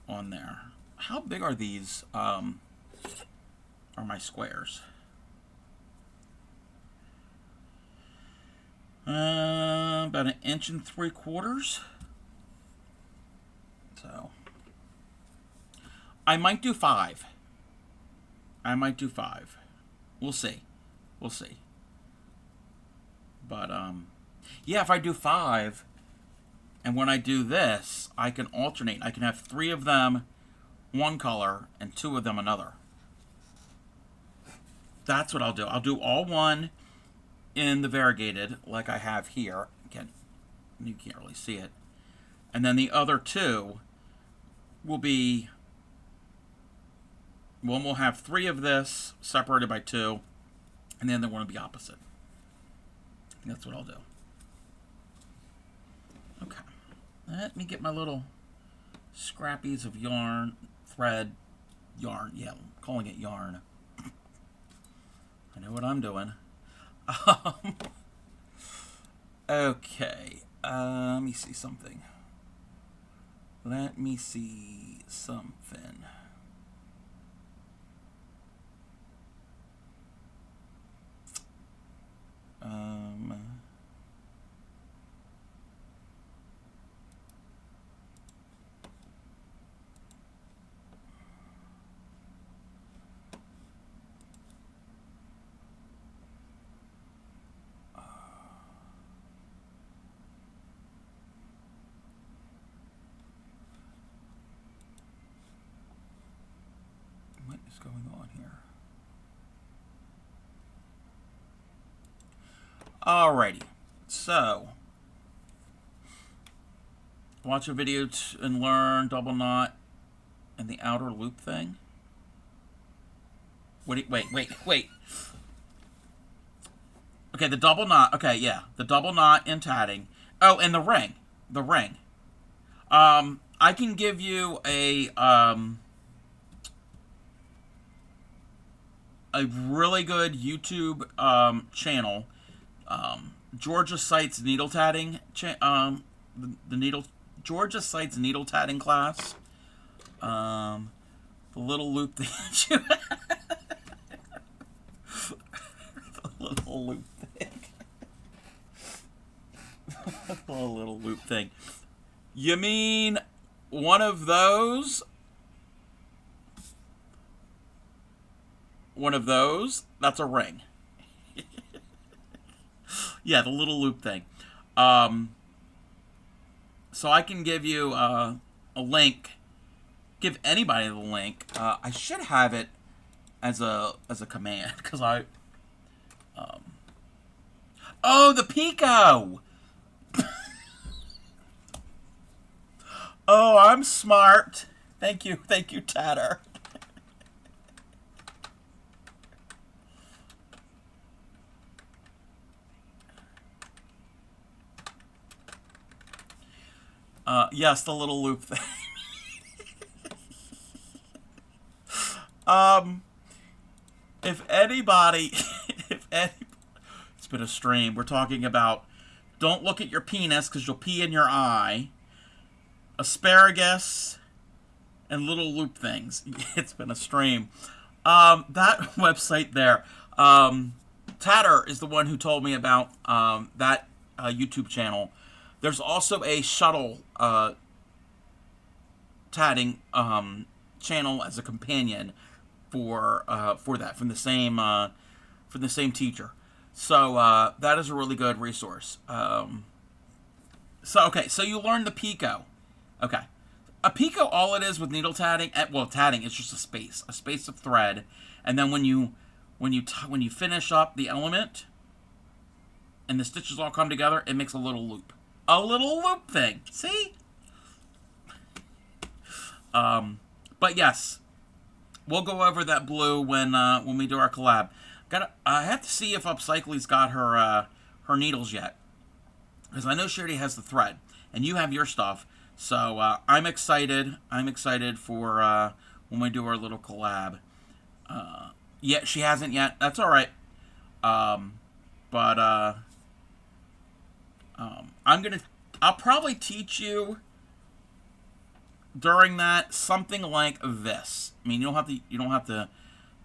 on there. How big are these, are my squares? About 1 3/4 inches. So I might do 5. I might do 5. We'll see. We'll see. But, yeah, if I do 5, and when I do this, I can alternate. I can have 3 of them one color and 2 of them another. That's what I'll do. I'll do all one in the variegated, like I have here. Again, you can't really see it. And then the other 2 will be, one will have 3 of this separated by 2, and the other one will be opposite. That's what I'll do. Okay. Let me get my little scrappies of yarn, thread, yarn. Yeah, I'm calling it yarn. I know what I'm doing. Okay. Let me see something. Let me see something. What is going on here? Alrighty, so watch a video and learn double knot and the outer loop thing. Wait. Okay, the double knot. Okay, yeah, the double knot in tatting. Oh, and the ring. The ring. I can give you a really good YouTube channel. Georgia Sites needle tatting. Georgia Sites needle tatting class. The little loop thing. The little loop thing. The little loop thing. You mean one of those? One of those? That's a ring. Yeah, the little loop thing. So I can give you a link. Give anybody the link. I should have it as a command because I. Oh, the Pico. Oh, I'm smart. Thank you, Tatter. Yes, the little loop thing. Um, if anybody, if any, it's been a stream. We're talking about don't look at your penis because you'll pee in your eye. Asparagus and little loop things. It's been a stream. That website there. Tatter is the one who told me about that YouTube channel. There's also a shuttle tatting channel as a companion for that from the same teacher. So that is a really good resource. So you learn the picot. Okay, a picot, all it is with needle tatting, well, tatting is just a space of thread, and then when you finish up the element and the stitches all come together, it makes a little loop thing. See? But yes, we'll go over that blue when we do our collab. I have to see if Upcycly's got her needles yet, because I know she already has the thread, and you have your stuff. So I'm excited. I'm excited for when we do our little collab. Yeah, she hasn't yet. That's all right. But I'll probably teach you during that something like this. I mean, you don't have to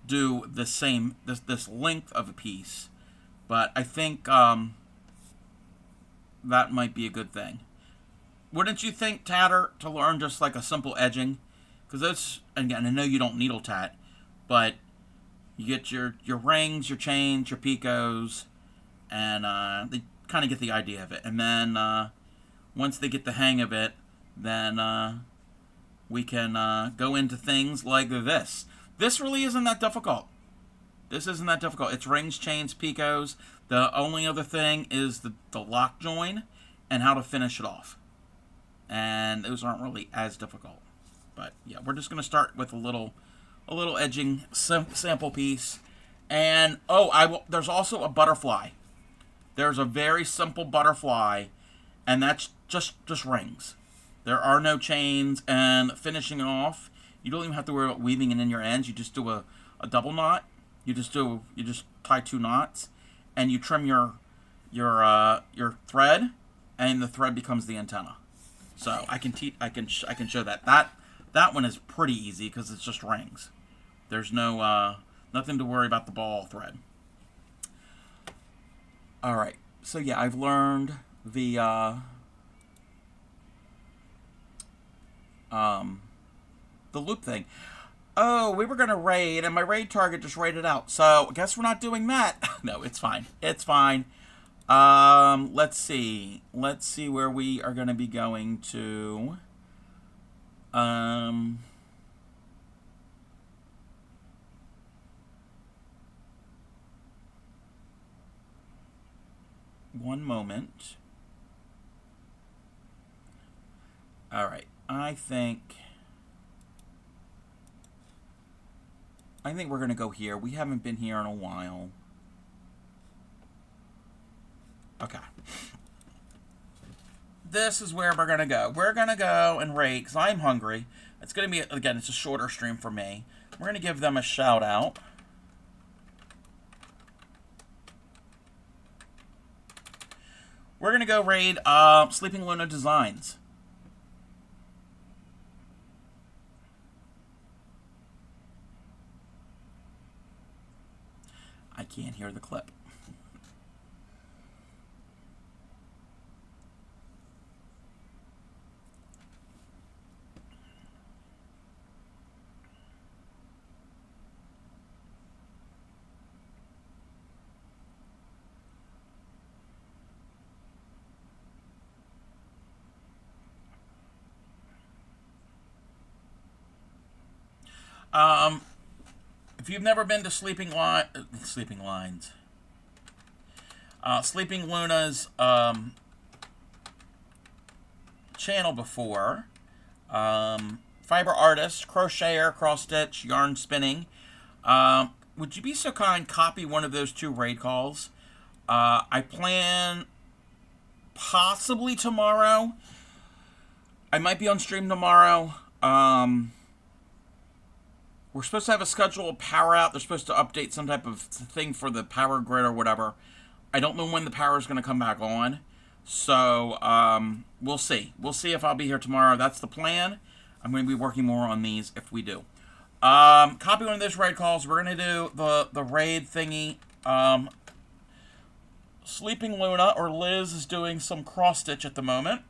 do the same this length of a piece, but I think that might be a good thing. Wouldn't you think, Tatter, to learn just like a simple edging? Because that's, again, I know you don't needle tat, but you get your rings, your chains, your picots, and they kind of get the idea of it. And then once they get the hang of it, then we can go into things like this. This really isn't that difficult. It's rings, chains, picots. The only other thing is the lock join and how to finish it off. And those aren't really as difficult. But yeah, we're just going to start with a little edging sample piece. And there's also a butterfly. There's a very simple butterfly, and that's just rings. There are no chains, and finishing off, you don't even have to worry about weaving it in your ends. You just do a double knot. You just tie 2 knots, and you trim your thread, and the thread becomes the antenna. So I can show that. That one is pretty easy because it's just rings. There's no nothing to worry about the ball thread. All right. So yeah, I've learned the loop thing. Oh, we were gonna raid, and my raid target just raided out. So I guess we're not doing that. No, it's fine. It's fine. Let's see where we are going to be going to. One moment. All right. I think we're going to go here. We haven't been here in a while. Okay. This is where we're going to go. We're going to go and raid, because I'm hungry. It's going to be, again, it's a shorter stream for me. We're going to give them a shout out. We're going to go raid Sleeping Luna Designs. I can't hear the clip. If you've never been to Sleeping Luna's channel before, Fiber artist, crocheter, cross stitch, yarn spinning. Would you be so kind, copy one of those 2 raid calls? I plan possibly tomorrow. I might be on stream tomorrow. We're supposed to have a schedule of power out. They're supposed to update some type of thing for the power grid or whatever. I don't know when the power is going to come back on. So, we'll see. We'll see if I'll be here tomorrow. That's the plan. I'm going to be working more on these if we do. Copy one of those raid calls. We're going to do the raid thingy. Sleeping Luna, or Liz, is doing some cross-stitch at the moment.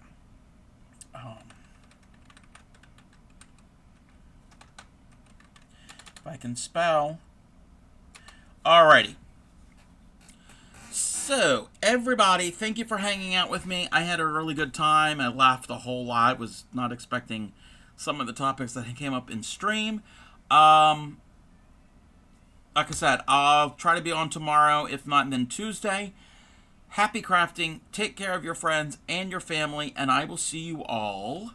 If I can spell. Alrighty. So, everybody, thank you for hanging out with me. I had a really good time. I laughed a whole lot. Was not expecting some of the topics that came up in stream. Like I said, I'll try to be on tomorrow. If not, then Tuesday. Happy crafting. Take care of your friends and your family. And I will see you all